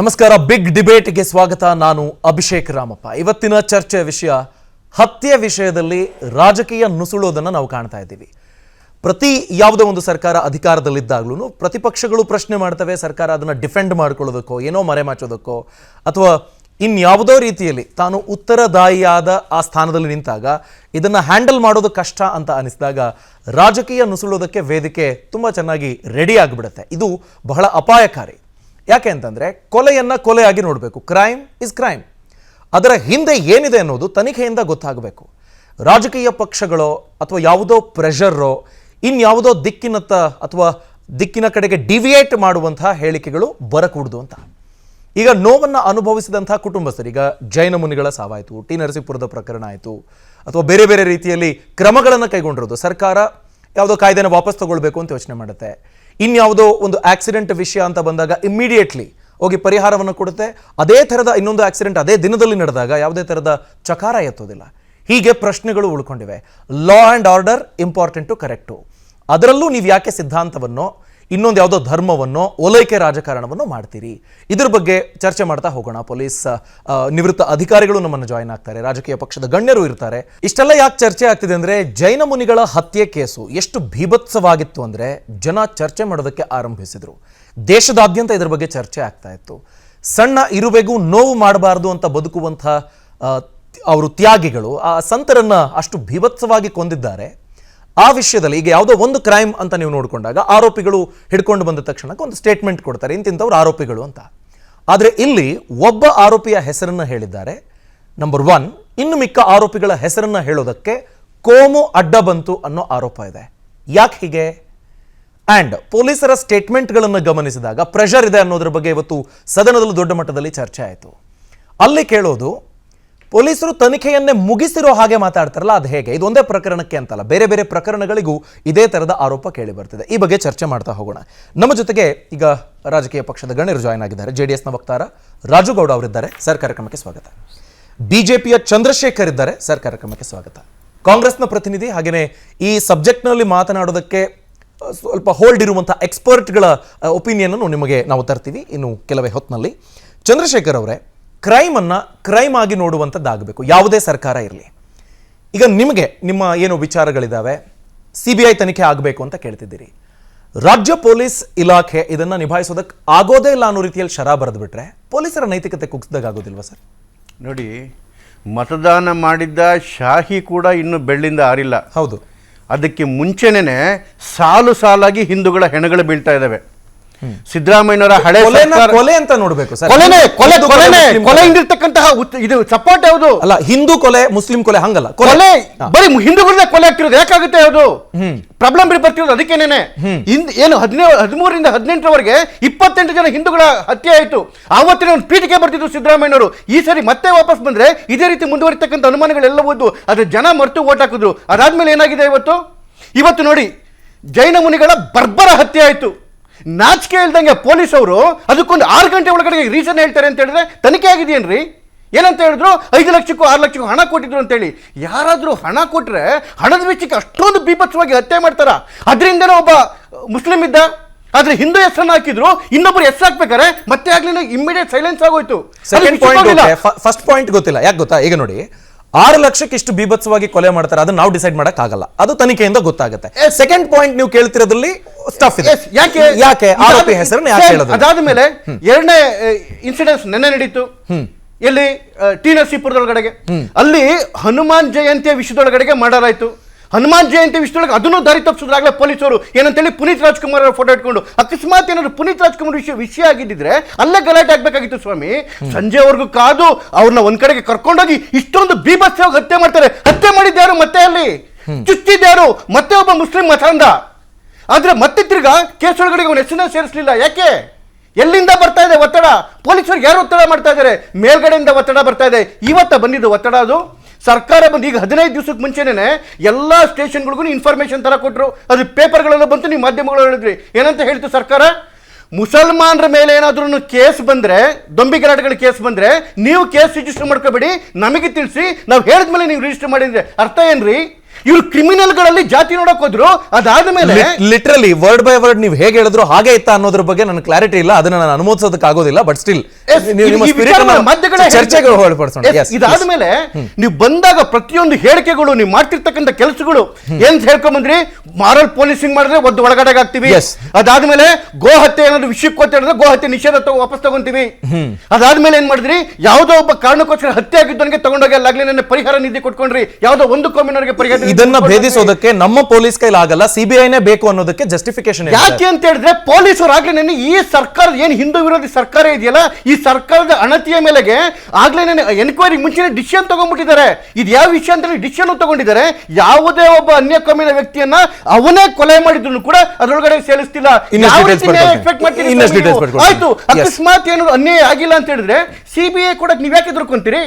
ನಮಸ್ಕಾರ ಬಿಗ್ ಡಿಬೇಟ್ಗೆ ಸ್ವಾಗತ. ನಾನು ಅಭಿಷೇಕ್ ರಾಮಪ್ಪ. ಇವತ್ತಿನ ಚರ್ಚೆಯ ವಿಷಯ ಹತ್ಯೆ ವಿಷಯದಲ್ಲಿ ರಾಜಕೀಯ ನುಸುಳೋದನ್ನು ನಾವು ಕಾಣ್ತಾ ಇದ್ದೀವಿ. ಪ್ರತಿ ಯಾವುದೋ ಒಂದು ಸರ್ಕಾರ ಅಧಿಕಾರದಲ್ಲಿದ್ದಾಗಲೂ ಪ್ರತಿಪಕ್ಷಗಳು ಪ್ರಶ್ನೆ ಮಾಡ್ತವೆ, ಸರ್ಕಾರ ಅದನ್ನು ಡಿಫೆಂಡ್ ಮಾಡ್ಕೊಳ್ಳೋದಕ್ಕೋ ಏನೋ ಮರೆಮಾಚೋದಕ್ಕೋ ಅಥವಾ ಇನ್ಯಾವುದೋ ರೀತಿಯಲ್ಲಿ ತಾನು ಉತ್ತರದಾಯಿಯಾದ ಆ ಸ್ಥಾನದಲ್ಲಿ ನಿಂತಾಗ ಇದನ್ನು ಹ್ಯಾಂಡಲ್ ಮಾಡೋದು ಕಷ್ಟ ಅಂತ ಅನಿಸಿದಾಗ ರಾಜಕೀಯ ನುಸುಳೋದಕ್ಕೆ ವೇದಿಕೆ ತುಂಬ ಚೆನ್ನಾಗಿ ರೆಡಿ ಆಗಿಬಿಡುತ್ತೆ. ಇದು ಬಹಳ ಅಪಾಯಕಾರಿ. ಯಾಕೆ ಅಂತಂದರೆ ಕೊಲೆಯನ್ನು ಕೊಲೆಯಾಗಿ ನೋಡಬೇಕು. Crime is crime. ಅದರ ಹಿಂದೆ ಏನಿದೆ ಅನ್ನೋದು ತನಿಖೆಯಿಂದ ಗೊತ್ತಾಗಬೇಕು. ರಾಜಕೀಯ ಪಕ್ಷಗಳೋ ಅಥವಾ ಯಾವುದೋ ಪ್ರೆಷರೋ ಇನ್ಯಾವುದೋ ದಿಕ್ಕಿನತ್ತ ಅಥವಾ ದಿಕ್ಕಿನ ಕಡೆಗೆ ಡಿವಿಯೇಟ್ ಮಾಡುವಂತಹ ಹೇಳಿಕೆಗಳು ಬರಕೂಡದು ಅಂತ. ಈಗ ನೋವನ್ನು ಅನುಭವಿಸಿದಂಥ ಕುಟುಂಬಸ್ಥರು, ಈಗ ಜೈನ ಮುನಿಗಳ ಸಾವಾಯಿತು, ಟಿ ನರಸೀಪುರದ ಪ್ರಕರಣ ಆಯಿತು, ಅಥವಾ ಬೇರೆ ಬೇರೆ ರೀತಿಯಲ್ಲಿ ಕ್ರಮಗಳನ್ನು ಕೈಗೊಂಡಿರೋದು, ಸರ್ಕಾರ ಯಾವುದೋ ಕಾಯ್ದೆನ ವಾಪಸ್ ತಗೊಳ್ಬೇಕು ಅಂತ ಯೋಚನೆ ಮಾಡುತ್ತೆ. ಇನ್ಯಾವುದೋ ಒಂದು ಆಕ್ಸಿಡೆಂಟ್ ವಿಷಯ ಅಂತ ಬಂದಾಗ ಇಮ್ಮಿಡಿಯೇಟ್ಲಿ ಹೋಗಿ ಪರಿಹಾರವನ್ನು ಕೊಡುತ್ತೆ. ಅದೇ ಥರದ ಇನ್ನೊಂದು ಆಕ್ಸಿಡೆಂಟ್ ಅದೇ ದಿನದಲ್ಲಿ ನಡೆದಾಗ ಯಾವುದೇ ಥರದ ಚಕಾರ ಎತ್ತೋದಿಲ್ಲ. ಹೀಗೆ ಪ್ರಶ್ನೆಗಳು ಉಳ್ಕೊಂಡಿವೆ. Law and order important, correct. ಅದರಲ್ಲೂ ನೀವು ಯಾಕೆ ಸಿದ್ಧಾಂತವನ್ನು ಇನ್ನೊಂದು ಯಾವುದೋ ಧರ್ಮವನ್ನು ಓಲೈಕೆ ರಾಜಕಾರಣವನ್ನು ಮಾಡ್ತೀರಿ? ಇದ್ರ ಬಗ್ಗೆ ಚರ್ಚೆ ಮಾಡ್ತಾ ಹೋಗೋಣ. ಪೊಲೀಸ್ ನಿವೃತ್ತ ಅಧಿಕಾರಿಗಳು ನಮ್ಮನ್ನು ಜಾಯಿನ್ ಆಗ್ತಾರೆ, ರಾಜಕೀಯ ಪಕ್ಷದ ಗಣ್ಯರು ಇರ್ತಾರೆ. ಇಷ್ಟೆಲ್ಲ ಯಾಕೆ ಚರ್ಚೆ ಆಗ್ತಿದೆ ಅಂದರೆ, ಜೈನ ಮುನಿಗಳ ಹತ್ಯೆ ಕೇಸು ಎಷ್ಟು ಭೀಭತ್ಸವಾಗಿತ್ತು ಅಂದರೆ ಜನ ಚರ್ಚೆ ಮಾಡೋದಕ್ಕೆ ಆರಂಭಿಸಿದ್ರು. ದೇಶದಾದ್ಯಂತ ಇದ್ರ ಬಗ್ಗೆ ಚರ್ಚೆ ಆಗ್ತಾ ಇತ್ತು. ಸಣ್ಣ ಇರುವೆಗೂ ನೋವು ಮಾಡಬಾರ್ದು ಅಂತ ಬದುಕುವಂಥ ಅವರು ತ್ಯಾಗಿಗಳು ಆ ಸಂತರನ್ನ ಅಷ್ಟು ಭೀಭತ್ಸವಾಗಿ ಕೊಂದಿದ್ದಾರೆ. ಆ ವಿಷಯದಲ್ಲಿ ಈಗ ಯಾವುದೋ ಒಂದು ಕ್ರೈಮ್ ಅಂತ ನೀವು ನೋಡಿಕೊಂಡಾಗ ಆರೋಪಿಗಳು ಹಿಡ್ಕೊಂಡು ಬಂದ ತಕ್ಷಣಕ್ಕೆ ಒಂದು ಸ್ಟೇಟ್ಮೆಂಟ್ ಕೊಡ್ತಾರೆ, ಇಂತಿಂಥವ್ರು ಆರೋಪಿಗಳು ಅಂತ. ಆದರೆ ಇಲ್ಲಿ ಒಬ್ಬ ಆರೋಪಿಯ ಹೆಸರನ್ನು ಹೇಳಿದ್ದಾರೆ, ನಂಬರ್ 1. ಇನ್ನು ಮಿಕ್ಕ ಆರೋಪಿಗಳ ಹೆಸರನ್ನು ಹೇಳೋದಕ್ಕೆ ಕೋಮು ಅಡ್ಡ ಬಂತು ಅನ್ನೋ ಆರೋಪ ಇದೆ. ಯಾಕೆ ಹೀಗೆ? ಆ್ಯಂಡ್ ಪೊಲೀಸರ ಸ್ಟೇಟ್ಮೆಂಟ್ಗಳನ್ನು ಗಮನಿಸಿದಾಗ ಪ್ರೆಷರ್ ಇದೆ ಅನ್ನೋದ್ರ ಬಗ್ಗೆ ಇವತ್ತು ಸದನದಲ್ಲಿ ದೊಡ್ಡ ಮಟ್ಟದಲ್ಲಿ ಚರ್ಚೆ ಆಯಿತು. ಅಲ್ಲಿ ಕೇಳೋದು, ಪೊಲೀಸರು ತನಿಖೆಯನ್ನೇ ಮುಗಿಸಿರೋ ಹಾಗೆ ಮಾತಾಡ್ತಾರಲ್ಲ, ಅದು ಹೇಗೆ? ಇದೊಂದೇ ಪ್ರಕರಣಕ್ಕೆ ಅಂತಲ್ಲ, ಬೇರೆ ಬೇರೆ ಪ್ರಕರಣಗಳಿಗೂ ಇದೇ ಥರದ ಆರೋಪ ಕೇಳಿ ಬರ್ತಿದೆ. ಈ ಬಗ್ಗೆ ಚರ್ಚೆ ಮಾಡ್ತಾ ಹೋಗೋಣ. ನಮ್ಮ ಜೊತೆಗೆ ಈಗ ರಾಜಕೀಯ ಪಕ್ಷದ ಗಣ್ಯರು ಜಾಯ್ನ್ ಆಗಿದ್ದಾರೆ. JDSನ ವಕ್ತಾರ ರಾಜುಗೌಡ ಅವರಿದ್ದಾರೆ, ಸರ್ ಕಾರ್ಯಕ್ರಮಕ್ಕೆ ಸ್ವಾಗತ. BJPಯ ಚಂದ್ರಶೇಖರ್ ಇದ್ದಾರೆ, ಸರ್ ಕಾರ್ಯಕ್ರಮಕ್ಕೆ ಸ್ವಾಗತ. ಕಾಂಗ್ರೆಸ್ನ ಪ್ರತಿನಿಧಿ, ಹಾಗೆಯೇ ಈ ಸಬ್ಜೆಕ್ಟ್ನಲ್ಲಿ ಮಾತನಾಡೋದಕ್ಕೆ ಸ್ವಲ್ಪ ಹೋಲ್ಡ್ ಇರುವಂಥ ಎಕ್ಸ್ಪರ್ಟ್ಗಳ ಒಪಿನಿಯನ್ ನಿಮಗೆ ನಾವು ತರ್ತೀವಿ ಇನ್ನು ಕೆಲವೇ ಹೊತ್ತಿನಲ್ಲಿ. ಚಂದ್ರಶೇಖರ್ ಅವರೇ, ಕ್ರೈಮನ್ನು ಕ್ರೈಮ್ ಆಗಿ ನೋಡುವಂಥದ್ದಾಗಬೇಕು ಯಾವುದೇ ಸರ್ಕಾರ ಇರಲಿ. ಈಗ ನಿಮಗೆ ನಿಮ್ಮ ಏನು ವಿಚಾರಗಳಿದ್ದಾವೆ, CBI ತನಿಖೆ ಆಗಬೇಕು ಅಂತ ಕೇಳ್ತಿದ್ದೀರಿ. ರಾಜ್ಯ ಪೊಲೀಸ್ ಇಲಾಖೆ ಇದನ್ನು ನಿಭಾಯಿಸೋದಕ್ಕೆ ಆಗೋದೇ ಇಲ್ಲ ಅನ್ನೋ ರೀತಿಯಲ್ಲಿ ಶರ ಬರೆದು ಬಿಟ್ರೆ ಪೊಲೀಸರ ನೈತಿಕತೆ ಕುಗ್ಸ್ದಾಗೋದಿಲ್ವಾ ಸರ್? ನೋಡಿ, ಮತದಾನ ಮಾಡಿದ್ದ ಶಾಹಿ ಕೂಡ ಇನ್ನು ಬೆಳ್ಳಿಂದ ಆರಿಲ್ಲ. ಹೌದು. ಅದಕ್ಕೆ ಮುಂಚೆನೇ ಸಾಲು ಸಾಲಾಗಿ ಹಿಂದೂಗಳ ಹೆಣಗಳು ಬೀಳ್ತಾ ಇದ್ದಾವೆ. ಸಿದ್ದರಾಮಯ್ಯನವರ ಹಳೆ ಕೊಲೆ ಅಂತ ನೋಡಬೇಕು ಸರ್. ಕೊಲೆಯಿಂದಿರ್ತಕ್ಕಂತಹ ಇದು ಸಪೋರ್ಟ್ ಯಾವುದು ಅಲ್ಲ, ಹಿಂದೂ ಕೊಲೆ ಮುಸ್ಲಿಂ ಕೊಲೆ ಹಂಗಲ್ಲ. ಕೊಲೆ ಬರೀ ಹಿಂದೂಗಳನ್ನ ಕೊಲೆ ಆಗ್ತಿರೋದು ಯಾಕಾಗುತ್ತೆ? ಯಾವುದು ಪ್ರಾಬ್ಲಮ್ ಬರ್ತಿರೋದು ಅದಕ್ಕೇನೇನೆ. ಏನು 13ರಿಂದ 18ರವರೆಗೆ 28 ಜನ ಹಿಂದೂಗಳ ಹತ್ಯೆ ಆಯಿತು. ಆವತ್ತಿನ ಒಂದು ಪೀಠಿಕೆ ಬರ್ತಿದ್ರು ಸಿದ್ದರಾಮಯ್ಯನವರು. ಈ ಸರಿ ಮತ್ತೆ ವಾಪಸ್ ಬಂದ್ರೆ ಇದೇ ರೀತಿ ಮುಂದುವರಿತಕ್ಕಂಥ ಅನುಮಾನಗಳೆಲ್ಲ ಹೋದ್ದು. ಅದ್ರ ಜನ ಮರೆತು ಓಟ್ ಹಾಕಿದ್ರು. ಅದಾದ್ಮೇಲೆ ಏನಾಗಿದೆ ಇವತ್ತು ನೋಡಿ, ಜೈನ ಮುನಿಗಳ ಬರ್ಬರ ಹತ್ಯೆ ಆಯಿತು. ನಾಚಿಕೆ ಇಲ್ದಂಗೆ ಪೊಲೀಸ್ ಅವರು ಅದಕ್ಕೊಂದು 6 ಗಂಟೆ ಒಳಗಡೆ ರೀಸನ್ ಹೇಳ್ತಾರೆ ಅಂತ ಹೇಳಿದ್ರೆ ತನಿಖೆ ಆಗಿದೆಯೇನ್ರಿ? ಏನಂತ ಹೇಳಿದ್ರು, 5 ಲಕ್ಷಕ್ಕೂ 6 ಲಕ್ಷಕ್ಕೂ ಹಣ ಕೊಟ್ಟಿದ್ರು ಅಂತೇಳಿ. ಯಾರಾದರೂ ಹಣ ಕೊಟ್ಟರೆ ಹಣದ ವೆಚ್ಚಕ್ಕೆ ಅಷ್ಟೊಂದು ಬೀಭತ್ಸವಾಗಿ ಹತ್ಯೆ ಮಾಡ್ತಾರ? ಅದರಿಂದನೇ ಒಬ್ಬ ಮುಸ್ಲಿಂ ಇದ್ದ, ಆದ್ರೆ ಹಿಂದೂ ಹೆಸರನ್ನು ಹಾಕಿದ್ರು, ಇನ್ನೊಬ್ರು ಹೆಸರು ಹಾಕ್ಬೇಕಾರೆ ಮತ್ತೆ ಆಗ್ಲಿಲ್ಲ, ಇಮ್ಮಿಡಿಯೇಟ್ ಸೈಲೆನ್ಸ್ ಆಗೋಯ್ತು. ಫಸ್ಟ್ ಪಾಯಿಂಟ್ ಗೊತ್ತಿಲ್ಲ, ಯಾಕೆ ಗೊತ್ತಾ? ಈಗ ನೋಡಿ, 6 ಲಕ್ಷಕ್ಕೆ ಇಷ್ಟು ಬೀಭತ್ಸವಾಗಿ ಕೊಲೆ ಮಾಡ್ತಾರೆ, ಅದನ್ನ ನಾವು ಡಿಸೈಡ್ ಮಾಡಕ್ ಆಗಲ್ಲ, ಅದು ತನಿಖೆಯಿಂದ ಗೊತ್ತಾಗುತ್ತೆ. ಸೆಕೆಂಡ್ ಪಾಯಿಂಟ್ ನೀವು ಕೇಳ್ತಿರೋದ್ರಲ್ಲಿ ಸ್ಟಫ್ ಇದೆ. ಯಾಕೆ ಆರೋಪಿ ಹೆಸರನ್ನು ಯಾಕೆ ಹೇಳೋದು? ಅದಾದ್ಮೇಲೆ ಎರಡನೇ ಇನ್ಸಿಡೆನ್ಸ್ ನೆನ್ನೆ ನಡೀತು. ಎಲ್ಲಿ? ಟಿ ನರಸೀಪುರದೊಳಗಡೆಗೆ. ಅಲ್ಲಿ ಹನುಮಾನ್ ಜಯಂತಿಯ ವಿಷಯದೊಳಗಡೆಗೆ ಮರ್ಡರ್ ಆಯ್ತು. ಹನುಮಾನ್ ಜಯಂತಿ ವಿಷಯದೊಳಗೆ ಅದನ್ನು ದಾರಿ ತಪ್ಪಿಸಿದ್ರಾಗಲೇ ಪೊಲೀಸರು ಏನಂತೇಳಿ ಪುನೀತ್ ರಾಜ್ಕುಮಾರ್ ಅವರ ಫೋಟೋ ಇಟ್ಕೊಂಡು, ಅಕಸ್ಮಾತ್ ಏನಾದ್ರು ಪುನೀತ್ ರಾಜ್ಕುಮಾರ್ ವಿಷಯ ಆಗಿದ್ದಿದ್ರೆ ಅಲ್ಲೇ ಗಲಾಟೆ ಆಗ್ಬೇಕಾಗಿತ್ತು ಸ್ವಾಮಿ. ಸಂಜೆವರೆಗೂ ಕಾದು ಅವ್ರನ್ನ ಒಂದ್ ಕಡೆಗೆ ಕರ್ಕೊಂಡೋಗಿ ಇಷ್ಟೊಂದು ಬೀಭತ್ಸವಾಗಿ ಹತ್ಯೆ ಮಾಡ್ತಾರೆ. ಹತ್ಯೆ ಮಾಡಿದ್ಯಾರು? ಮತ್ತೆ ಅಲ್ಲಿ ಚುಚ್ಚಿದ್ಯಾರು? ಮತ್ತೆ ಒಬ್ಬ ಮುಸ್ಲಿಂ ಮತಾಂಧ. ಆದ್ರೆ ಮತ್ತೆ ತಿರ್ಗಾ ಕೇಸ್ ಒಳಗಡೆ ಅವನ ಹೆಸರನ್ನ ಸೇರಿಸಲಿಲ್ಲ. ಯಾಕೆ? ಎಲ್ಲಿಂದ ಬರ್ತಾ ಇದೆ ಒತ್ತಡ? ಪೊಲೀಸರಿಗೆ ಯಾರು ಒತ್ತಡ ಮಾಡ್ತಾ ಇದ್ದಾರೆ? ಮೇಲ್ಗಡೆಯಿಂದ ಒತ್ತಡ ಬರ್ತಾ ಇದೆ. ಇವತ್ತ ಬಂದಿದ್ದು ಒತ್ತಡ ಅದು ಸರ್ಕಾರ ಬಂದು ಈಗ 15 ದಿವಸಕ್ಕೆ ಮುಂಚೆನೇ ಎಲ್ಲ ಸ್ಟೇಷನ್ಗಳಿಗೂ ಇನ್ಫಾರ್ಮೇಶನ್ ತರ ಕೊಟ್ಟರು. ಅದು ಪೇಪರ್ಗಳೆಲ್ಲ ಬಂತು, ನೀವು ಮಾಧ್ಯಮಗಳು ಹೇಳಿದ್ರಿ. ಏನಂತ ಹೇಳ್ತು ಸರ್ಕಾರ? ಮುಸಲ್ಮಾನರ ಮೇಲೆ ಏನಾದ್ರೂ ಕೇಸ್ ಬಂದ್ರೆ, ದೊಂಬಿ ಗಲಾಟೆಗಳ ಕೇಸ್ ಬಂದ್ರೆ ನೀವು ಕೇಸ್ ರಿಜಿಸ್ಟರ್ ಮಾಡ್ಕೋಬೇಡಿ, ನಮಗೆ ತಿಳಿಸಿ, ನಾವು ಹೇಳಿದ್ಮೇಲೆ ನೀವು ರಿಜಿಸ್ಟರ್ ಮಾಡಿದ್ರೆ ಅರ್ಥ ಏನ್ರಿ? ಇವ್ರು ಕ್ರಿಮಿನಲ್ಗಳಲ್ಲಿ ಜಾತಿ ನೋಡಕ್ ಹೋದ್ರು. ಅದಾದ ಮೇಲೆ ಲಿಟ್ರಲಿ ವರ್ಡ್ ಬೈ ವರ್ಡ್ ನೀವು ಹೇಗೆ ಹೇಳಿದ್ರು ಹಾಗೆ ಇತ್ತ ಅನ್ನೋದ್ರ ಬಗ್ಗೆ ನನಗೆ ಕ್ಲಾರಿಟಿ ಇಲ್ಲ, ಅದನ್ನ ನಾನು ಅನುಮೋದಿಸೋದಕ್ಕೆ ಆಗೋದಿಲ್ಲ. ಬಟ್ ಸ್ಟಿಲ್ ಚರ್ಚೆಗೆ ಹೊರಪಡಿಸೋಣ. ಇದಾದ ಮೇಲೆ ನೀವು ಬಂದಾಗ ಪ್ರತಿಯೊಂದು ಹೇಳಿಕೆಗಳು, ನೀವು ಮಾಡ್ತಿರ್ತಕ್ಕಂಥ ಕೆಲಸಗಳು ಏನ್ ಹೇಳ್ಕೊಂಡ್ ಬಂದ್ರಿ, ಮಾರಲ್ ಪೊಲೀಸಿಂಗ್ ಮಾಡಿದ್ರೆ ಒಂದು ಒಳಗಡೆ ಆಗ್ತೀವಿ. ಅದಾದ್ಮೇಲೆ ಗೋ ಹತ್ಯೆ ಏನಾದ್ರು ವಿಷಯಕ್ಕೆ ಹೇಳಿದ್ರೆ ಗೋ ಹತ್ಯೆ ನಿಷೇಧ ವಾಪಸ್ ತಗೊಂತೀವಿ. ಅದಾದ್ಮೇಲೆ ಏನ್ ಮಾಡಿದ್ರಿ, ಯಾವುದೋ ಒಬ್ಬ ಕಾರಣಕ್ಕೋಸ್ಕರ ಹತ್ಯೆ ಆಗಿದ್ದವನಿಗೆ ತಗೊಂಡೋಗಿ ಅಲ್ಲಾಗ್ಲಿ ನನ್ನ ಪರಿಹಾರ ನಿಧಿ ಕೊಟ್ಕೊಂಡ್ರಿ, ಯಾವುದೋ ಒಂದು ಕೋಮಿನವರಿಗೆ ಪರಿಹಾರ. ಇದನ್ನ ಭೇದಿಸೋದಕ್ಕೆ ನಮ್ಮ ಪೊಲೀಸ್ ಕೈಲಿ ಆಗಲ್ಲ, ಸಿಬಿಐನೇ ಬೇಕು ಅನ್ನೋದಕ್ಕೆ ಜಸ್ಟಿಫಿಕೇಶನ್ ಯಾಕೆ ಅಂತ ಹೇಳಿದ್ರೆ ಪೊಲೀಸರು ಆಗ್ಲೇ ನೆನ್ನೆ ಈ ಸರ್ಕಾರ ಏನ್ ಹಿಂದೂ ವಿರೋಧಿ ಸರ್ಕಾರ ಇದೆಯಲ್ಲ, ಈ ಸರ್ಕಾರದ ಅಣತಿಯ ಮೇಲೆಗೆ ಆಗ್ಲೇ ಎನ್ಕ್ವೈರಿ ಮುಂಚೆನೆ ಡಿಸಿಷನ್ ತಗೊಂಡ್ಬಿಟ್ಟಿದ್ದಾರೆ. ಇದು ಯಾವ ವಿಷಯ ಅಂತ ಡಿಸಿಷನ್ ತಗೊಂಡಿದ್ದಾರೆ. ಯಾವುದೇ ಒಬ್ಬ ಅನ್ಯ ಕೋಮಿನ ವ್ಯಕ್ತಿಯನ್ನ ಅವನೇ ಕೊಲೆ ಮಾಡಿದ್ರು ಕೂಡ ಅದರೊಳಗಡೆ ಸೇರಿಸ್ತಿಲ್ಲ. ಆಯ್ತು, ಅಕಸ್ಮಾತ್ ಏನು ಅನ್ಯಾಯ ಆಗಿಲ್ಲ ಅಂತ ಹೇಳಿದ್ರೆ ಸಿಬಿಐ ಕೊಡಕ್ ನೀವ್ ಯಾಕೆ ಎದುರ್ಕೊಂತೀರಿ?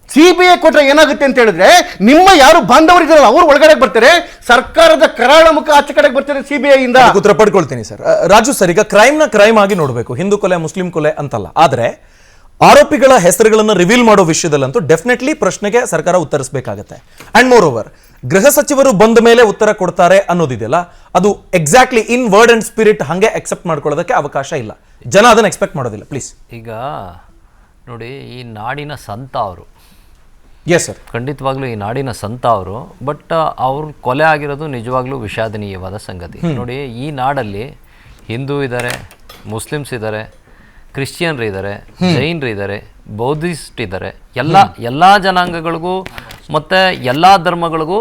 ಸಿಬಿಐ ಕೊಟ್ರೆ ಏನಾಗುತ್ತೆ ಅಂತ ಹೇಳಿದ್ರೆ ನಿಮ್ಮ ಯಾರು ಬಾಂಧವರಿದ್ದಾರಲ್ಲ ಅವ್ರು ಒಳಗಡೆ ಬರ್ತಾರೆ, ಸರ್ಕಾರದ ಕರಾಳ ಮುಖ ಆಚೆ ಕಡೆಗೆ ಬರ್ತಾರೆ ಸಿಬಿಐ ಇಂದ. ಉತ್ತರ ಪಡ್ಕೊಳ್ತೀನಿ ಸರ್. ರಾಜು ಸರ್, ಈಗ ಕ್ರೈಮ್ ಆಗಿ ನೋಡಬೇಕು, ಹಿಂದೂ ಕೊಲೆ ಮುಸ್ಲಿಂ ಕೊಲೆ ಅಂತಲ್ಲ. ಆದ್ರೆ ಆರೋಪಿಗಳ ಹೆಸರುಗಳನ್ನು ರಿವೀಲ್ ಮಾಡೋ ವಿಷಯದಲ್ಲಂತೂ ಡೆಫಿನೆಟ್ಲಿ ಪ್ರಶ್ನೆಗೆ ಸರ್ಕಾರ ಉತ್ತರಿಸಬೇಕಾಗತ್ತೆ. ಅಂಡ್ ಮೋರ್ ಓವರ್, ಗೃಹ ಸಚಿವರು ಬಂದ ಮೇಲೆ ಉತ್ತರ ಕೊಡ್ತಾರೆ ಅನ್ನೋದಿದೆಯಲ್ಲ, ಅದು exactly in word and spirit ಹಂಗೆ ಅಕ್ಸೆಪ್ಟ್ ಮಾಡ್ಕೊಳ್ಳೋದಕ್ಕೆ ಅವಕಾಶ ಇಲ್ಲ. ಜನ ಅದನ್ನ ಎಕ್ಸ್ಪೆಕ್ಟ್ ಮಾಡೋದಿಲ್ಲ. ಪ್ಲೀಸ್. ಈಗ ನೋಡಿ, ಈ ನಾಡಿನ ಸಂತ ಅವರು, ಎಸ್ ಸರ್, ಖಂಡಿತವಾಗ್ಲೂ ಈ ನಾಡಿನ ಸಂತ ಅವರು. ಬಟ್ ಅವ್ರು ಕೊಲೆ ಆಗಿರೋದು ನಿಜವಾಗ್ಲೂ ವಿಷಾದನೀಯವಾದ ಸಂಗತಿ. ನೋಡಿ, ಈ ನಾಡಲ್ಲಿ ಹಿಂದೂ ಇದ್ದಾರೆ, ಮುಸ್ಲಿಮ್ಸ್ ಇದ್ದಾರೆ, ಕ್ರಿಶ್ಚಿಯನ್ರು ಇದ್ದಾರೆ, ಜೈನರು ಇದ್ದಾರೆ, ಬೌದ್ಧಿಸ್ಟ್ ಇದ್ದಾರೆ. ಎಲ್ಲ ಜನಾಂಗಗಳಿಗೂ ಮತ್ತು ಎಲ್ಲ ಧರ್ಮಗಳಿಗೂ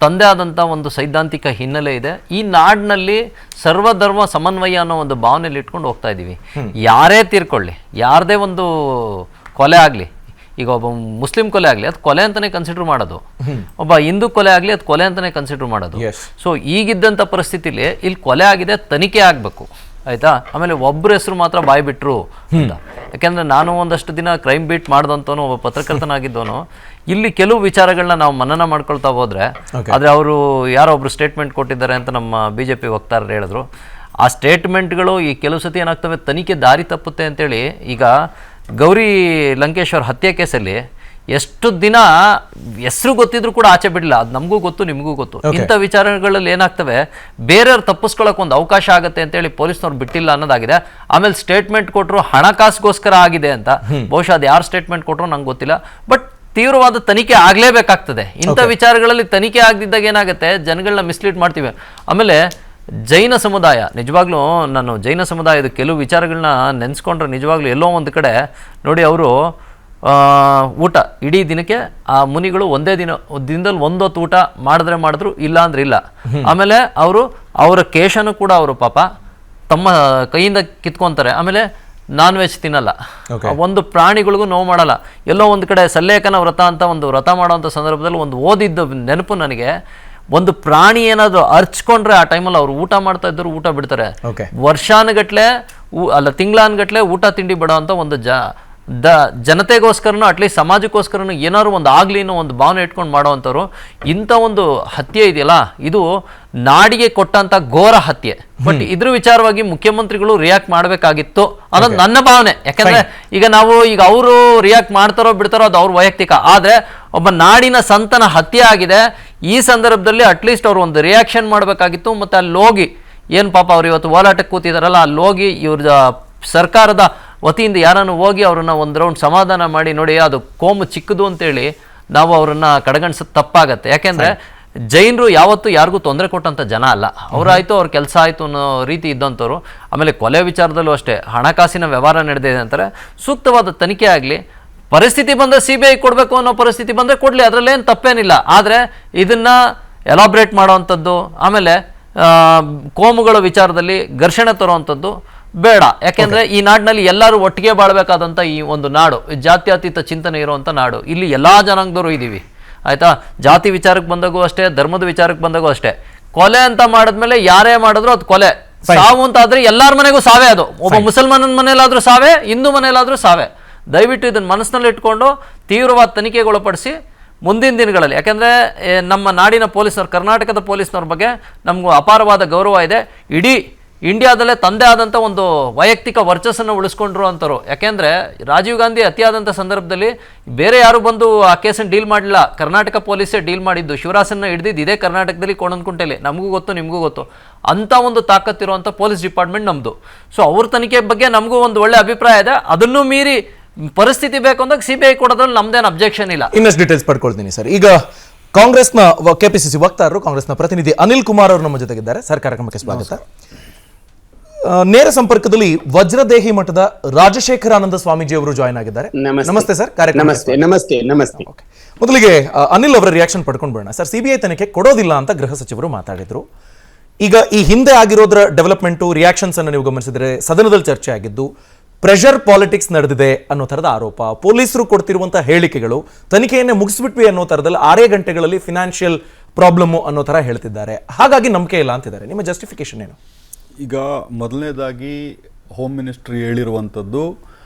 ತಂದೆ ಆದಂಥ ಒಂದು ಸೈದ್ಧಾಂತಿಕ ಹಿನ್ನೆಲೆ ಇದೆ. ಈ ನಾಡಿನಲ್ಲಿ ಸರ್ವಧರ್ಮ ಸಮನ್ವಯ ಅನ್ನೋ ಒಂದು ಭಾವನೆಯಲ್ಲಿ ಇಟ್ಕೊಂಡು ಹೋಗ್ತಾ ಇದ್ದೀವಿ. ಯಾರೇ ತೀರ್ಕೊಳ್ಳಿ, ಯಾರದೇ ಒಂದು ಕೊಲೆ ಆಗಲಿ, ಈಗ ಒಬ್ಬ ಮುಸ್ಲಿಂ ಕೊಲೆ ಆಗಲಿ ಅದು ಕೊಲೆ ಅಂತಲೇ ಕನ್ಸಿಡರ್ ಮಾಡೋದು, ಒಬ್ಬ ಹಿಂದೂ ಕೊಲೆ ಆಗಲಿ ಅದು ಕೊಲೆ ಅಂತಲೇ ಕನ್ಸಿಡರ್ ಮಾಡೋದು. ಸೊ ಈಗಿದ್ದಂಥ ಪರಿಸ್ಥಿತಿಲಿ ಇಲ್ಲಿ ಕೊಲೆ ಆಗಿದೆ, ತನಿಖೆ ಆಗಬೇಕು, ಆಯಿತಾ. ಆಮೇಲೆ ಒಬ್ಬರ ಹೆಸರು ಮಾತ್ರ ಬಾಯಿ ಬಿಟ್ಟರು ಅಂತ. ಯಾಕೆಂದರೆ ನಾನು ಒಂದಷ್ಟು ದಿನ ಕ್ರೈಮ್ ಬೀಟ್ ಮಾಡಿದಂಥವನು, ಒಬ್ಬ ಪತ್ರಕರ್ತನಾಗಿದ್ದವನು. ಇಲ್ಲಿ ಕೆಲವು ವಿಚಾರಗಳನ್ನ ನಾವು ಮನನ ಮಾಡ್ಕೊಳ್ತಾ ಹೋದರೆ, ಆದರೆ ಅವರು ಯಾರೋ ಒಬ್ರು ಸ್ಟೇಟ್ಮೆಂಟ್ ಕೊಟ್ಟಿದ್ದಾರೆ ಅಂತ ನಮ್ಮ BJP ವಕ್ತಾರರು ಹೇಳಿದ್ರು. ಆ ಸ್ಟೇಟ್ಮೆಂಟ್ಗಳು ಈ ಕೆಲವು ಸತಿ ಏನಾಗ್ತವೆ, ತನಿಖೆ ದಾರಿ ತಪ್ಪುತ್ತೆ ಅಂತೇಳಿ. ಈಗ ಗೌರಿ ಲಂಕೇಶ್ವರ್ ಹತ್ಯೆ ಕೇಸಲ್ಲಿ ಎಷ್ಟು ದಿನ ಹೆಸರು ಗೊತ್ತಿದ್ರು ಕೂಡ ಆಚೆ ಬಿಡಲಿಲ್ಲ. ಅದು ನಮಗೂ ಗೊತ್ತು, ನಿಮಗೂ ಗೊತ್ತು. ಇಂಥ ವಿಚಾರಗಳಲ್ಲಿ ಏನಾಗ್ತವೆ, ಬೇರೆಯವ್ರು ತಪ್ಪಿಸ್ಕೊಳ್ಳೋಕೆ ಒಂದು ಅವಕಾಶ ಆಗುತ್ತೆ ಅಂತೇಳಿ ಪೊಲೀಸ್ನವ್ರು ಬಿಟ್ಟಿಲ್ಲ ಅನ್ನೋದಾಗಿದೆ. ಆಮೇಲೆ ಸ್ಟೇಟ್ಮೆಂಟ್ ಕೊಟ್ಟರು ಹಣಕಾಸಿಗೋಸ್ಕರ ಆಗಿದೆ ಅಂತ. ಬಹುಶಃ ಅದು ಯಾರು ಸ್ಟೇಟ್ಮೆಂಟ್ ಕೊಟ್ಟರು ನಂಗೆ ಗೊತ್ತಿಲ್ಲ. ಬಟ್ ತೀವ್ರವಾದ ತನಿಖೆ ಆಗಲೇಬೇಕಾಗ್ತದೆ. ಇಂಥ ವಿಚಾರಗಳಲ್ಲಿ ತನಿಖೆ ಆಗದಿದ್ದಾಗ ಏನಾಗುತ್ತೆ, ಜನಗಳನ್ನ ಮಿಸ್ಲೀಡ್ ಮಾಡ್ತೀವಿ. ಆಮೇಲೆ ಜೈನ ಸಮುದಾಯ, ನಿಜವಾಗ್ಲೂ ನಾನು ಜೈನ ಸಮುದಾಯದ ಕೆಲವು ವಿಚಾರಗಳನ್ನ ನೆನೆಸ್ಕೊಂಡ್ರೆ ನಿಜವಾಗ್ಲೂ ಎಲ್ಲೋ ಒಂದು ಕಡೆ ನೋಡಿ, ಅವರು ಊಟ ಇಡೀ ದಿನಕ್ಕೆ ಆ ಮುನಿಗಳು ಒಂದೇ ದಿನದಲ್ಲಿ ಒಂದೊತ್ತು ಊಟ ಮಾಡಿದ್ರು, ಇಲ್ಲ ಅಂದ್ರೆ ಇಲ್ಲ. ಆಮೇಲೆ ಅವರ ಕೇಶನು ಕೂಡ ಅವರು ಪಾಪ ತಮ್ಮ ಕೈಯಿಂದ ಕಿತ್ಕೊಂತಾರೆ. ಆಮೇಲೆ ನಾನ್ ವೆಜ್ ತಿನ್ನಲ್ಲ, ಒಂದು ಪ್ರಾಣಿಗಳಿಗೂ ನೋವು ಮಾಡಲ್ಲ. ಎಲ್ಲೋ ಒಂದು ಕಡೆ ಸಲ್ಲೇಖನ ವ್ರತ ಅಂತ ಒಂದು ವ್ರತ ಮಾಡೋವಂಥ ಸಂದರ್ಭದಲ್ಲಿ ಒಂದು ಓದಿದ್ದ ನೆನಪು ನನಗೆ. ಒಂದು ಪ್ರಾಣಿ ಏನಾದರೂ ಅರ್ಚ್ಕೊಂಡ್ರೆ ಆ ಟೈಮಲ್ಲಿ ಅವ್ರು ಊಟ ಮಾಡ್ತಾ ಇದ್ರು, ಊಟ ಬಿಡ್ತಾರೆ. ವರ್ಷಾನುಗಟ್ಲೆ ಅಲ್ಲ ತಿಂಗಳಾನುಗಟ್ಲೆ ಊಟ ತಿಂಡಿ ಬಿಡೋ ಅಂತ ಒಂದು ಜನತೆಗೋಸ್ಕರನೂ ಅಟ್ಲೀಸ್ಟ್ ಸಮಾಜಕ್ಕೋಸ್ಕರನೂ ಏನಾದ್ರು ಒಂದು ಆಗಲಿ ಅನ್ನೋ ಒಂದು ಭಾವನೆ ಇಟ್ಕೊಂಡು ಮಾಡೋವಂಥವ್ರು. ಇಂಥ ಒಂದು ಹತ್ಯೆ ಇದೆಯಲ್ಲ, ಇದು ನಾಡಿಗೆ ಕೊಟ್ಟಂಥ ಘೋರ ಹತ್ಯೆ. ಬಟ್ ಇದ್ರ ವಿಚಾರವಾಗಿ ಮುಖ್ಯಮಂತ್ರಿಗಳು ರಿಯಾಕ್ಟ್ ಮಾಡಬೇಕಾಗಿತ್ತು ಅನ್ನೋದು ನನ್ನ ಭಾವನೆ. ಯಾಕಂದ್ರೆ ಈಗ ಅವರು ರಿಯಾಕ್ಟ್ ಮಾಡ್ತಾರೋ ಬಿಡ್ತಾರೋ ಅದು ಅವ್ರ ವೈಯಕ್ತಿಕ. ಆದರೆ ಒಬ್ಬ ನಾಡಿನ ಸಂತನ ಹತ್ಯೆ ಆಗಿದೆ, ಈ ಸಂದರ್ಭದಲ್ಲಿ ಅಟ್ಲೀಸ್ಟ್ ಅವ್ರು ಒಂದು ರಿಯಾಕ್ಷನ್ ಮಾಡಬೇಕಾಗಿತ್ತು. ಮತ್ತು ಅಲ್ಲಿ ಹೋಗಿ ಏನು ಪಾಪ ಅವ್ರು ಇವತ್ತು ಹೋರಾಟಕ್ಕೆ ಕೂತಿದಾರಲ್ಲ, ಅಲ್ಲಿ ಹೋಗಿ ಇವ್ರ ಸರ್ಕಾರದ ವತಿಯಿಂದ ಯಾರನ್ನು ಹೋಗಿ ಅವ್ರನ್ನ ಒಂದು ರೌಂಡ್ ಸಮಾಧಾನ ಮಾಡಿ, ನೋಡಿ ಅದು ಕೋಮು ಚಿಕ್ಕದು ಅಂತೇಳಿ ನಾವು ಅವರನ್ನು ಕಡೆಗಣಿಸೋದು ತಪ್ಪಾಗತ್ತೆ. ಯಾಕೆಂದರೆ ಜೈನರು ಯಾವತ್ತೂ ಯಾರಿಗೂ ತೊಂದರೆ ಕೊಟ್ಟಂಥ ಜನ ಅಲ್ಲ. ಅವರಾಯಿತು, ಅವ್ರ ಕೆಲಸ ಆಯಿತು ಅನ್ನೋ ರೀತಿ ಇದ್ದಂಥವ್ರು. ಆಮೇಲೆ ಕೊಲೆ ವಿಚಾರದಲ್ಲೂ ಅಷ್ಟೇ ಹಣಕಾಸಿನ ವ್ಯವಹಾರ ನಡೆದಿದೆ ಅಂತಾರೆ. ಸೂಕ್ತವಾದ ತನಿಖೆ ಆಗಲಿ, ಪರಿಸ್ಥಿತಿ ಬಂದರೆ CBI ಕೊಡಬೇಕು ಅನ್ನೋ ಪರಿಸ್ಥಿತಿ ಬಂದರೆ ಕೊಡಲಿ, ಅದರಲ್ಲೇನು ತಪ್ಪೇನಿಲ್ಲ. ಆದರೆ ಇದನ್ನು ಎಲಾಬ್ರೇಟ್ ಮಾಡೋವಂಥದ್ದು, ಆಮೇಲೆ ಕೋಮುಗಳ ವಿಚಾರದಲ್ಲಿ ಘರ್ಷಣೆ ತರುವಂಥದ್ದು ಬೇಡ. ಯಾಕೆಂದರೆ ಈ ನಾಡಿನಲ್ಲಿ ಎಲ್ಲರೂ ಒಟ್ಟಿಗೆ ಬಾಳಬೇಕಾದಂಥ ಈ ಒಂದು ನಾಡು, ಜಾತ್ಯತೀತ ಚಿಂತನೆ ಇರುವಂಥ ನಾಡು. ಇಲ್ಲಿ ಎಲ್ಲ ಜನಾಂಗದವರು ಇದ್ದೀವಿ, ಆಯಿತಾ. ಜಾತಿ ವಿಚಾರಕ್ಕೆ ಬಂದಾಗೂ ಅಷ್ಟೇ, ಧರ್ಮದ ವಿಚಾರಕ್ಕೆ ಬಂದಾಗೂ ಅಷ್ಟೇ. ಕೊಲೆ ಅಂತ ಮಾಡಿದ್ಮೇಲೆ ಯಾರೇ ಮಾಡಿದ್ರು ಅದು ಕೊಲೆ. ಸಾವು ಅಂತ ಆದರೆ ಎಲ್ಲರ ಮನೆಗೂ ಸಾವೇ. ಅದು ಒಬ್ಬ ಮುಸಲ್ಮಾನನ ಮನೇಲಾದರೂ ಸಾವೇ, ಹಿಂದೂ ಮನೇಲಾದರೂ ಸಾವೇ. ದಯವಿಟ್ಟು ಇದನ್ನು ಮನಸ್ಸಿನಲ್ಲಿ ಇಟ್ಕೊಂಡು ತೀವ್ರವಾದ ತನಿಖೆಗೊಳಪಡಿಸಿ ಮುಂದಿನ ದಿನಗಳಲ್ಲಿ, ಯಾಕೆಂದರೆ ನಮ್ಮ ನಾಡಿನ ಪೊಲೀಸ್ನವ್ರು, ಕರ್ನಾಟಕದ ಪೊಲೀಸ್ನವ್ರ ಬಗ್ಗೆ ನಮಗೂ ಅಪಾರವಾದ ಗೌರವ ಇದೆ. ಇಡೀ ಇಂಡಿಯಾದಲ್ಲೇ ತಂದೆ ಆದಂಥ ಒಂದು ವೈಯಕ್ತಿಕ ವರ್ಚಸ್ಸನ್ನು ಉಳಿಸ್ಕೊಂಡ್ರು ಅಂತರು. ಯಾಕೆಂದರೆ ರಾಜೀವ್ ಗಾಂಧಿ ಅತಿಯಾದಂಥ ಸಂದರ್ಭದಲ್ಲಿ ಬೇರೆ ಯಾರು ಬಂದು ಆ ಕೇಸನ್ನು ಡೀಲ್ ಮಾಡಲಿಲ್ಲ, ಕರ್ನಾಟಕ ಪೊಲೀಸೇ ಡೀಲ್ ಮಾಡಿದ್ದು. ಶಿವರಾಸನ್ನ ಹಿಡಿದಿದ್ದು ಇದೇ ಕರ್ನಾಟಕದಲ್ಲಿ ಕೋಣನಕುಂಟೆಯಲ್ಲಿ, ನಮಗೂ ಗೊತ್ತು ನಿಮಗೂ ಗೊತ್ತು. ಅಂಥ ಒಂದು ತಾಕತ್ತಿರುವಂಥ ಪೊಲೀಸ್ ಡಿಪಾರ್ಟ್ಮೆಂಟ್ ನಮ್ಮದು. ಸೊ ಅವ್ರ ತನಿಖೆ ಬಗ್ಗೆ ನಮಗೂ ಒಂದು ಒಳ್ಳೆ ಅಭಿಪ್ರಾಯ ಇದೆ. ಅದನ್ನು ಮೀರಿ ಪರಿಸ್ಥಿತಿ ಬೇಕು ಅಂದಾಗ CBI ಕೊಡೋದ್ರಲ್ಲಿ ನಮ್ದೇನು ಅಬ್ಜೆಕ್ಷನ್ ಇಲ್ಲ. ಇನ್ನಷ್ಟು ಡೀಟೇಲ್ಸ್ ಪಡ್ಕೊಳ್ತೀನಿ ಸರ್. ಈಗ ಕಾಂಗ್ರೆಸ್ನ ಕೆಪಿಸಿಸಿ ವಕ್ತಾರರು, ಕಾಂಗ್ರೆಸ್ನ ಪ್ರತಿನಿಧಿ ಅನಿಲ್ ಕುಮಾರ್ ಅವರು ನಮ್ಮ ಜೊತೆಗಿದ್ದಾರೆ. ಸರ್, ಕಾರ್ಯಕ್ರಮಕ್ಕೆ ಸ್ವಾಗತ. ನೇರ ಸಂಪರ್ಕದಲ್ಲಿ ವಜ್ರದೇಹಿ ಮಠದ ರಾಜಶೇಖರಾನಂದ ಸ್ವಾಮೀಜಿ ಅವರು ಜಾಯ್ನ್ ಆಗಿದ್ದಾರೆ. ನಮಸ್ತೆ ಸರ್. ನಮಸ್ತೆ. ಮೊದಲಿಗೆ ಅನಿಲ್ ಅವರ ರಿಯಾಕ್ಷನ್ ಪಡ್ಕೊಂಡು ಬರೋಣ ಸರ್. CBI ತನಿಖೆ ಕೊಡೋದಿಲ್ಲ ಅಂತ ಗೃಹ ಸಚಿವರು ಮಾತಾಡಿದ್ರು. ಈಗ ಈ ಹಿಂದೆ ಆಗಿರೋದ್ರ ಡೆವಲಪ್ಮೆಂಟು, ರಿಯಾಕ್ಷನ್ಸ್ ಅನ್ನು ನೀವು ಗಮನಿಸಿದ್ರೆ ಸದನದಲ್ಲಿ ಚರ್ಚೆ ಆಗಿದ್ದು, ಪ್ರೆಷರ್ ಪಾಲಿಟಿಕ್ಸ್ ನಡೆದಿದೆ ಅನ್ನೋ ಥರದ ಆರೋಪ, ಪೊಲೀಸರು ಕೊಡ್ತಿರುವಂತಹ ಹೇಳಿಕೆಗಳು, ತನಿಖೆಯನ್ನೇ ಮುಗಿಸ್ಬಿಟ್ವಿ ಅನ್ನೋ ಥರದಲ್ಲಿ 6 ಗಂಟೆಗಳಲ್ಲಿ ಫಿನಾನ್ಷಿಯಲ್ ಪ್ರಾಬ್ಲಮ್ ಅನ್ನೋ ಥರ ಹೇಳ್ತಿದ್ದಾರೆ. ಹಾಗಾಗಿ ನಂಬಿಕೆ ಇಲ್ಲ ಅಂತಿದ್ದಾರೆ. ನಿಮ್ಮ ಜಸ್ಟಿಫಿಕೇಶನ್ ಏನು? ಈಗ ಮೊದಲನೇದಾಗಿ ಹೋಮ್ ಮಿನಿಸ್ಟ್ರಿ ಹೇಳಿರುವಂಥದ್ದು,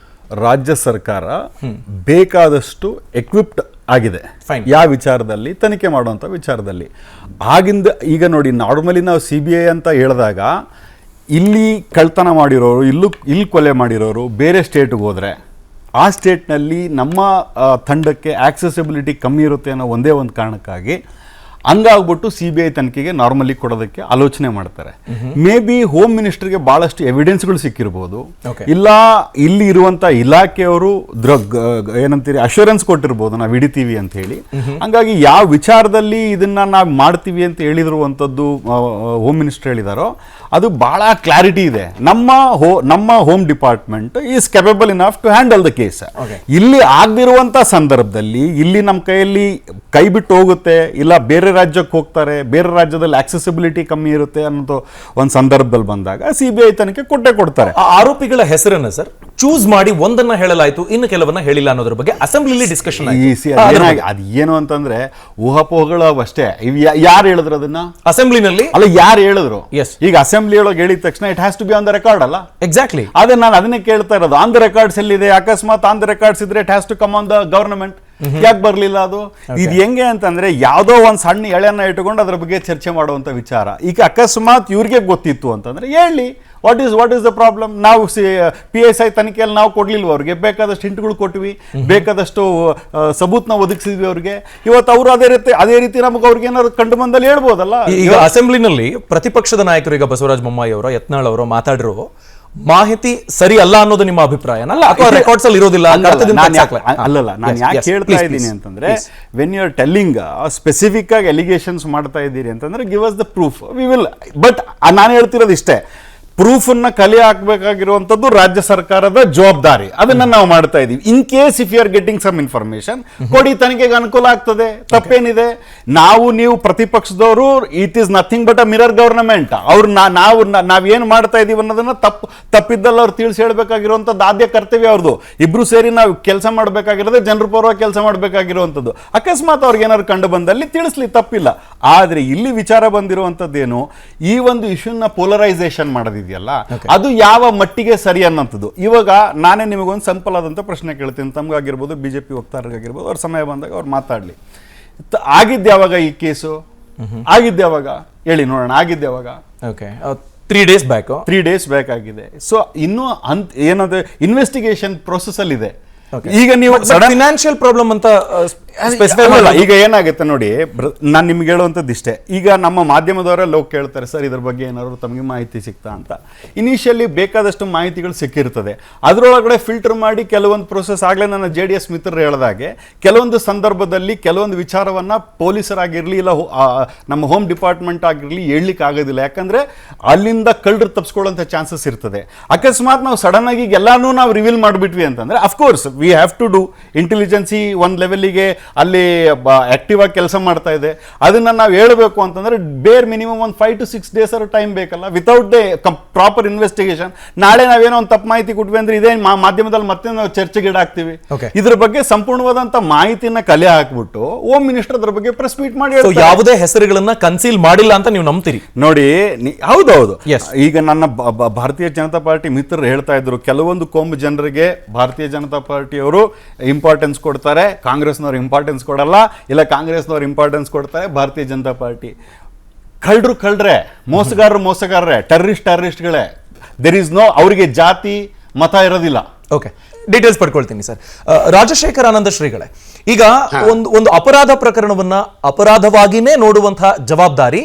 ರಾಜ್ಯ ಸರ್ಕಾರ ಬೇಕಾದಷ್ಟು ಎಕ್ವಿಪ್ಡ್ ಆಗಿದೆ ಯಾವ ವಿಚಾರದಲ್ಲಿ, ತನಿಖೆ ಮಾಡುವಂಥ ವಿಚಾರದಲ್ಲಿ. ಆಗಿಂದ ಈಗ ನೋಡಿ, ನಾರ್ಮಲಿ ನಾವು CBI ಅಂತ ಹೇಳಿದಾಗ ಇಲ್ಲಿ ಕಳ್ತನ ಮಾಡಿರೋರು, ಇಲ್ಲಿ ಕೊಲೆ ಮಾಡಿರೋರು ಬೇರೆ ಸ್ಟೇಟ್ಗೆ ಹೋದರೆ ಆ ಸ್ಟೇಟ್ನಲ್ಲಿ ನಮ್ಮ ತಂಡಕ್ಕೆ ಆಕ್ಸೆಸಿಬಿಲಿಟಿ ಕಮ್ಮಿ ಇರುತ್ತೆ ಅನ್ನೋ ಒಂದೇ ಒಂದು ಕಾರಣಕ್ಕಾಗಿ ಹಂಗಾಗ್ಬಿಟ್ಟು CBI ತನಿಖೆಗೆ ನಾರ್ಮಲಿ ಕೊಡೋದಕ್ಕೆ ಆಲೋಚನೆ ಮಾಡ್ತಾರೆ. ಮೇ ಬಿ ಹೋಮ್ ಮಿನಿಸ್ಟರ್ಗೆ ಭಾಳಷ್ಟು ಎವಿಡೆನ್ಸ್ಗಳು ಸಿಕ್ಕಿರ್ಬೋದು, ಇಲ್ಲ ಇಲ್ಲಿ ಇರುವಂಥ ಇಲಾಖೆಯವರು ಏನಂತೀರಿ ಅಶ್ಯೂರೆನ್ಸ್ ಕೊಟ್ಟಿರ್ಬೋದು, ನಾವು ಹಿಡಿತೀವಿ ಅಂತ ಹೇಳಿ. ಹಂಗಾಗಿ ಯಾವ ವಿಚಾರದಲ್ಲಿ ಇದನ್ನ ನಾವು ಮಾಡ್ತೀವಿ ಅಂತ ಹೇಳಿರುವಂಥದ್ದು ಹೋಮ್ ಮಿನಿಸ್ಟರ್ ಹೇಳಿದಾರೋ ಅದು ಬಹಳ ಕ್ಲಾರಿಟಿ ಇದೆ. ನಮ್ಮ home department is capable enough to handle the case. ಇಲ್ಲಿ ಆಗದಿರುವಂಥ ಸಂದರ್ಭದಲ್ಲಿ ಇಲ್ಲಿ ನಮ್ಮ ಕೈಯಲ್ಲಿ ಕೈ ಬಿಟ್ಟು ಹೋಗುತ್ತೆ, ಇಲ್ಲ ಬೇರೆ ರಾಜ್ಯಕ್ಕೆ ಹೋಗ್ತಾರೆ, ಬೇರೆ ರಾಜ್ಯದಲ್ಲಿ ಆಕ್ಸೆಸಿಬಿಲಿಟಿ ಕಮ್ಮಿ ಇರುತ್ತೆ ಅನ್ನೋ ಒಂದು ಸಂದರ್ಭದಲ್ಲಿ ಬಂದಾಗ CBI ತನಿಖೆ ಕೊಡ್ತಾರೆ. ಆ ಆರೋಪಿಗಳ ಹೆಸರನ್ನ ಸರ್ ಚೂಸ್ ಮಾಡಿ ಒಂದನ್ನ ಹೇಳಲಾಯ್ತು, ಇನ್ನು ಕೆಲವನ್ನ ಹೇಳಿಲ್ಲ ಅನ್ನೋದ್ರ ಬಗ್ಗೆ ಅಸೆಂಬ್ಲಿಲಿ ಡಿಸ್ಕಷನ್ ಅದು ಏನು ಅಂತಂದ್ರೆ ಊಹಾಪೋಹಗಳು ಅಷ್ಟೇ. ಯಾರು ಹೇಳಿದ್ರು ಅದನ್ನ ಅಸೆಂಬ್ಲಿನಲ್ಲಿ? ಅಲ್ಲ, ಯಾರು ಹೇಳಿದ್ರು? Yes. ಈಗ ಅಸೆಂಬ್ಲಿ ಒಳಗೆ ಹೇಳಿದ ತಕ್ಷಣ it has to be on the record ಅಲ್ಲ? ಎಕ್ಸಾಕ್ಟ್ಲಿ. ಅದೇ ನಾನು ಅದನ್ನೇ ಕೇಳ್ತಾ ಇರೋದು. ಆನ್ ದ ರೆಕಾರ್ಡ್ಸ್ ಎಲ್ಲಿದೆ? ಅಕಸ್ಮಾತ್ ಆನ್ ದ ರೆಕಾರ್ಡ್ಸ್ ಇದ್ರೆ it has to come on the government. ಯಾಕೆ ಬರ್ಲಿಲ್ಲ ಅದು? ಇದು ಹೆಂಗೆ ಅಂತಂದ್ರೆ ಯಾವುದೋ ಒಂದು ಸಣ್ಣ ಎಳೆಯನ್ನ ಇಟ್ಟುಕೊಂಡು ಅದ್ರ ಬಗ್ಗೆ ಚರ್ಚೆ ಮಾಡುವಂತ ವಿಚಾರ. ಈಗ ಅಕಸ್ಮಾತ್ ಇವ್ರಿಗೆ ಗೊತ್ತಿತ್ತು ಅಂತಂದ್ರೆ ಹೇಳಿ, ವಾಟ್ ಈಸ್ ದ ಪ್ರಾಬ್ಲಮ್? ನಾವು PSI ತನಿಖೆಯಲ್ಲಿ ನಾವು ಕೊಡ್ಲಿಲ್ವ ಅವ್ರಿಗೆ? ಬೇಕಾದಷ್ಟು ಹಿಂಟ್ಗಳು ಕೊಟ್ವಿ, ಬೇಕಾದಷ್ಟು ಸಬೂತ್ನ ಒದಗಿಸಿದ್ವಿ ಅವ್ರಿಗೆ. ಇವತ್ತು ಅವರು ಅದೇ ರೀತಿ ನಮಗೆ ಅವ್ರಿಗೆ ಏನಾದ್ರು ಕಂಡು ಬಂದಲ್ಲಿ ಹೇಳ್ಬೋದಲ್ಲ. ಈಗ ಅಸೆಂಬ್ಲಿನಲ್ಲಿ ಪ್ರತಿಪಕ್ಷದ ನಾಯಕರು, ಈಗ ಬಸವರಾಜ ಬೊಮ್ಮಾಯಿ ಅವರ, ಯತ್ನಾಳ್ ಅವರು ಮಾತಾಡಿರೋ ಮಾಹಿತಿ ಸರಿ ಅಲ್ಲ ಅನ್ನೋದು ನಿಮ್ಮ ಅಭಿಪ್ರಾಯ? ಅಥವಾ ರೆಕಾರ್ಡ್ಸ್ ಅಲ್ಲಿ ಇರೋದಿಲ್ಲ? ಅಲ್ಲಲ್ಲ, ನಾನು ಯಾಕೆ ಹೇಳ್ತಾ ಇದ್ದೀನಿ ಅಂತಂದ್ರೆ, when you are telling specific ಆಗಿ ಎಲಿಗೇಷನ್ಸ್ ಮಾಡ್ತಾ ಇದ್ದೀರಿ ಅಂತಂದ್ರೆ give us the proof, we will. But ನಾನು ಹೇಳ್ತಿರೋದು ಇಷ್ಟೇ, ಪ್ರೂಫ್ ಅನ್ನ ಕಲೆ ಹಾಕಬೇಕಾಗಿರುವಂತದ್ದು ರಾಜ್ಯ ಸರ್ಕಾರದ ಜವಾಬ್ದಾರಿ. ಅದನ್ನ ನಾವು ಮಾಡ್ತಾ ಇದೀವಿ. In case if you are getting some information ಕೊಡಿ, ತನಿಖೆಗೆ ಅನುಕೂಲ ಆಗ್ತದೆ, ತಪ್ಪೇನಿದೆ. ನಾವೇನು ಮಾಡ್ತಾ ಇದೀವಿ ಅನ್ನೋದನ್ನ ತಪ್ಪಿದ್ದಲ್ಲ ಅವ್ರು ತಿಳಿಸಿ ಹೇಳ್ಬೇಕಾಗಿರುವಂತದ್ದು ಆದ್ಯ ಕರ್ತವ್ಯ ಅವ್ರದ್ದು. ಇಬ್ರು ಸೇರಿ ನಾವು ಕೆಲಸ ಮಾಡ್ಬೇಕಾಗಿರೋದೇ ಜನರ ಪರವಾಗಿ ಕೆಲಸ ಮಾಡ್ಬೇಕಾಗಿರುವಂತದ್ದು. ಅಕಸ್ಮಾತ್ ಅವ್ರಿಗೆ ಏನಾದ್ರು ಕಂಡು ಬಂದಲ್ಲಿ ತಿಳಿಸ್ಲಿ, ತಪ್ಪಿಲ್ಲ. ಆದ್ರೆ ಇಲ್ಲಿ ವಿಚಾರ ಬಂದಿರುವಂತದ್ದೇನು, ಈ ಒಂದು ಇಶ್ಯೂನ ಪೋಲರೈಸೇಷನ್ ಮಾಡೋದಿದೆಯಲ್ಲ, ಅದು ಯಾವ ಮಟ್ಟಿಗೆ ಸರಿ ಅನ್ನೋಂಥದ್ದು. ಇವಾಗ ನಾನೇ ನಿಮಗೊಂದು ಸಿಂಪಲ್ ಆದಂತ ಪ್ರಶ್ನೆ ಕೇಳ್ತೀನಿ, ತಮ್ಗಾಗಿರ್ಬೋದು, BJP ವಕ್ತಾರರಿಗಾಗಿರ್ಬೋದು, ಅವ್ರ ಸಮಯ ಬಂದಾಗ ಅವ್ರು ಮಾತಾಡ್ಲಿ. ಆಗಿದ್ದೆ ಯಾವಾಗ ಈ ಕೇಸು? ಆಗಿದ್ದೆ ಯಾವಾಗ ಹೇಳಿ ನೋಡೋಣ? ಆಗಿದ್ದೆ ಯಾವಾಗ? 3 days ಬ್ಯಾಕ್ ಆಗಿದೆ. ಸೊ ಇನ್ನೂ ಏನದು ಇನ್ವೆಸ್ಟಿಗೇಷನ್ ಪ್ರೊಸೆಸ್ ಅಲ್ಲಿ ಇದೆ. ಈಗ ನೀವು ಫಿನಾನ್ಷಿಯಲ್ ಪ್ರಾಬ್ಲಮ್ ಅಂತ ಈಗ ಏನಾಗುತ್ತೆ ನೋಡಿ, ನಾನು ನಿಮ್ಗೆ ಹೇಳುವಂಥದ್ದು ಇಷ್ಟೇ. ಈಗ ನಮ್ಮ ಮಾಧ್ಯಮದವರೆಲ್ಲ ಹೋಗಿ ಕೇಳ್ತಾರೆ, ಸರ್ ಇದ್ರ ಬಗ್ಗೆ ಏನಾದ್ರು ತಮಗೆ ಮಾಹಿತಿ ಸಿಗ್ತಾ ಅಂತ. ಇನಿಷಿಯಲಿ ಬೇಕಾದಷ್ಟು ಮಾಹಿತಿಗಳು ಸಿಕ್ಕಿರ್ತದೆ, ಅದರೊಳಗಡೆ ಫಿಲ್ಟರ್ ಮಾಡಿ ಕೆಲವೊಂದು ಪ್ರೋಸೆಸ್. ಆಗಲೇ ನನ್ನ JDS ಮಿತ್ರರು ಹೇಳಿದಾಗೆ ಕೆಲವೊಂದು ಸಂದರ್ಭದಲ್ಲಿ ಕೆಲವೊಂದು ವಿಚಾರವನ್ನ ಪೊಲೀಸರಾಗಿರ್ಲಿ, ಇಲ್ಲ ನಮ್ಮ ಹೋಮ್ ಡಿಪಾರ್ಟ್ಮೆಂಟ್ ಆಗಿರ್ಲಿ ಹೇಳಲಿಕ್ಕೆ ಆಗೋದಿಲ್ಲ. ಯಾಕಂದ್ರೆ ಅಲ್ಲಿಂದ ಕಳ್ಳರು ತಪ್ಪಿಸ್ಕೊಳ್ಳುವಂಥ ಚಾನ್ಸಸ್ ಇರ್ತದೆ. ಅಕಸ್ಮಾತ್ ನಾವು ಸಡನ್ ಆಗಿ ಎಲ್ಲಾನು ನಾವು ರಿವೀಲ್ ಮಾಡಿಬಿಟ್ವಿ ಅಂತಂದ್ರೆ of course we have to do intelligence ಒಂದು ಲೆವೆಲ್ಗೆ ಅಲ್ಲಿ ಆಕ್ಟಿವ್ ಆಗಿ ಕೆಲಸ ಮಾಡ್ತಾ ಇದೆ. ಅದನ್ನ ನಾವು ಹೇಳಬೇಕು ಅಂತಂದ್ರೆ ಬೇರ್ ಮಿನಿಮಮ್ ಒಂದು 5 to 6 days ಟೈಮ್ ಬೇಕಲ್ಲ, ವಿತೌಟ್ ದ ಪ್ರಾಪರ್ ಇನ್ವೆಸ್ಟಿಗೇಷನ್. ನಾಳೆ ನಾವೇನೋ ಒಂದು ತಪ್ಪು ಮಾಹಿತಿ ಕೊಟ್ವಿ ಅಂದ್ರೆ ಇದೇ ಮಾಧ್ಯಮದಲ್ಲಿ ಮತ್ತೆ ನಾವು ಚರ್ಚೆಗೀಡಾಗ್ತೀವಿ. ಇದ್ರ ಬಗ್ಗೆ ಸಂಪೂರ್ಣವಾದಂತ ಮಾಹಿತಿನ ಕಲೆ ಹಾಕ್ಬಿಟ್ಟು ಹೋಮ್ ಮಿನಿಸ್ಟರ್ ಅದ್ರ ಬಗ್ಗೆ ಪ್ರೆಸ್ ಮೀಟ್ ಮಾಡಿ ಯಾವುದೇ ಹೆಸರುಗಳನ್ನ ಕನ್ಸೀಲ್ ಮಾಡಿಲ್ಲ ಅಂತ ನೀವು ನಂಬ್ತೀರಿ? ನೋಡಿ, ಹೌದೌದು. ಈಗ ನನ್ನ ಭಾರತೀಯ ಜನತಾ ಪಾರ್ಟಿ ಮಿತ್ರರು ಹೇಳ್ತಾ ಇದ್ರು, ಕೆಲವೊಂದು ಕೊಂಬು ಜನರಿಗೆ ಭಾರತೀಯ ಜನತಾ ಪಾರ್ಟಿಯವರು ಇಂಪಾರ್ಟೆನ್ಸ್ ಕೊಡ್ತಾರೆ, ಕಾಂಗ್ರೆಸ್ನವರು ಇಂಪಾರ್ಟೆನ್ಸ್ ಕೊಡಲ್ಲ, ಇಲ್ಲ ಕಾಂಗ್ರೆಸ್ನವರು ಇಂಪಾರ್ಟೆನ್ಸ್ ಕೊಡ್ತಾರೆ ಭಾರತೀಯ ಜನತಾ ಪಾರ್ಟಿ. ಕಳ್ರೆ, ಮೋಸಗಾರರೇ, ಟೆರರಿಸ್ಟ್ಗಳೇ. ದೇರ್ ಇಸ್ ನೋ, ಅವರಿಗೆ ಜಾತಿ ಮತ ಇರೋದಿಲ್ಲ. ಓಕೆ, ಡೀಟೇಲ್ಸ್ ಪಡ್ಕೊಳ್ತೀನಿ ಸರ್. ರಾಜಶೇಖರ್ ಆನಂದ ಶ್ರೀಗಳೇ, ಈಗ ಒಂದು ಅಪರಾಧ ಪ್ರಕರಣವನ್ನ ಅಪರಾಧವಾಗಿನೇ ನೋಡುವಂತಹ ಜವಾಬ್ದಾರಿ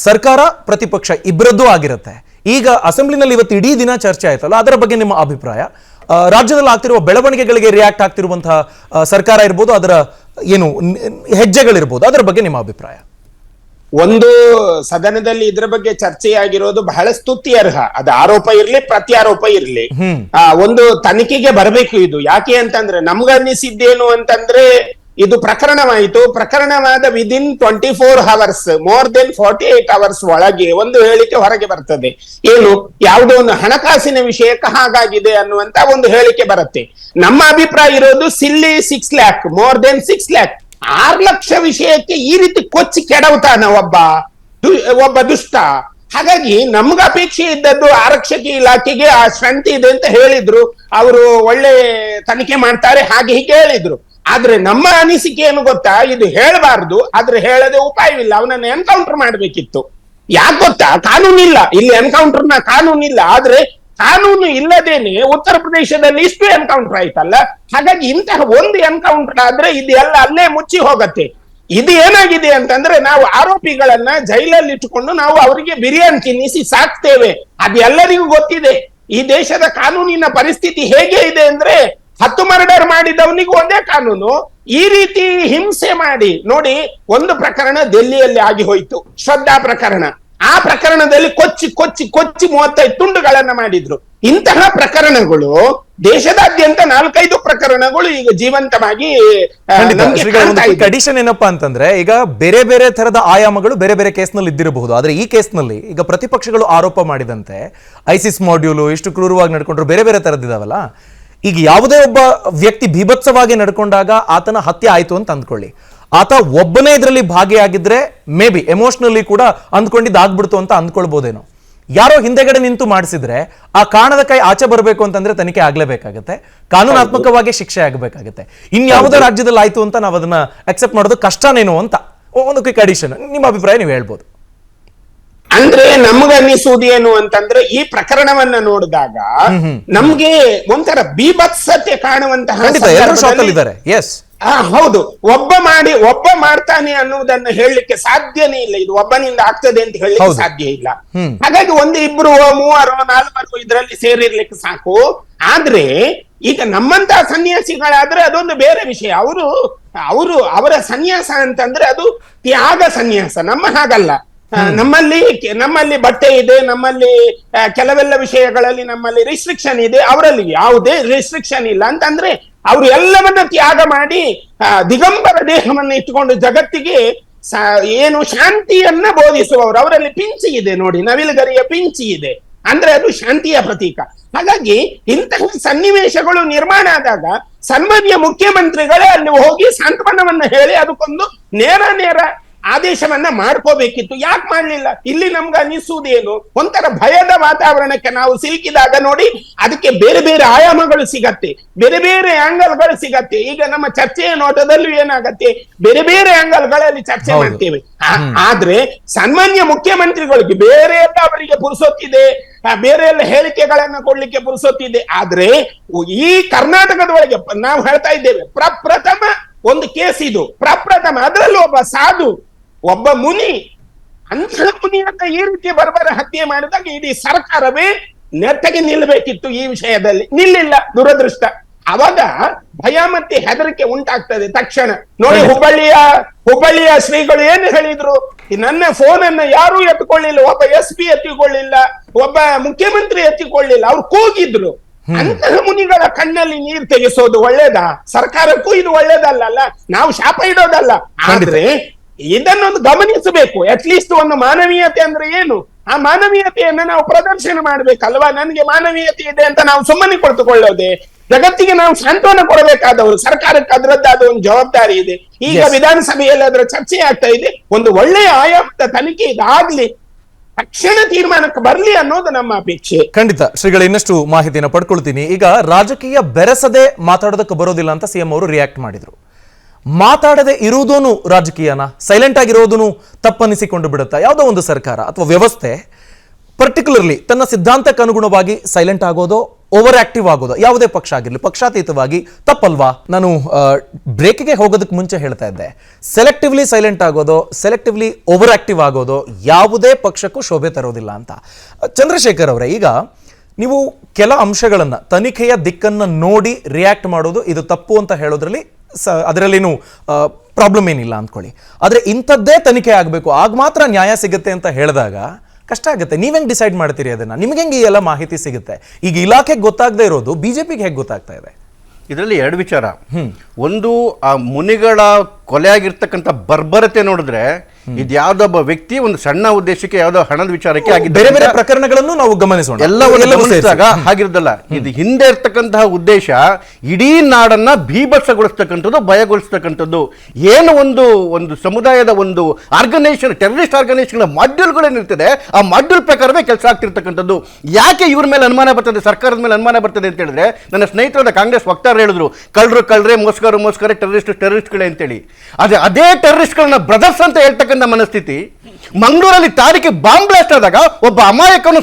ಸರ್ಕಾರ ಪ್ರತಿಪಕ್ಷ ಇಬ್ಬರದ್ದು ಆಗಿರುತ್ತೆ. ಈಗ ಅಸೆಂಬ್ಲಿನಲ್ಲಿ ಇವತ್ತು ಇಡೀ ದಿನ ಚರ್ಚೆ ಆಯ್ತಲ್ಲ, ಅದರ ಬಗ್ಗೆ ನಿಮ್ಮ ಅಭಿಪ್ರಾಯ? ರಾಜ್ಯದಲ್ಲಿ ಆಗ್ತಿರುವ ಬೆಳವಣಿಗೆಗಳಿಗೆ ರಿಯಾಕ್ಟ್ ಆಗ್ತಿರುವಂತಹ ಸರ್ಕಾರ ಇರ್ಬೋದು, ಅದರ ಏನು ಹೆಜ್ಜೆಗಳಿರ್ಬೋದು, ಅದರ ಬಗ್ಗೆ ನಿಮ್ಮ ಅಭಿಪ್ರಾಯ? ಒಂದು ಸದನದಲ್ಲಿ ಇದ್ರ ಬಗ್ಗೆ ಚರ್ಚೆಯಾಗಿರೋದು ಬಹಳ ಸ್ತುತ್ಯರ್ಹ. ಅದು ಆರೋಪ ಇರ್ಲಿ ಪ್ರತ್ಯಾರೋಪ ಇರ್ಲಿ, ಒಂದು ತನಿಖೆಗೆ ಬರಬೇಕು ಇದು. ಯಾಕೆ ಅಂತಂದ್ರೆ ನಮ್ಗನ್ನಿಸಿದ್ದೇನು ಅಂತಂದ್ರೆ, ಇದು ಪ್ರಕರಣವಾಯಿತು, ಪ್ರಕರಣವಾದ within 24 hours, more than 48 hours ಒಳಗೆ ಒಂದು ಹೇಳಿಕೆ ಹೊರಗೆ ಬರ್ತದೆ. ಏನು, ಯಾವುದೋ ಒಂದು ಹಣಕಾಸಿನ ವಿಷಯಕ್ಕೆ ಹಾಗಾಗಿದೆ ಅನ್ನುವಂತ ಒಂದು ಹೇಳಿಕೆ ಬರುತ್ತೆ. ನಮ್ಮ ಅಭಿಪ್ರಾಯ ಇರೋದು ಸಿಲ್ಲಿ 6 lakh, more than 6 lakh, 6 lakh ವಿಷಯಕ್ಕೆ ಈ ರೀತಿ ಕೊಚ್ಚಿ ಕೆಡವುತ್ತಾನ ಒಬ್ಬ ದುಷ್ಟ. ಹಾಗಾಗಿ ನಮ್ಗ ಅಪೇಕ್ಷೆ ಇದ್ದದ್ದು ಆರಕ್ಷಕ ಇಲಾಖೆಗೆ ಆ ಸ್ಟ್ರೆಂತ್ ಇದೆ ಅಂತ ಹೇಳಿದ್ರು, ಅವರು ಒಳ್ಳೆ ತನಿಖೆ ಮಾಡ್ತಾರೆ ಹಾಗೆ ಹೀಗೆ ಹೇಳಿದ್ರು. ಆದ್ರೆ ನಮ್ಮ ಅನಿಸಿಕೆ ಏನು ಗೊತ್ತಾ, ಇದು ಹೇಳಬಾರ್ದು, ಆದ್ರೆ ಹೇಳದೆ ಉಪಾಯವಿಲ್ಲ, ಅವನನ್ನು ಎನ್ಕೌಂಟರ್ ಮಾಡ್ಬೇಕಿತ್ತು. ಯಾಕೆ ಗೊತ್ತಾ, ಕಾನೂನಿಲ್ಲ ಇಲ್ಲಿ, ಎನ್ಕೌಂಟರ್ನ ಕಾನೂನಿಲ್ಲ. ಆದ್ರೆ ಕಾನೂನು ಇಲ್ಲದೇನೆ ಉತ್ತರ ಪ್ರದೇಶದಲ್ಲಿ ಇಷ್ಟು ಎನ್ಕೌಂಟರ್ ಆಯ್ತಲ್ಲ. ಹಾಗಾಗಿ ಇಂತಹ ಒಂದು ಎನ್ಕೌಂಟರ್ ಆದ್ರೆ ಇದೆಲ್ಲ ಅಲ್ಲೇ ಮುಚ್ಚಿ ಹೋಗತ್ತೆ. ಇದು ಏನಾಗಿದೆ ಅಂತಂದ್ರೆ, ನಾವು ಆರೋಪಿಗಳನ್ನ ಜೈಲಲ್ಲಿ ಇಟ್ಟುಕೊಂಡು ನಾವು ಅವರಿಗೆ ಬಿರಿಯಾನಿ ತಿನ್ನಿಸಿ ಸಾಕ್ತೇವೆ. ಅದೆಲ್ಲರಿಗೂ ಗೊತ್ತಿದೆ. ಈ ದೇಶದ ಕಾನೂನಿನ ಪರಿಸ್ಥಿತಿ ಹೇಗೆ ಇದೆ ಅಂದ್ರೆ, 10 ಮರ್ಡರ್ ಮಾಡಿದವನಿಗೂ ಒಂದೇ ಕಾನೂನು. ಈ ರೀತಿ ಹಿಂಸೆ ಮಾಡಿ ನೋಡಿ, ಒಂದು ಪ್ರಕರಣ ದೆಹಲಿಯಲ್ಲಿ ಆಗಿ ಹೋಯ್ತು, ಶ್ರದ್ಧಾ ಪ್ರಕರಣ. ಆ ಪ್ರಕರಣದಲ್ಲಿ ಕೊಚ್ಚಿ 35 ತುಂಡುಗಳನ್ನ ಮಾಡಿದ್ರು. ಇಂತಹ ಪ್ರಕರಣಗಳು ದೇಶದಾದ್ಯಂತ 4-5 ಪ್ರಕರಣಗಳು ಈಗ ಜೀವಂತವಾಗಿ ಕಂಡೀಷನ್ ಏನಪ್ಪಾ ಅಂತಂದ್ರೆ, ಈಗ ಬೇರೆ ಬೇರೆ ತರದ ಆಯಾಮಗಳು ಬೇರೆ ಬೇರೆ ಕೇಸ್ನಲ್ಲಿ ಇದ್ದಿರಬಹುದು. ಆದ್ರೆ ಈ ಕೇಸ್ನಲ್ಲಿ ಈಗ ಪ್ರತಿಪಕ್ಷಗಳು ಆರೋಪ ಮಾಡಿದಂತೆ ಐಸಿಸ್ ಮಾಡ್ಯೂಲು ಇಷ್ಟು ಕ್ರೂರವಾಗಿ ನಡ್ಕೊಂಡ್ರು, ಬೇರೆ ಬೇರೆ ತರದಿದಾವಲ್ಲ. ಈಗ ಯಾವುದೇ ಒಬ್ಬ ವ್ಯಕ್ತಿ ಭೀಭತ್ಸವಾಗಿ ನಡ್ಕೊಂಡಾಗ ಆತನ ಹತ್ಯೆ ಆಯ್ತು ಅಂತ ಅಂದ್ಕೊಳ್ಳಿ, ಆತ ಒಬ್ಬನೇ ಇದರಲ್ಲಿ ಭಾಗಿಯಾಗಿದ್ರೆ ಮೇ ಬಿ ಎಮೋಷನಲಿ ಕೂಡ ಅಂದ್ಕೊಂಡಿದ್ದು ಆಗ್ಬಿಡ್ತು ಅಂತ ಅಂದ್ಕೊಳ್ಬಹುದೇನೋ. ಯಾರೋ ಹಿಂದೆಗಡೆ ನಿಂತು ಮಾಡಿಸಿದ್ರೆ ಆ ಕಾರಣದ ಕೈ ಆಚೆ ಬರಬೇಕು ಅಂತಂದ್ರೆ ತನಿಖೆ ಆಗ್ಲೇಬೇಕಾಗತ್ತೆ, ಕಾನೂನಾತ್ಮಕವಾಗಿ ಶಿಕ್ಷೆ ಆಗಬೇಕಾಗತ್ತೆ. ಇನ್ಯಾವುದೇ ರಾಜ್ಯದಲ್ಲಿ ಆಯ್ತು ಅಂತ ನಾವು ಅದನ್ನ ಅಕ್ಸೆಪ್ಟ್ ಮಾಡೋದು ಕಷ್ಟನೇನು ಅಂತ ಒಂದು ಕ್ವಿಕ್ ಅಡಿಷನ್, ನಿಮ್ಮ ಅಭಿಪ್ರಾಯ ನೀವು ಹೇಳ್ಬೋದು. ಅಂದ್ರೆ ನಮ್ಗನ್ನಿಸುವುದು ಏನು ಅಂತಂದ್ರೆ, ಈ ಪ್ರಕರಣವನ್ನ ನೋಡಿದಾಗ ನಮ್ಗೆ ಒಂಥರ ಬೀಭತ್ಸತೆ ಕಾಣುವಂತಹ ಹೌದು, ಒಬ್ಬ ಮಾಡ್ತಾನೆ ಅನ್ನುವುದನ್ನು ಹೇಳಲಿಕ್ಕೆ ಸಾಧ್ಯನೇ ಇಲ್ಲ. ಇದು ಒಬ್ಬನಿಂದ ಆಗ್ತದೆ ಅಂತ ಹೇಳಲಿಕ್ಕೆ ಸಾಧ್ಯ ಇಲ್ಲ. ಹಾಗಾಗಿ 1, 2, 3, 4 ಇದರಲ್ಲಿ ಸೇರಿರ್ಲಿಕ್ಕೆ ಸಾಕು. ಆದ್ರೆ ಈಗ ನಮ್ಮಂತಹ ಸನ್ಯಾಸಿಗಳಾದ್ರೆ ಅದೊಂದು ಬೇರೆ ವಿಷಯ. ಅವರ ಸನ್ಯಾಸ ಅಂತಂದ್ರೆ ಅದು ತ್ಯಾಗ ಸನ್ಯಾಸ. ನಮ್ಮ ಹಾಗಲ್ಲ. ನಮ್ಮಲ್ಲಿ ಬಟ್ಟೆ ಇದೆ, ನಮ್ಮಲ್ಲಿ ಕೆಲವೆಲ್ಲ ವಿಷಯಗಳಲ್ಲಿ ನಮ್ಮಲ್ಲಿ ರಿಸ್ಟ್ರಿಕ್ಷನ್ ಇದೆ, ಅವರಲ್ಲಿ ಯಾವುದೇ ರಿಸ್ಟ್ರಿಕ್ಷನ್ ಇಲ್ಲ. ಅಂತಂದ್ರೆ ಅವರು ಎಲ್ಲವನ್ನ ತ್ಯಾಗ ಮಾಡಿ ದಿಗಂಬರ ದೇಹವನ್ನ ಇಟ್ಟುಕೊಂಡು ಜಗತ್ತಿಗೆ ಏನು ಶಾಂತಿಯನ್ನ ಬೋಧಿಸುವವರು. ಅವರಲ್ಲಿ ಪಿಂಚಿ ಇದೆ ನೋಡಿ, ನವಿಲುಗರಿಯ ಪಿಂಚಿ ಇದೆ, ಅಂದ್ರೆ ಅದು ಶಾಂತಿಯ ಪ್ರತೀಕ. ಹಾಗಾಗಿ ಇಂತಹ ಸನ್ನಿವೇಶಗಳು ನಿರ್ಮಾಣ ಆದಾಗ ಸನ್ಮಾನ್ಯ ಮುಖ್ಯಮಂತ್ರಿಗಳೇ ಅಲ್ಲಿ ಹೋಗಿ ಸಾಂತ್ವನವನ್ನ ಹೇಳಿ ಅದಕ್ಕೊಂದು ನೇರ ಆದೇಶವನ್ನ ಮಾಡ್ಕೋಬೇಕಿತ್ತು. ಯಾಕೆ ಮಾಡ್ಲಿಲ್ಲ? ಇಲ್ಲಿ ನಮ್ಗೆ ಅನಿಸುವುದೇನು, ಒಂಥರ ಭಯದ ವಾತಾವರಣಕ್ಕೆ ನಾವು ಸಿಲುಕಿದಾಗ ನೋಡಿ, ಅದಕ್ಕೆ ಬೇರೆ ಬೇರೆ ಆಯಾಮಗಳು ಸಿಗತ್ತೆ, ಬೇರೆ ಬೇರೆ ಆಂಗಲ್ಗಳು ಸಿಗತ್ತೆ. ಈಗ ನಮ್ಮ ಚರ್ಚೆಯ ನೋಟದಲ್ಲೂ ಏನಾಗತ್ತೆ, ಬೇರೆ ಬೇರೆ ಆಂಗಲ್ಗಳಲ್ಲಿ ಚರ್ಚೆ ಮಾಡ್ತೇವೆ. ಆದ್ರೆ ಸನ್ಮಾನ್ಯ ಮುಖ್ಯಮಂತ್ರಿಗಳಿಗೆ ಬೇರೆ ಎಲ್ಲ ಅವರಿಗೆ ಪುರುಸೊತ್ತಿದೆ, ಬೇರೆ ಎಲ್ಲ ಹೇಳಿಕೆಗಳನ್ನ ಕೊಡ್ಲಿಕ್ಕೆ ಪುರುಸೊತ್ತಿದೆ. ಆದ್ರೆ ಈ ಕರ್ನಾಟಕದೊಳಗೆ ನಾವು ಹೇಳ್ತಾ ಇದ್ದೇವೆ, ಪ್ರಪ್ರಥಮ ಒಂದು ಕೇಸ್ ಇದು, ಪ್ರಪ್ರಥಮ. ಅದರಲ್ಲೂ ಒಬ್ಬ ಸಾಧು, ಒಬ್ಬ ಮುನಿ, ಅಂತಹ ಮುನಿಯನ್ನ ಈ ರೀತಿ ಬರ್ಬರ ಹತ್ಯೆ ಮಾಡಿದಾಗ ಇಡೀ ಸರ್ಕಾರವೇ ನೆಟ್ಟಗೆ ನಿಲ್ಲಬೇಕಿತ್ತು. ಈ ವಿಷಯದಲ್ಲಿ ನಿಲ್ಲಿಲ್ಲ, ದುರದೃಷ್ಟ. ಅವಾಗ ಭಯ ಮತ್ತೆ ಹೆದರಿಕೆ ಉಂಟಾಗ್ತದೆ ತಕ್ಷಣ. ನೋಡಿ, ಹುಬ್ಬಳ್ಳಿಯ ಶ್ರೀಗಳು ಏನು ಹೇಳಿದ್ರು, ನನ್ನ ಫೋನ್ ಅನ್ನ ಯಾರು ಎತ್ತಿಕೊಳ್ಳಿಲ್ಲ, ಒಬ್ಬ SP ಎತ್ತಿಕೊಳ್ಳಿಲ್ಲ, ಒಬ್ಬ ಮುಖ್ಯಮಂತ್ರಿ ಎತ್ತಿಕೊಳ್ಳಿಲ್ಲ, ಅವ್ರು ಕೂಗಿದ್ರು. ಅಂತಹ ಮುನಿಗಳ ಕಣ್ಣಲ್ಲಿ ನೀರು ತೆಗೆಸೋದು ಒಳ್ಳೇದಾ? ಸರ್ಕಾರಕ್ಕೂ ಇದು ಒಳ್ಳೇದಲ್ಲ. ನಾವು ಶಾಪ ಇಡೋದಲ್ಲ. ಆದ್ರೆ ಇದನ್ನೊಂದು ಗಮನಿಸಬೇಕು. ಅಟ್ಲೀಸ್ಟ್ ಒಂದು ಮಾನವೀಯತೆ ಅಂದ್ರೆ ಏನು, ಆ ಮಾನವೀಯತೆಯನ್ನ ನಾವು ಪ್ರದರ್ಶನ ಮಾಡ್ಬೇಕಲ್ವಾ? ನನಗೆ ಮಾನವೀಯತೆ ಇದೆ ಅಂತ ನಾವು ಸುಮ್ಮನೆ ಕೊಡ್ತುಕೊಳ್ಳೋದೆ? ಜಗತ್ತಿಗೆ ನಾವು ಸಾಂತ್ವನ ಕೊಡಬೇಕಾದವರು. ಸರ್ಕಾರಕ್ಕೆ ಅದರದ್ದಾದ ಒಂದು ಜವಾಬ್ದಾರಿ ಇದೆ. ಈಗ ವಿಧಾನಸಭೆಯಲ್ಲಿ ಅದರ ಚರ್ಚೆ ಆಗ್ತಾ ಇದೆ. ಒಂದು ಒಳ್ಳೆಯ ಆಯಾಮದ ತನಿಖೆ ಇದಾಗ್ಲಿ, ತಕ್ಷಣ ತೀರ್ಮಾನಕ್ಕೆ ಬರಲಿ ಅನ್ನೋದು ನಮ್ಮ ಅಪೇಕ್ಷೆ. ಖಂಡಿತ ಶ್ರೀಗಳು, ಇನ್ನಷ್ಟು ಮಾಹಿತಿಯನ್ನು ಪಡ್ಕೊಳ್ತೀನಿ. ಈಗ ರಾಜಕೀಯ ಬೆರೆಸದೆ ಮಾತಾಡೋದಕ್ಕೆ ಬರೋದಿಲ್ಲ ಅಂತ CM ಅವರು ರಿಯಾಕ್ಟ್ ಮಾಡಿದ್ರು. ಮಾತಾಡದೆ ಇರುವುದೂ ರಾಜಕೀಯನ, ಸೈಲೆಂಟ್ ಆಗಿರೋದೂ ತಪ್ಪನಿಸಿಕೊಂಡು ಬಿಡುತ್ತಾ? ಯಾವುದೋ ಒಂದು ಸರ್ಕಾರ ಅಥವಾ ವ್ಯವಸ್ಥೆ ಪರ್ಟಿಕ್ಯುಲರ್ಲಿ ತನ್ನ ಸಿದ್ಧಾಂತಕ್ಕೆ ಅನುಗುಣವಾಗಿ ಸೈಲೆಂಟ್ ಆಗೋದು, ಓವರ್ ಆಕ್ಟಿವ್ ಆಗೋದು, ಯಾವುದೇ ಪಕ್ಷ ಆಗಿರಲಿ ಪಕ್ಷಾತೀತವಾಗಿ ತಪ್ಪಲ್ವಾ? ನಾನು ಬ್ರೇಕಿಗೆ ಹೋಗೋದಕ್ಕೆ ಮುಂಚೆ ಹೇಳ್ತಾ ಇದ್ದೆ, ಸೆಲೆಕ್ಟಿವ್ಲಿ ಸೈಲೆಂಟ್ ಆಗೋದು, ಸೆಲೆಕ್ಟಿವ್ಲಿ ಓವರ್ ಆಕ್ಟಿವ್ ಆಗೋದು ಯಾವುದೇ ಪಕ್ಷಕ್ಕೂ ಶೋಭೆ ತರೋದಿಲ್ಲ ಅಂತ. ಚಂದ್ರಶೇಖರ್ ಅವರೇ, ಈಗ ನೀವು ಕೆಲ ಅಂಶಗಳನ್ನು, ತನಿಖೆಯ ದಿಕ್ಕನ್ನು ನೋಡಿ ರಿಯಾಕ್ಟ್ ಮಾಡೋದು ಇದು ತಪ್ಪು ಅಂತ ಹೇಳೋದ್ರಲ್ಲಿ ಅದರಲ್ಲೇನು ಪ್ರಾಬ್ಲಮ್ ಏನಿಲ್ಲ ಅಂದ್ಕೊಳ್ಳಿ. ಆದರೆ ಇಂಥದ್ದೇ ತನಿಖೆ ಆಗಬೇಕು, ಆಗ ಮಾತ್ರ ನ್ಯಾಯ ಸಿಗುತ್ತೆ ಅಂತ ಹೇಳಿದಾಗ ಕಷ್ಟ ಆಗುತ್ತೆ. ನೀವೆಂಗೆ ಡಿಸೈಡ್ ಮಾಡ್ತೀರಿ ಅದನ್ನ? ನಿಮ್ಗೆ ಹೆಂಗೆ ಈ ಎಲ್ಲ ಮಾಹಿತಿ ಸಿಗುತ್ತೆ? ಈಗ ಇಲಾಖೆಗೆ ಗೊತ್ತಾಗದೇ ಇರೋದು ಬಿಜೆಪಿಗೆ ಹೇಗೆ ಗೊತ್ತಾಗ್ತಾ ಇದೆ? ಇದರಲ್ಲಿ ಎರಡು ವಿಚಾರ. ಒಂದು, ಆ ಮುನಿಗಳ ಕೊಲೆ ಆಗಿರ್ತಕ್ಕಂಥ ಬರ್ಬರತೆ ನೋಡಿದ್ರೆ ಇದು ಯಾವ್ದೊಬ್ಬ ವ್ಯಕ್ತಿ ಒಂದು ಸಣ್ಣ ಉದ್ದೇಶಕ್ಕೆ ಯಾವ್ದೋ ಹಣದ ವಿಚಾರಕ್ಕೆ ಆಗಿ ಬೇರೆ ಬೇರೆ ಪ್ರಕರಣಗಳನ್ನು ನಾವು ಗಮನಿಸೋಣ, ಎಲ್ಲವೂ ಆಗಿರೋದಲ್ಲ. ಇದು ಹಿಂದೆ ಇರ್ತಕ್ಕಂತಹ ಉದ್ದೇಶ ಇಡೀ ನಾಡನ್ನ ಭೀಭತ್ಸಗೊಳಿಸ್ತಕ್ಕಂಥದ್ದು, ಭಯಗೊಳಿಸ್ತಕ್ಕಂಥದ್ದು. ಏನು ಒಂದು ಸಮುದಾಯದ ಒಂದು ಆರ್ಗನೈಸೇಷನ್, ಟೆರರಿಸ್ಟ್ ಆರ್ಗನೈಸೇಷನ್ ಮಾಡ್ಯೂಲ್ಗಳೇನಿರ್ತದೆ ಆ ಮಾಡ್ಯೂಲ್ ಪ್ರಕಾರವೇ ಕೆಲಸ ಆಗ್ತಿರ್ತಕ್ಕಂಥದ್ದು. ಯಾಕೆ ಇವ್ರ ಮೇಲೆ ಅನುಮಾನ ಬರ್ತದೆ, ಸರ್ಕಾರದ ಮೇಲೆ ಅನುಮಾನ ಬರ್ತದೆ ಅಂತ ಹೇಳಿದ್ರೆ, ನನ್ನ ಸ್ನೇಹಿತರಾದ ಕಾಂಗ್ರೆಸ್ ವಕ್ತಾರ ಹೇಳಿದ್ರು, ಕಳ್ಳರೇ, ಮೋಸ್ಕರೇ, ಟೆರರಿಸ್ಟ್ಗಳೇ ಅಂತೇಳಿ. ಆದ್ರೆ ಅದೇ ಟೆರರಿಸ್ಟ್ಗಳನ್ನ ಬ್ರದರ್ಸ್ ಅಂತ ಹೇಳ್ತಕ್ಕಂಥ ಮನಸ್ಥಿತಿ ಮಂಗಳೂರಲ್ಲಿ ತಾರೀಕಿಗೆ ಬಾಂಬ್ ಬ್ಲಾಸ್ಟ್ ಆದಾಗ ಒಬ್ಬ ಅಮಾಯಕನು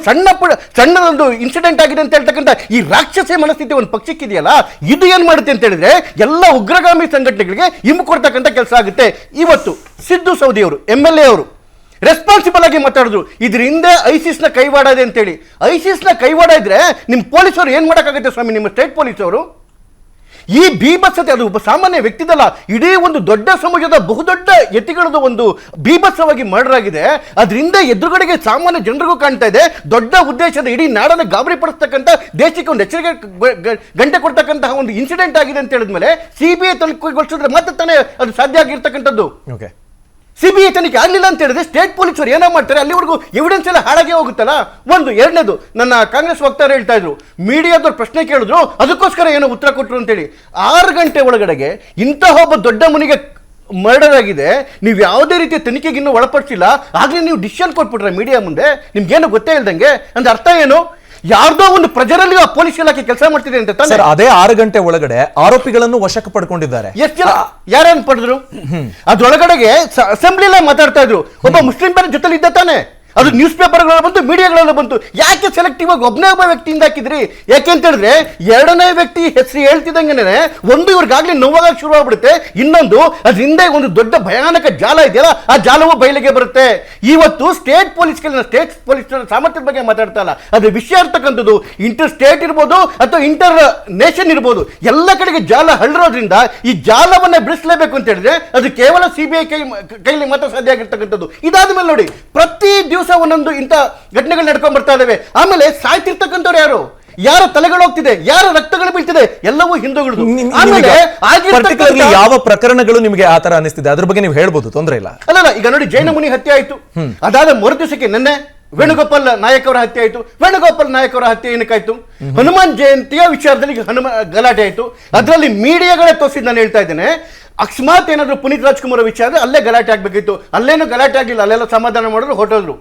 ಸಣ್ಣದೊಂದು ಇನ್ಸಿಡೆಂಟ್ ಆಗಿದೆ ಅಂತ ಹೇಳ್ತಕ್ಕಂಥ ಈ ರಾಕ್ಷಸ ಮನಸ್ಥಿತಿ ಒಂದು ಪಕ್ಷಕ್ಕಿದೆಯಲ್ಲ, ಇದು ಏನ್ ಮಾಡುತ್ತೆ ಅಂತ ಹೇಳಿದ್ರೆ ಎಲ್ಲ ಉಗ್ರಗಾಮಿ ಸಂಘಟನೆಗಳಿಗೆ ಹಿಂಬು ಕೊಡ್ತಕ್ಕಂಥ ಕೆಲಸ ಆಗುತ್ತೆ. ಇವತ್ತು ಸಿದ್ದು ಸೌದಿ ಅವರು MLA ಅವರು ರೆಸ್ಪಾನ್ಸಿಬಲ್ ಆಗಿ ಮಾತಾಡಿದ್ರು, ಇದ್ರ ಹಿಂದೆ ಐಸಿಸ್ನ ಕೈವಾಡ ಇದೆ ಅಂತೇಳಿ. ಐಸಿಸ್ನ ಕೈವಾಡ ಇದ್ರೆ ನಿಮ್ಮ ಪೊಲೀಸರು ಏನ್ ಮಾಡೋಕ್ಕಾಗುತ್ತೆ ಸ್ವಾಮಿ? ನಿಮ್ಮ ಸ್ಟೇಟ್ ಪೊಲೀಸ್ ಅವರು ಈ ಬೀಭತ್ಸತೆ, ಅದು ಒಬ್ಬ ಸಾಮಾನ್ಯ ವ್ಯಕ್ತಿದಲ್ಲ, ಇಡೀ ಒಂದು ದೊಡ್ಡ ಸಮಾಜದ ಬಹುದೊಡ್ಡ ಯತಿಗಳದ್ದು ಒಂದು ಬೀಭತ್ಸವಾಗಿ ಮರ್ಡರ್ ಆಗಿದೆ. ಅದರಿಂದ ಎದುರುಗಡೆಗೆ ಸಾಮಾನ್ಯ ಜನರಿಗೂ ಕಾಣ್ತಾ ಇದೆ. ದೊಡ್ಡ ಉದ್ದೇಶದ ಇಡೀ ನಾಡನ್ನು ಗಾಬರಿ ಪಡಿಸ್ತಕ್ಕಂಥ, ದೇಶಕ್ಕೆ ಒಂದು ಎಚ್ಚರಿಕೆ ಗಂಟೆ ಕೊಡ್ತಕ್ಕಂತಹ ಒಂದು ಇನ್ಸಿಡೆಂಟ್ ಆಗಿದೆ ಅಂತ ಹೇಳಿದ್ಮೇಲೆ CBI ತನಿಖೆಗೊಳಿಸಿದ್ರೆ ಮತ್ತೆ ತಾನೇ ಅದು ಸಾಧ್ಯ ಆಗಿರ್ತಕ್ಕಂಥದ್ದು. CBI ತನಿಖೆ ಆಗಲಿಲ್ಲ ಅಂತ ಹೇಳಿದ್ರೆ ಸ್ಟೇಟ್ ಪೊಲೀಸರು ಏನೋ ಮಾಡ್ತಾರೆ, ಅಲ್ಲಿವರೆಗೂ ಎವಿಡೆನ್ಸ್ ಎಲ್ಲ ಹಾಳಾಗಿ ಹೋಗುತ್ತಲ್ಲ. ಒಂದು. ಎರಡನೇದು, ನನ್ನ ಕಾಂಗ್ರೆಸ್ ವಕ್ತಾರ ಹೇಳ್ತಾ ಇದ್ರು, ಮೀಡಿಯಾದವ್ರು ಪ್ರಶ್ನೆ ಕೇಳಿದ್ರು, ಅದಕ್ಕೋಸ್ಕರ ಏನೋ ಉತ್ತರ ಕೊಟ್ಟರು ಅಂತೇಳಿ. 6 ಗಂಟೆ ಒಳಗಡೆಗೆ ಇಂತಹ ಒಬ್ಬ ದೊಡ್ಡ ಮುನಿಗೆ ಮರ್ಡರ್ ಆಗಿದೆ, ನೀವು ಯಾವುದೇ ರೀತಿಯ ತನಿಖೆಗೆ ಇನ್ನೂ ಒಳಪಡಿಸಿಲ್ಲ, ಆಗಲೇ ನೀವು ಡಿಸಿಷನ್ ಕೊಟ್ಬಿಟ್ರೆ ಮೀಡಿಯಾ ಮುಂದೆ, ನಿಮ್ಗೇನು ಗೊತ್ತೇ ಇಲ್ದಂಗೆ. ಅಂದ್ರೆ ಅರ್ಥ ಏನು? ಯಾರ್ದೋ ಒಂದು ಪ್ರಜರಲ್ಲಿ ಆ ಪೊಲೀಸ್ ಇಲಾಖೆ ಕೆಲಸ ಮಾಡ್ತಿದೆ ಅಂತ. ಅದೇ 6 ಗಂಟೆ ಒಳಗಡೆ ಆರೋಪಿಗಳನ್ನು ವಶಕ್ಕೆ ಪಡ್ಕೊಂಡಿದ್ದಾರೆ. ಎಷ್ಟು ಜನ, ಯಾರೇನ್ ಪಡೆದ್ರು? ಅದ್ರೊಳಗಡೆಗೆ ಅಸೆಂಬ್ಲಿಲೇ ಮಾತಾಡ್ತಾ ಇದ್ರು, ಒಬ್ಬ ಮುಸ್ಲಿಂ ಬೇರೆ ಜೊತೆಲಿ ಇದ್ದ ತಾನೆ, ಅದು ನ್ಯೂಸ್ ಪೇಪರ್ಗಳ ಬಂತು, ಮೀಡಿಯಾಗಳೆಲ್ಲ ಬಂತು. ಯಾಕೆ ಸೆಲೆಕ್ಟಿವ್ ಆಗಿ ಒಬ್ಬನೇ ಒಬ್ಬ ವ್ಯಕ್ತಿಯಿಂದ ಹಾಕಿದ್ರಿ? ಯಾಕೆಂತ ಹೇಳಿದ್ರೆ ಎರಡನೇ ವ್ಯಕ್ತಿ ಹೆಸರು ಹೇಳ್ತಿದ್ದಂಗೆ ಒಂದು ಇವ್ರಿಗಾಗ್ಲಿ ನೋವಾಗ ಶುರು ಆಗ್ಬಿಡುತ್ತೆ, ಇನ್ನೊಂದು ಅದರಿಂದ ಒಂದು ದೊಡ್ಡ ಭಯಾನಕ ಜಾಲ ಇದೆಯಲ್ಲ, ಆ ಜಾಲವು ಬಯಲಿಗೆ ಬರುತ್ತೆ. ಇವತ್ತು ಸ್ಟೇಟ್ ಪೊಲೀಸ್ ಸಾಮರ್ಥ್ಯದ ಬಗ್ಗೆ ಮಾತಾಡ್ತಾ ಇಲ್ಲ, ಅದು ವಿಷಯ ಇರ್ತಕ್ಕಂಥದ್ದು ಇಂಟರ್ ಸ್ಟೇಟ್ ಇರ್ಬೋದು ಅಥವಾ ಇಂಟರ್ ನೇಷನ್ ಇರ್ಬೋದು, ಎಲ್ಲ ಕಡೆಗೆ ಜಾಲ ಹರಡಿರೋದ್ರಿಂದ ಈ ಜಾಲವನ್ನ ಬಿಡಿಸಲೇಬೇಕು ಅಂತ ಹೇಳಿದ್ರೆ ಅದು ಕೇವಲ CBI ಕೈಲಿ ಮಾತ್ರ ಸಾಧ್ಯ ಆಗಿರ್ತಕ್ಕಂಥದ್ದು. ಇದಾದ ಮೇಲೆ ನೋಡಿ, ಪ್ರತಿ ದಿವಸ ಒಂದೊಂದು ಇಂಥ ಘಟನೆಗಳು ನಡ್ಕೊಂಡ್ ಬರ್ತಾ ಇದಾವೆ. ಆಮೇಲೆ ಸಾಯ್ತಿರ್ತಕ್ಕಂಥವ್ರು ಯಾರು? ಯಾರ ತಲೆಗಳು ಹೋಗ್ತಿದೆ, ಯಾರ ರಕ್ತಗಳು ಬೀಳ್ತಿದೆ, ಎಲ್ಲವೂ ಹಿಂದೂಗಳು. ಯಾವ ಪ್ರಕರಣಗಳು ನಿಮಗೆ ಆತರ ಅನಿಸ್ತಿದೆ ಅದ್ರ ಬಗ್ಗೆ ನೀವು ಹೇಳ್ಬೋದು, ತೊಂದರೆ ಇಲ್ಲ. ಅಲ್ಲ, ಈಗ ನೋಡಿ, ಜೈನ ಮುನಿ ಹತ್ಯೆ ಆಯ್ತು, ಅದಾದ ಮರು ದಿವಸಕ್ಕೆ ನಿನ್ನೆ ವೇಣುಗೋಪಾಲ್ ನಾಯಕ್ ಅವರ ಹತ್ಯೆ ಆಯ್ತು. ವೇಣುಗೋಪಾಲ್ ನಾಯಕ್ ಅವರ ಹತ್ಯೆ ಏನಕ್ಕಾಯ್ತು? ಹನುಮಾನ್ ಜಯಂತಿಯ ವಿಚಾರದಲ್ಲಿ ಗಲಾಟೆ ಆಯ್ತು. ಅದರಲ್ಲಿ ಮೀಡಿಯಾಗಳೇ ತೋರಿಸಿದ್ ನಾನು ಹೇಳ್ತಾ ಇದ್ದೇನೆ. ಅಕಸ್ಮಾತ್ ಏನಾದ್ರು ಪುನೀತ್ ರಾಜ್ಕುಮಾರ್ ವಿಚಾರ ಅಲ್ಲೇ ಗಲಾಟೆ ಆಗ್ಬೇಕಿತ್ತು, ಅಲ್ಲೇನು ಗಲಾಟೆ ಆಗಿಲ್ಲ, ಅಲ್ಲೆಲ್ಲ ಸಮಾಧಾನ ಮಾಡಿದ್ರು, ಹೊರಟೋದ್ರು.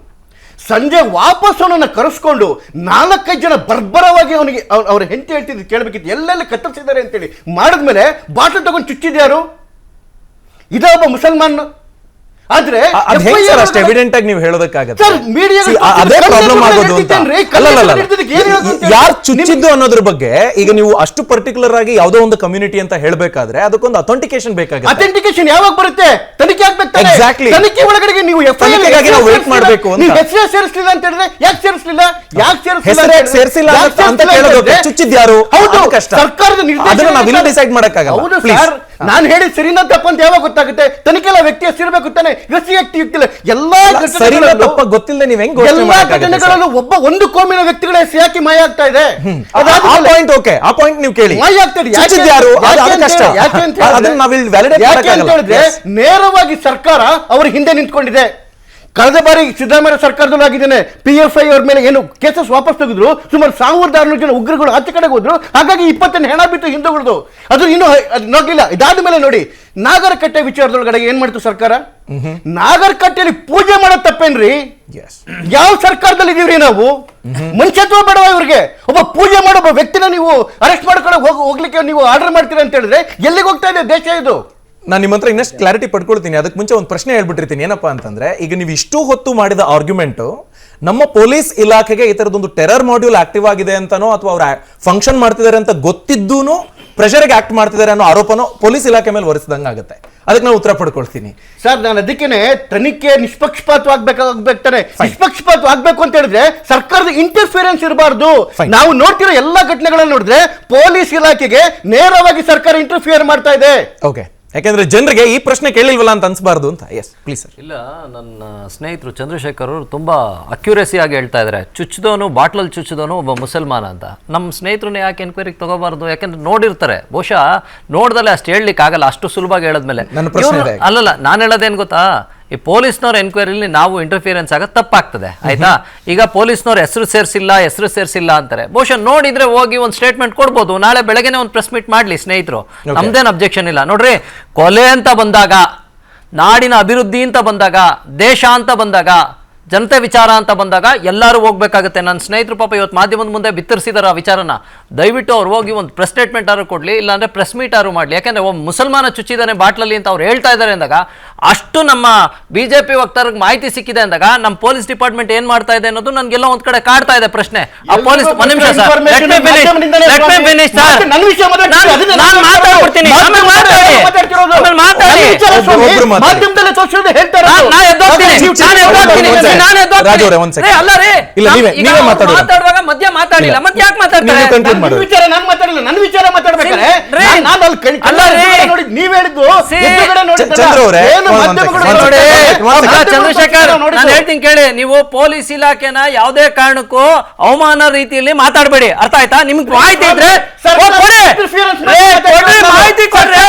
ಸಂಜೆ ವಾಪಸ್ ಅವನನ್ನು ಕರೆಸ್ಕೊಂಡು 4-5 ಜನ ಬರ್ಬರವಾಗಿ ಅವನಿಗೆ ಅವ್ರ ಹೆಂಡತಿ ಹೇಳ್ತಿದ್ದು ಕೇಳಬೇಕಿತ್ತು, ಎಲ್ಲೆಲ್ಲ ಕತ್ತರಿಸಿದ್ದಾರೆ ಅಂತೇಳಿ ಮಾಡಿದ್ಮೇಲೆ ಬಾಟಲ್ ತಗೊಂಡು ಚುಚ್ಚಿದ್ಯಾರು? ಇದೇ ಒಬ್ಬ ಮುಸಲ್ಮಾನ್. ಆದ್ರೆ ಎವಿಡೆಂಟ್ ಆಗಿ ನೀವು ಹೇಳೋದಕ್ಕಾಗತ್ತೆ, ಅದೇ ಪ್ರಾಬ್ಲಮ್ ಆಗೋದು ಅಂತ. ಯಾರು ಚುಚ್ಚಿದ್ದು ಅನ್ನೋದ್ರ ಬಗ್ಗೆ ಈಗ ನೀವು ಅಷ್ಟು ಪರ್ಟಿಕ್ಯುಲರ್ ಆಗಿ ಯಾವುದೋ ಒಂದು ಕಮ್ಯುನಿಟಿ ಅಂತ ಹೇಳಬೇಕಾದ್ರೆ ಅದಕ್ಕೊಂದು ಅಥೆಂಟಿಕೇಶನ್ ಬೇಕಾಗುತ್ತೆ. ಅಥೆಂಟಿಕೇಶನ್ ಯಾವಾಗ ಬರುತ್ತೆ? ತನಿಖೆ ಆಗ್ಬೇಕು. ಎಕ್ಸಾಕ್ಟ್ಲಿ. ತನಿಖೆ ಒಳಗಡೆ ನೀವು ನಾವು ವೇಟ್ ಮಾಡಬೇಕು ಅಂತ. ಹೆಸರೇ ಸೇರಿಸಲಿಲ್ಲ ಅಂತ ಹೇಳಿದ್ರೆ ಯಾಕೆ ಸೇರಿಸಲಿಲ್ಲ? ಸೇರಿಸಿಲ್ಲ ಅಂತ ಕೇಳೋದಕ್ಕೆ ಚುಚ್ಚಿದ್ಯಾರು? ಹೌದು, ಕಷ್ಟ. ಸರ್ಕಾರದ ನಿರ್ದೇಶನ ನಾವಿಲ್ಲಿ ಡಿಸೈಡ್ ಮಾಡಕ್ಕಾಗಲ್ಲ. ಹೌದು ಸರ್, ನಾನು ಹೇಳಿ ಸರಿನಾ ತಪ್ಪ ಅಂತ ಯಾವಾಗ ಗೊತ್ತಾಗುತ್ತೆ? ತನಿಖೆ ಎಲ್ಲ ವ್ಯಕ್ತಿ ಹೆಸರಿರ್ಬೇಕು ತಾನೆ, ವ್ಯಕ್ತಿ ಇರ್ತಿಲ್ಲ. ಎಲ್ಲಾ ಗೊತ್ತಿಲ್ಲ, ನೀವು ಹೆಂಗ್ ಎಲ್ಲಾ ಘಟನೆಗಳಲ್ಲೂ ಒಂದು ಕೋಮಿನ ವ್ಯಕ್ತಿಗಳ ಹೆಸರು ಯಾಕೆ ಮಾಯ ಆಗ್ತಾ ಇದೆ? ಆ ಪಾಯಿಂಟ್ ನೀವು ಕೇಳಿ, ಮಾಯ ಆಗ್ತಾ ಇದೆ. ನೇರವಾಗಿ ಸರ್ಕಾರ ಅವ್ರ ಹಿಂದೆ ನಿಂತ್ಕೊಂಡಿದೆ. ಕಳೆದ ಬಾರಿ ಸಿದ್ದರಾಮಯ್ಯ ಸರ್ಕಾರದಲ್ಲೂ ಆಗಿದ್ದೇನೆ, PFI ಅವ್ರ ಮೇಲೆ ಏನು ಕೇಸಸ್ ವಾಪಸ್ ತೆಗೆದ್ರು, ಸುಮಾರು 1600 ಜನ ಉಗ್ರಗಳು ಆಚೆ ಕಡೆಗೆ ಹೋದ್ರು. ಹಾಗಾಗಿ 20 ಹೆಣ ಬಿತ್ತು ಹಿಂದೂಗಳದು, ಅದು ಇನ್ನೂ ನೋಡ್ಲಿಲ್ಲ. ಇದಾದ ಮೇಲೆ ನೋಡಿ, ನಾಗರಕಟ್ಟೆ ವಿಚಾರದೊಳಗಡೆ ಏನ್ ಮಾಡ್ತು ಸರ್ಕಾರ? ನಾಗರಕಟ್ಟೆಯಲ್ಲಿ ಪೂಜೆ ಮಾಡೋದು ತಪ್ಪೇನ್ರಿ? ಯಾವ ಸರ್ಕಾರದಲ್ಲಿ ಇದೀವ್ರಿ ನಾವು? ಮನುಷ್ಯತ್ವ ಬೇಡವಾ ಇವ್ರಿಗೆ? ಒಬ್ಬ ಪೂಜೆ ಮಾಡೋ ಒಬ್ಬ ವ್ಯಕ್ತಿನ ನೀವು ಅರೆಸ್ಟ್ ಮಾಡ್ಕೊಂಡು ಹೋಗ್ಲಿಕ್ಕೆ ನೀವು ಆರ್ಡರ್ ಮಾಡ್ತೀರಾ ಅಂತ ಹೇಳಿದ್ರೆ ಎಲ್ಲಿಗೆ ಹೋಗ್ತಾ ಇದೆ ದೇಶ ಇದು? ನಾನು ನಿಮ್ಮ ಹತ್ರ ಇನ್ನಷ್ಟು ಕ್ಲಾರಿಟಿ ಪಡ್ಕೊಳ್ತೀನಿ. ಅದಕ್ಕೆ ಮುಂಚೆ ಒಂದು ಪ್ರಶ್ನೆ ಹೇಳ್ಬಿಟ್ಟಿರ್ತೀನಿ. ಏನಪ್ಪಾ ಅಂತಂದ್ರೆ, ಈಗ ನೀವು ಇಷ್ಟು ಹೊತ್ತು ಮಾಡಿದ ಆರ್ಗ್ಯುಮೆಂಟು ನಮ್ಮ ಪೊಲೀಸ್ ಇಲಾಖೆಗೆ ಈ ತರದೊಂದು ಟೆರರ್ ಮಾಡ್ಯೂಲ್ ಆಕ್ಟಿವ್ ಆಗಿದೆ ಅಂತಾನೋ ಅಥವಾ ಅವ್ರು ಫಂಕ್ಷನ್ ಮಾಡ್ತಿದ್ದಾರೆ ಅಂತ ಗೊತ್ತಿದ್ದೂನು ಪ್ರೆಷರ್ಗೆ ಆಕ್ಟ್ ಮಾಡ್ತಿದ್ದಾರೆ ಅನ್ನೋ ಆರೋಪನೋ ಪೊಲೀಸ್ ಇಲಾಖೆ ಮೇಲೆ ಹೊರಿಸಿದಂಗೆ ಆಗುತ್ತೆ. ಅದಕ್ಕೆ ನಾನು ಉತ್ತರ ಪಡ್ಕೊಳ್ತೀನಿ. ಸರ್, ನಾನು ಅದಕ್ಕೇನೆ ತನಿಖೆ ನಿಷ್ಪಕ್ಷಪಾತವಾಗಬೇಕಾಗ್ತಾನೆ. ನಿಷ್ಪಕ್ಷಪಾತವಾಗಬೇಕು ಅಂತ ಹೇಳಿದ್ರೆ ಸರ್ಕಾರದ ಇಂಟರ್ಫಿಯರೆನ್ಸ್ ಇರಬಾರ್ದು. ನಾವು ನೋಡ್ತಿರೋ ಎಲ್ಲಾ ಘಟನೆಗಳನ್ನ ನೋಡಿದ್ರೆ ಪೊಲೀಸ್ ಇಲಾಖೆಗೆ ನೇರವಾಗಿ ಸರ್ಕಾರ ಇಂಟರ್ಫಿಯರ್ ಮಾಡ್ತಾ ಇದೆ. ಓಕೆ, ಯಾಕೆಂದ್ರೆ ಜನರಿಗೆ ಈ ಪ್ರಶ್ನೆ ಕೇಳಿಲ್ವಲ್ಲ ಅಂತ ಅನ್ಸ್ಬಾರ್ದು ಅಂತ. Yes please sir. ಇಲ್ಲ, ನನ್ನ ಸ್ನೇಹಿತರು ಚಂದ್ರಶೇಖರ್ ಅವರು ತುಂಬಾ ಅಕ್ಯುರೇಸಿ ಆಗಿ ಹೇಳ್ತಾ ಇದ್ದಾರೆ. ಚುಚ್ಚಿದವನು ಬಾಟ್ಲಲ್ಲಿ ಚುಚ್ಚಿದವನು ಒಬ್ಬ ಮುಸಲ್ಮಾನ ಅಂತ. ನಮ್ಮ ಸ್ನೇಹಿತರನ್ನ ಯಾಕೆ ಎನ್ಕ್ವೈರಿಗೆ ತಗೋಬಾರ್ದು? ಯಾಕಂದ್ರೆ ನೋಡಿರ್ತಾರೆ. ಬಹುಶಃ ನೋಡ್ದಲ್ಲೇ ಅಷ್ಟು ಹೇಳಲಿಕ್ಕೆ ಆಗಲ್ಲ, ಅಷ್ಟು ಸುಲಭವಾಗಿ ಹೇಳದ್ಮೇಲೆ. ಅಲ್ಲಲ್ಲ, ನಾನು ಹೇಳೋದೇನು ಗೊತ್ತಾ, ಈ ಪೊಲೀಸ್ನವ್ರ ಎನ್ಕ್ವೈರಿಲಿ ನಾವು ಇಂಟರ್ಫಿಯರೆನ್ಸ್ ಆಗೋದು ತಪ್ಪಾಗ್ತದೆ, ಆಯ್ತಾ? ಈಗ ಪೊಲೀಸ್ನವ್ರ ಹೆಸರು ಸೇರಿಸಿಲ್ಲ ಅಂತಾರೆ. ಬಹುಶಃ ನೋಡಿದ್ರೆ ಹೋಗಿ ಒಂದು ಸ್ಟೇಟ್ಮೆಂಟ್ ಕೊಡ್ಬೋದು. ನಾಳೆ ಬೆಳಗ್ಗೆನೆ ಒಂದು ಪ್ರೆಸ್ ಮೀಟ್ ಮಾಡ್ಲಿ ಸ್ನೇಹಿತರು, ನಮ್ದೇನು ಅಬ್ಜೆಕ್ಷನ್ ಇಲ್ಲ. ನೋಡ್ರಿ, ಕೊಲೆ ಅಂತ ಬಂದಾಗ, ನಾಡಿನ ಅಭಿವೃದ್ಧಿ ಅಂತ ಬಂದಾಗ, ದೇಶ ಅಂತ ಬಂದಾಗ, ಜನತೆ ವಿಚಾರ ಅಂತ ಬಂದಾಗ ಎಲ್ಲರೂ ಹೋಗ್ಬೇಕಾಗುತ್ತೆ. ನನ್ನ ಸ್ನೇಹಿತರು ಪಾಪ ಇವತ್ತು ಮಾಧ್ಯಮದ ಮುಂದೆ ಬಿತ್ತರಿಸಿದಾರೆ ಆ ವಿಚಾರನ. ದಯವಿಟ್ಟು ಅವ್ರು ಹೋಗಿ ಒಂದು ಪ್ರೆಸ್ ಸ್ಟೇಟ್ಮೆಂಟ್ ಆರು ಕೊಡ್ಲಿ, ಇಲ್ಲಾಂದ್ರೆ ಪ್ರೆಸ್ ಮೀಟ್ ಆರು ಮಾಡಲಿ. ಯಾಕಂದ್ರೆ ಒಬ್ಬ ಮುಸಲ್ಮಾನ ಚುಚ್ಚಿದಾನೆ ಬಾಟ್ಲಲ್ಲಿ ಅಂತ ಅವ್ರು ಹೇಳ್ತಾ ಇದ್ದಾರೆ ಅಂದಾಗ, ಅಷ್ಟು ನಮ್ಮ ಬಿಜೆಪಿ ವಕ್ತಾರರಿಗೆ ಮಾಹಿತಿ ಸಿಕ್ಕಿದೆ ಅಂದಾಗ ನಮ್ಮ ಪೊಲೀಸ್ ಡಿಪಾರ್ಟ್ಮೆಂಟ್ ಏನ್ ಮಾಡ್ತಾ ಇದೆ ಅನ್ನೋದು ನನ್ಗೆಲ್ಲ ಒಂದ್ ಕಡೆ ಕಾಡ್ತಾ ಇದೆ ಪ್ರಶ್ನೆ. ಆ ಪೊಲೀಸ್ ಒಂದ್ ನಿಮಿಷ ಸರ್, ಮಾತಾಡುವಾಗ ಮಧ್ಯ ಮಾತಾಡಿಲ್ಲ, ಮತ್ತೆ ಯಾಕೆ ಮಾತಾಡ್ತಾರೆ? ನನ್ನ ವಿಚಾರ ಮಾತಾಡ್ಬೇಕಾದ್ರೆ ನೀವ್ ಹೇಳಿದ್ದು ಚಂದ್ರಶೇಖರ್, ನಾನು ಹೇಳ್ತೀನಿ ಕೇಳಿ. ನೀವು ಪೊಲೀಸ್ ಇಲಾಖೆನ ಯಾವುದೇ ಕಾರಣಕ್ಕೂ ಅವಮಾನ ರೀತಿಯಲ್ಲಿ ಮಾತಾಡಬೇಡಿ, ಅರ್ಥ ಆಯ್ತಾ? ನಿಮ್ಗೆ ಮಾಹಿತಿ ಇದ್ರೆ ಮಾಹಿತಿ ಕೊಡ್ರಿ.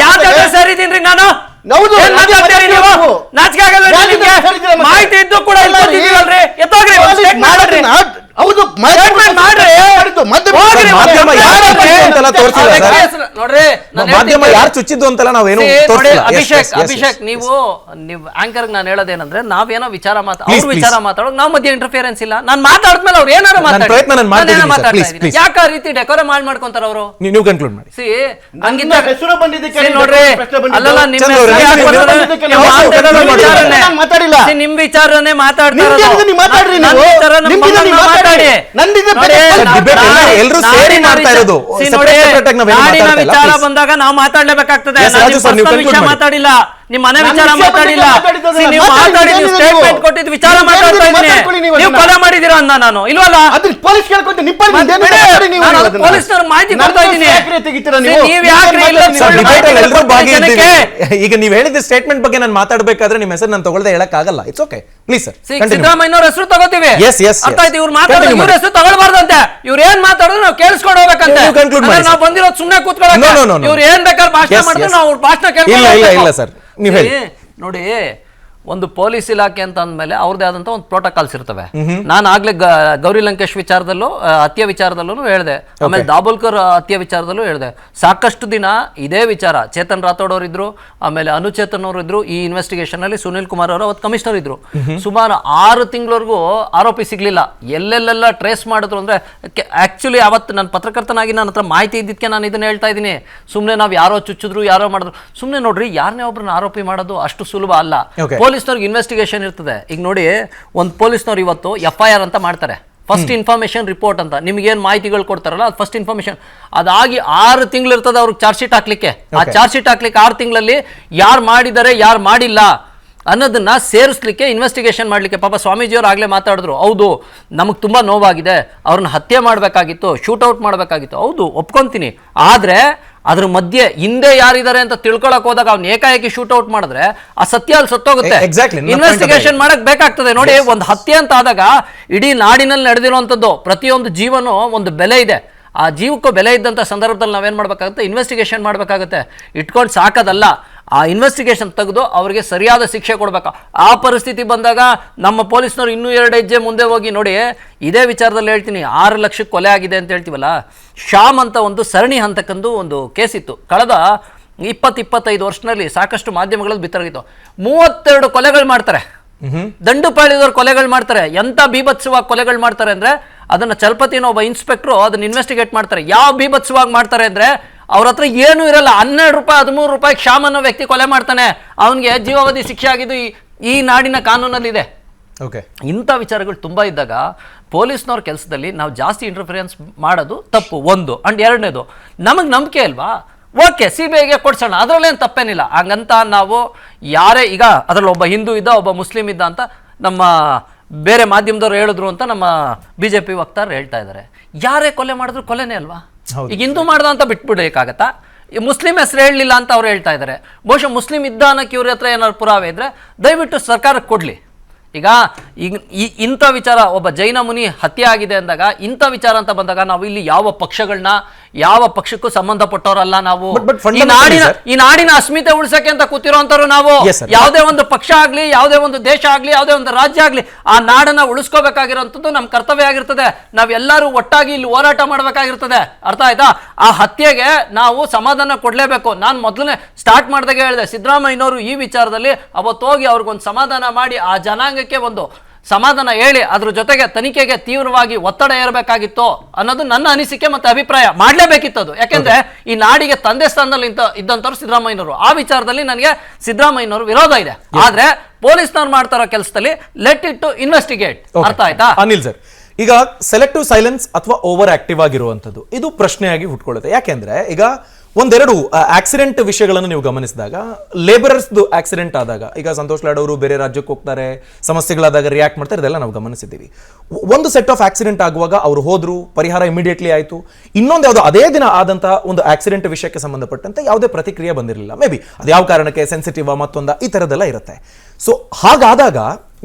ಯಾಕೆ ಸರಿದೀನ್ರಿ ನಾನು? ನಾಚಿಕೆ ಆಗಲ್ಲ ನಿಮ್ಗೆ? ಮಾಹಿತಿ ಇದ್ದು ಕೂಡ ಎತ್ತೋಗ್ರಿ, ಹೌದು ಮಾಧ್ಯಮ ಯಾರು ಚುಚ್ಚಿದ್ದು ಅಂತೆಲ್ಲ ನಾವೇನು ಅಭಿಷೇಕ್, ನೀವು ಆಂಕರ್ ನಾನು ಹೇಳೋದೇನಂದ್ರೆ, ನಾವೇನೋ ವಿಚಾರ ಮಾತಾಡೋದು ನಾವು ಮಧ್ಯೆ ಇಂಟರ್ಫಿಯರೆನ್ಸ್ ಇಲ್ಲ. ನಾನು ಮಾತಾಡಿದ್ಮೇಲೆ ಅವ್ರು ಏನಾರು ಮಾತಾಡ್ತಾರೆ. ಯಾಕೆ ಆ ರೀತಿ ಡೆಕೋರ ಮಾಡ್ಕೊಂತಾರ ಅವರು? ನೀವು ಕನ್ಕ್ಲೂಡ್ ಮಾಡಿ. ನಿಮ್ ವಿಚಾರನೆ ಮಾತಾಡ್ತಾರೆ. ವಿಚಾರ ಬಂದಾಗ ನಾವು ಮಾತಾಡ್ಲೇಬೇಕಾಗ್ತದೆ. ಮಾತಾಡಿಲ್ಲ, ನಿಮ್ ಮನೆ ವಿಚಾರ ಮಾತಾಡಿಲ್ಲ, ನೀವು ಮಾತಾಡಿದ್ದು ಸ್ಟೇಟ್ಮೆಂಟ್ ಕೊಟ್ಟಿದ್ದು ವಿಚಾರ ಮಾತಾಡ್ತಾ ಇದ್ದೀನಿ. ನೀವು ಕೊಲೆ ಮಾಡಿದೀರಾ ಅಂದ ನಾನು ಇಲ್ವಲ್ಲ? ಪೊಲೀಸ್ನವ್ರು ಮಾಹಿತಿ ಕೊಡ್ತಾ ಇದ್ದೀನಿ. ಈಗ ನೀವು ಹೇಳಿದ ಸ್ಟೇಟ್ಮೆಂಟ್ ಬಗ್ಗೆ ನಾನು ಮಾತಾಡ್ಬೇಕಾದ್ರೆ ನಿಮ್ಮ ಹೆಸರು ನಾನು ತಗೊಳ್ದೆ ಹೇಳಕ್ ಆಗಲ್ಲ. It's okay, please sir. ಸಿದ್ದರಾಮಯ್ಯನವ್ರ ಹೆಸರು ತಗೋತೀವಿ, ಅರ್ಥ ಆಯ್ತು? ಇವ್ರು ಮಾತಾಡೋದು ಇವ್ರ ಹೆಸರು ತಗೊಳ್ಬಾರ್ದಂತೆ. ಇವ್ರು ಏನ್ ಮಾತಾಡೋದು ನಾವು ಕೇಳಿಸ್ಕೊಂಡು ಹೋಗ್ಬೇಕಂತೆ. ನಾವು ಬಂದಿರೋದು ಸುಮ್ಮನೆ ಕೂತ್ಕೊಳ್ಳೋಕೆ. ಇವ್ರು ಏನ್ ಬೇಕಾದ್ರೆ ಭಾಷಣ ಮಾಡಿದ್ರೆ ನಾವು ಭಾಷಣ ಇಲ್ಲ ಸರ್, ನೀವು ಹೇಳಿ. ನೋಡಿ, ಒಂದು ಪೊಲೀಸ್ ಇಲಾಖೆ ಅಂತ ಅಂದ್ಮೇಲೆ ಅವ್ರದೇ ಆದಂತ ಒಂದು ಪ್ರೋಟೋಕಾಲ್ಸ್ ಇರ್ತವೆ. ನಾನು ಆಗ್ಲೇ ಗೌರಿ ಲಂಕೇಶ್ ವಿಚಾರದಲ್ಲೂ ಹತ್ಯೆ ವಿಚಾರದಲ್ಲೂ ಹೇಳಿದೆ, ಆಮೇಲೆ ದಾಬೋಲ್ಕರ್ ಹತ್ಯೆ ವಿಚಾರದಲ್ಲೂ ಹೇಳಿದೆ. ಸಾಕಷ್ಟು ದಿನ ಇದೇ ವಿಚಾರ, ಚೇತನ್ ರಾಥೋಡ್ ಅವರು ಇದ್ರು, ಆಮೇಲೆ ಅನುಚೇತನ್ ಅವರು ಇದ್ರು. ಈ ಇನ್ವೆಸ್ಟಿಗೇಷನ್ ಅಲ್ಲಿ ಸುನಿಲ್ ಕುಮಾರ್ ಅವರು ಅವತ್ತು ಕಮಿಷನರ್ ಇದ್ರು. ಸುಮಾರು 6 ತಿಂಗಳವರೆಗೂ ಆರೋಪಿ ಸಿಗ್ಲಿಲ್ಲ. ಎಲ್ಲೆಲ್ಲೆಲ್ಲ ಟ್ರೇಸ್ ಮಾಡಿದ್ರು ಅಂದ್ರೆ, ಆಕ್ಚುಲಿ ಅವತ್ತು ನಾನು ಪತ್ರಕರ್ತನಾಗಿ ನನ್ನ ಹತ್ರ ಮಾಹಿತಿ ಇದ್ದಿದ್ದಕ್ಕೆ ನಾನು ಇದನ್ನ ಹೇಳ್ತಾ ಇದ್ದೀನಿ. ಸುಮ್ಮನೆ ನಾವು ಯಾರೋ ಚುಚ್ಚಿದ್ರು, ಯಾರೋ ಮಾಡಿದ್ರು, ಸುಮ್ಮನೆ ನೋಡ್ರಿ, ಯಾರನ್ನೇ ಒಬ್ರನ್ನ ಆರೋಪಿ ಮಾಡೋದು ಅಷ್ಟು ಸುಲಭ ಅಲ್ಲ. ಪೊಲೀಸ್ನವ್ರಿಗೆ ಇನ್ವೆಸ್ಟಿಗೇಷನ್ ಇರ್ತದೆ. ಈಗ ನೋಡಿ, ಒಂದು ಪೊಲೀಸ್ನವ್ರು ಇವತ್ತು FIR ಅಂತ ಮಾಡ್ತಾರೆ, ಫಸ್ಟ್ ಇನ್ಫಾರ್ಮೇಶನ್ ರಿಪೋರ್ಟ್ ಅಂತ. ನಿಮ್ಗೇನು ಮಾಹಿತಿಗಳು ಕೊಡ್ತಾರಲ್ಲ, ಅದು ಫಸ್ಟ್ ಇನ್ಫಾರ್ಮೇಶನ್. ಅದಾಗಿ 6 ತಿಂಗಳು ಇರ್ತದೆ ಅವ್ರಿಗೆ ಚಾರ್ಜ್ ಶೀಟ್ ಹಾಕ್ಲಿಕ್ಕೆ. ಆ ಚಾರ್ಜ್ ಶೀಟ್ ಹಾಕ್ಲಿಕ್ಕೆ 6 ತಿಂಗಳಲ್ಲಿ ಯಾರು ಮಾಡಿದ್ದಾರೆ, ಯಾರು ಮಾಡಿಲ್ಲ ಅನ್ನೋದನ್ನ ಸೇರಿಸ್ಲಿಕ್ಕೆ, ಇನ್ವೆಸ್ಟಿಗೇಷನ್ ಮಾಡಲಿಕ್ಕೆ. ಪಾಪ ಸ್ವಾಮೀಜಿಯವರು ಆಗಲೇ ಮಾತಾಡಿದ್ರು, ಹೌದು ನಮಗೆ ತುಂಬ ನೋವಾಗಿದೆ, ಅವ್ರನ್ನ ಹತ್ಯೆ ಮಾಡಬೇಕಾಗಿತ್ತು, ಶೂಟೌಟ್ ಮಾಡಬೇಕಾಗಿತ್ತು, ಹೌದು ಒಪ್ಕೊಂತೀನಿ. ಆದರೆ ಅದ್ರ ಮಧ್ಯೆ ಹಿಂದೆ ಯಾರಿದ್ದಾರೆ ಅಂತ ತಿಳ್ಕೊಳಕ್ ಹೋದಾಗ ಅವ್ನ ಏಕಾಏಕಿ ಶೂಟೌಟ್ ಮಾಡಿದ್ರೆ ಆ ಸತ್ಯ ಅಲ್ಲಿ ಸತ್ತೋಗುತ್ತೆ. ಇನ್ವೆಸ್ಟಿಗೇಷನ್ ಮಾಡಕ್ ಬೇಕಾಗ್ತದೆ. ನೋಡಿ, ಒಂದು ಹತ್ಯೆ ಅಂತ ಆದಾಗ ಇಡೀ ನಾಡಿನಲ್ಲಿ ನಡೆದಿರುವಂಥದ್ದು ಪ್ರತಿಯೊಂದು ಜೀವನೂ ಒಂದು ಬೆಲೆ ಇದೆ. ಆ ಜೀವಕ್ಕೂ ಬೆಲೆ ಇದ್ದಂಥ ಸಂದರ್ಭದಲ್ಲಿ ನಾವೇನು ಮಾಡಬೇಕಾಗುತ್ತೆ? ಇನ್ವೆಸ್ಟಿಗೇಷನ್ ಮಾಡಬೇಕಾಗುತ್ತೆ. ಇಟ್ಕೊಂಡು ಸಾಕೋದಲ್ಲ, ಆ ಇನ್ವೆಸ್ಟಿಗೇಷನ್ ತೆಗೆದು ಅವರಿಗೆ ಸರಿಯಾದ ಶಿಕ್ಷೆ ಕೊಡಬೇಕು. ಆ ಪರಿಸ್ಥಿತಿ ಬಂದಾಗ ನಮ್ಮ ಪೊಲೀಸ್ನವ್ರು ಇನ್ನೂ 2 ಹೆಜ್ಜೆ ಮುಂದೆ ಹೋಗಿ. ನೋಡಿ, ಇದೇ ವಿಚಾರದಲ್ಲಿ ಹೇಳ್ತೀನಿ, 6 ಲಕ್ಷಕ್ಕೆ ಕೊಲೆ ಆಗಿದೆ ಅಂತ ಹೇಳ್ತೀವಲ್ಲ, ಶ್ಯಾಮ್ ಅಂತ ಒಂದು ಸರಣಿ ಹಂತಕ್ಕಂದು ಒಂದು ಕೇಸ್ ಇತ್ತು. ಕಳೆದ 20-25 ವರ್ಷದಲ್ಲಿ ಸಾಕಷ್ಟು ಮಾಧ್ಯಮಗಳಲ್ಲಿ ಬಿತ್ತರಗಿತ್ತು. 32 ಕೊಲೆಗಳು ಮಾಡ್ತಾರೆ, ದಂಡುಪಾಳ್ಯದವ್ರು ಕೊಲೆಗಳು ಮಾಡ್ತಾರೆ. ಎಂತ ಬೀಭತ್ಸವಾಗಿ ಕೊಲೆಗಳು ಮಾಡ್ತಾರೆ ಅಂದ್ರೆ, ಅದನ್ನ ಚಲಪತಿನ ಒಬ್ಬ ಇನ್ಸ್ಪೆಕ್ಟ್ರು ಅದನ್ನ ಇನ್ವೆಸ್ಟಿಗೇಟ್ ಮಾಡ್ತಾರೆ. ಯಾವ ಬೀಭತ್ಸವಾಗಿ ಮಾಡ್ತಾರೆ ಅಂದ್ರೆ, ಅವ್ರ ಹತ್ರ ಏನೂ ಇರಲ್ಲ, 12 ರೂಪಾಯಿ 13 ರೂಪಾಯಿ ಶ್ಯಾಮ್ ಅನ್ನೋ ವ್ಯಕ್ತಿ ಕೊಲೆ ಮಾಡ್ತಾನೆ, ಅವನಿಗೆ ಜೀವಾವಧಿ ಶಿಕ್ಷೆ ಆಗಿದ್ದು ಈ ನಾಡಿನ ಕಾನೂನಲ್ಲಿದೆ. ಓಕೆ, ಇಂಥ ವಿಚಾರಗಳು ತುಂಬ ಇದ್ದಾಗ ಪೊಲೀಸ್ನವ್ರ ಕೆಲಸದಲ್ಲಿ ನಾವು ಜಾಸ್ತಿ ಇಂಟರ್ಫಿರೆನ್ಸ್ ಮಾಡೋದು ತಪ್ಪು, ಒಂದು. ಅಂಡ್ ಎರಡನೇದು, ನಮಗೆ ನಂಬಿಕೆ ಅಲ್ವಾ, ಓಕೆ CBIಗೆ ಕೊಡ್ಸೋಣ, ಅದರಲ್ಲೇನು ತಪ್ಪೇನಿಲ್ಲ. ಹಂಗಂತ ನಾವು ಯಾರೇ ಈಗ ಅದರಲ್ಲಿ ಒಬ್ಬ ಹಿಂದೂ ಇದ್ದ ಒಬ್ಬ ಮುಸ್ಲಿಂ ಇದ್ದ ಅಂತ ನಮ್ಮ ಬೇರೆ ಮಾಧ್ಯಮದವ್ರು ಹೇಳಿದ್ರು ಅಂತ ನಮ್ಮ BJP ವಕ್ತಾರರು ಹೇಳ್ತಾ ಇದ್ದಾರೆ. ಯಾರೇ ಕೊಲೆ ಮಾಡಿದ್ರು ಕೊಲೆನೇ ಅಲ್ವಾ? ಈಗ ಹಿಂದೂ ಮಾಡ್ದ ಅಂತ ಬಿಟ್ಬಿಡ್ಬೇಕಾಗತ್ತಾ? ಮುಸ್ಲಿಂ ಹೆಸರು ಹೇಳಲಿಲ್ಲ ಅಂತ ಅವ್ರು ಹೇಳ್ತಾ ಇದ್ದಾರೆ. ಬಹುಶಃ ಮುಸ್ಲಿಂ ಇದ್ದ ಅನ್ನೋಕ್ಕೆ ಇವ್ರ ಹತ್ರ ಏನಾದ್ರು ಪುರಾವೆ ಇದ್ರೆ ದಯವಿಟ್ಟು ಸರ್ಕಾರಕ್ಕೆ ಕೊಡಲಿ. ಈಗ ಇಂಥ ವಿಚಾರ, ಒಬ್ಬ ಜೈನ ಮುನಿ ಹತ್ಯೆ ಆಗಿದೆ ಅಂದಾಗ, ಇಂಥ ವಿಚಾರ ಅಂತ ಬಂದಾಗ ನಾವು ಇಲ್ಲಿ ಯಾವ ಪಕ್ಷಕ್ಕೂ ಸಂಬಂಧಪಟ್ಟವರಲ್ಲ ನಾವು. ಈ ನಾಡಿನ ಅಸ್ಮಿತೆ ಉಳಿಸಕ್ಕೆ ಅಂತ ಕೂತಿರೋಂಥವ್ರು ನಾವು. ಯಾವುದೇ ಒಂದು ಪಕ್ಷ ಆಗ್ಲಿ, ಯಾವುದೇ ಒಂದು ದೇಶ ಆಗ್ಲಿ, ಯಾವುದೇ ಒಂದು ರಾಜ್ಯ ಆಗ್ಲಿ, ಆ ನಾಡನ್ನ ಉಳಿಸ್ಕೋಬೇಕಾಗಿರೋಂಥದ್ದು ನಮ್ಮ ಕರ್ತವ್ಯ ಆಗಿರ್ತದೆ. ನಾವೆಲ್ಲರೂ ಒಟ್ಟಾಗಿ ಇಲ್ಲಿ ಹೋರಾಟ ಮಾಡಬೇಕಾಗಿರ್ತದೆ. ಅರ್ಥ ಆಯ್ತಾ? ಆ ಹತ್ಯೆಗೆ ನಾವು ಸಮಾಧಾನ ಕೊಡಲೇಬೇಕು. ನಾನು ಮೊದಲನೇ ಸ್ಟಾರ್ಟ್ ಮಾಡಿದಾಗ ಹೇಳಿದೆ, ಸಿದ್ದರಾಮಯ್ಯನವರು ಈ ವಿಚಾರದಲ್ಲಿ ಅವತ್ತು ಹೋಗಿ ಅವ್ರಿಗೊಂದು ಸಮಾಧಾನ ಮಾಡಿ ಆ ಜನಾಂಗಕ್ಕೆ ಒಂದು ಸಮಾಧಾನ ಹೇಳಿ ಅದ್ರ ಜೊತೆಗೆ ತನಿಖೆಗೆ ತೀವ್ರವಾಗಿ ಒತ್ತಡ ಏರಬೇಕಾಗಿತ್ತು ಅನ್ನೋದು ನನ್ನ ಅನಿಸಿಕೆ ಮತ್ತೆ ಅಭಿಪ್ರಾಯ. ಮಾಡಲೇಬೇಕಿತ್ತು. ಯಾಕೆಂದ್ರೆ ಈ ನಾಡಿಗೆ ತಂದೆ ಸ್ಥಾನದಲ್ಲಿ ಇದ್ದಂಥವ್ರು ಸಿದ್ದರಾಮಯ್ಯನವರು. ಆ ವಿಚಾರದಲ್ಲಿ ನನಗೆ ಸಿದ್ದರಾಮಯ್ಯನವರು ವಿರೋಧ ಇದೆ. ಆದ್ರೆ ಪೊಲೀಸ್ನವ್ರು ಮಾಡ್ತಾರೋ ಕೆಲಸದಲ್ಲಿ ಲೆಟ್ ಇಟ್ ಟು ಇನ್ವೆಸ್ಟಿಗೇಟ್. ಅರ್ಥ ಆಯ್ತಾ? ಅನಿಲ್ ಸರ್, ಈಗ ಸೆಲೆಕ್ಟಿವ್ ಸೈಲೆನ್ಸ್ ಅಥವಾ ಓವರ್ ಆಕ್ಟಿವ್ ಆಗಿರುವಂಥದ್ದು ಇದು ಪ್ರಶ್ನೆಯಾಗಿ ಹುಟ್ಕೊಳ್ಳುತ್ತೆ. ಯಾಕೆಂದ್ರೆ ಈಗ ಒಂದೆರಡು ಆಕ್ಸಿಡೆಂಟ್ ವಿಷಯಗಳನ್ನು ನೀವು ಗಮನಿಸಿದಾಗ, ಲೇಬರರ್ಸ್ದು ಆಕ್ಸಿಡೆಂಟ್ ಆದಾಗ, ಈಗ ಸಂತೋಷ್ ಲಾಡ್ ಅವರು ಬೇರೆ ರಾಜ್ಯಕ್ಕೆ ಹೋಗ್ತಾರೆ, ಸಮಸ್ಯೆಗಳಾದಾಗ ರಿಯಾಕ್ಟ್ ಮಾಡ್ತಾರೆ, ಇದೆಲ್ಲ ನಾವು ಗಮನಿಸಿದ್ದೀವಿ. ಒಂದು ಸೆಟ್ ಆಫ್ ಆಕ್ಸಿಡೆಂಟ್ ಆಗುವಾಗ ಅವರು ಹೋದ್ರು, ಪರಿಹಾರ ಇಮಿಡಿಯೇಟ್ಲಿ ಆಯಿತು. ಇನ್ನೊಂದು ಯಾವುದೋ ಅದೇ ದಿನ ಆದಂತಹ ಒಂದು ಆಕ್ಸಿಡೆಂಟ್ ವಿಷಯಕ್ಕೆ ಸಂಬಂಧಪಟ್ಟಂತೆ ಯಾವುದೇ ಪ್ರತಿಕ್ರಿಯೆ ಬಂದಿರಲಿಲ್ಲ. ಮೇ ಬಿ ಅದು ಯಾವ ಕಾರಣಕ್ಕೆ, ಸೆನ್ಸಿಟಿವ್ ಮತ್ತೊಂದು ಈ ಥರದ್ದೆಲ್ಲ ಇರುತ್ತೆ. ಸೊ ಹಾಗಾದಾಗ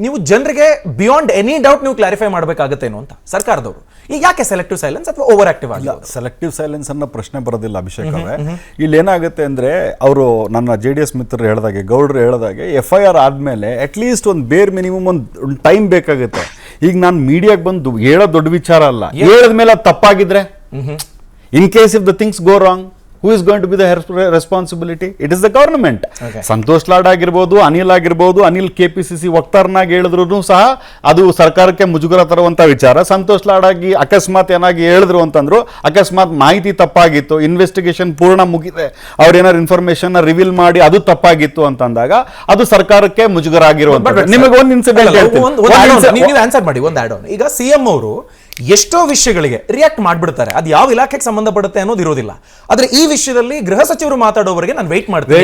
ನೀವು ಜನರಿಗೆ ಬಿಯಾಂಡ್ ಎನಿ ಡೌಟ್ ನೀವು ಕ್ಲಾರಿಫೈ ಮಾಡಬೇಕಾಗತ್ತೇನೋ ಅಂತ ಸರ್ಕಾರದವರು. ಈಗ ಯಾಕೆ ಸೆಲೆಕ್ಟಿವ್ ಸೈಲೆನ್ಸ್ ಅಥವಾ ಓವರ್ ಆಕ್ಟಿವ್ ಆಗಿಲ್ಲ? ಸೆಲೆಕ್ಟಿವ್ ಸೈಲೆನ್ಸ್ ಅನ್ನೋ ಪ್ರಶ್ನೆ ಬರೋದಿಲ್ಲ ಅಭಿಷೇಕ್ ಅವರೇ. ಇಲ್ಲಿ ಏನಾಗುತ್ತೆ ಅಂದ್ರೆ, ಅವರು ನನ್ನ JDS ಮಿತ್ರರು ಹೇಳಿದಾಗೆ, ಗೌಡ್ರು ಹೇಳಿದಾಗೆ, FIR ಆದ್ಮೇಲೆ ಅಟ್ಲೀಸ್ಟ್ ಒಂದು ಬೇರ್ ಮಿನಿಮಮ್ ಒಂದು ಟೈಮ್ ಬೇಕಾಗುತ್ತೆ. ಈಗ ನಾನು ಮೀಡಿಯಾಗೆ ಬಂದು ಹೇಳೋ ದೊಡ್ಡ ವಿಚಾರ ಅಲ್ಲ, ಹೇಳಿದ್ಮೇಲೆ ಅದು ತಪ್ಪಾಗಿದ್ರೆ, in case if the things go wrong, who is going to be the responsibility? It is the government. Santosh Lad ಆಗಿರ್ಬೋದು, ಅನಿಲ್ ಆಗಿರ್ಬೋದು, ಅನಿಲ್ KPCC ವಕ್ತಾರನಾಗಿ ಹೇಳಿದ್ರು ಸಹ ಅದು ಸರ್ಕಾರಕ್ಕೆ ಮುಜುಗರ ತರುವಂತ ವಿಚಾರ. ಸಂತೋಷ್ ಲಾಡ್ ಆಗಿ ಅಕಸ್ಮಾತ್ ಏನಾಗಿ ಹೇಳಿದ್ರು ಅಂತಂದ್ರು, ಅಕಸ್ಮಾತ್ ಮಾಹಿತಿ ತಪ್ಪಾಗಿತ್ತು, ಇನ್ವೆಸ್ಟಿಗೇಷನ್ ಪೂರ್ಣ ಮುಗಿದೆ, ಅವ್ರೇನಾರು ಇನ್ಫಾರ್ಮೇಶನ್ ರಿವೀಲ್ ಮಾಡಿ ಅದು ತಪ್ಪಾಗಿತ್ತು ಅಂತಂದಾಗ ಅದು ಸರ್ಕಾರಕ್ಕೆ ಮುಜುಗರ ಆಗಿರುವಂತ. ನಿಮಗೆ ಒಂದು ಇನ್ಸಿಡೆಂಟ್ ಆನ್ಸರ್ ಮಾಡಿ. ಒಂದು ಆಡ್ ಆನ್, ಈಗ CM ಅವರು ಎಷ್ಟೋ ವಿಷಯಗಳಿಗೆ ರಿಯಾಕ್ಟ್ ಮಾಡ್ಬಿಡ್ತಾರೆ, ಅದು ಯಾವ ಇಲಾಖೆಗೆ ಸಂಬಂಧಪಡುತ್ತೆ ಅನ್ನೋದು ಇರೋದಿಲ್ಲ. ಆದ್ರೆ ಈ ವಿಷಯದಲ್ಲಿ ಗೃಹ ಸಚಿವರು ಮಾತಾಡೋವರೆಗೆ ನಾನು ವೆಯ್ಟ್ ಮಾಡ್ತೀನಿ.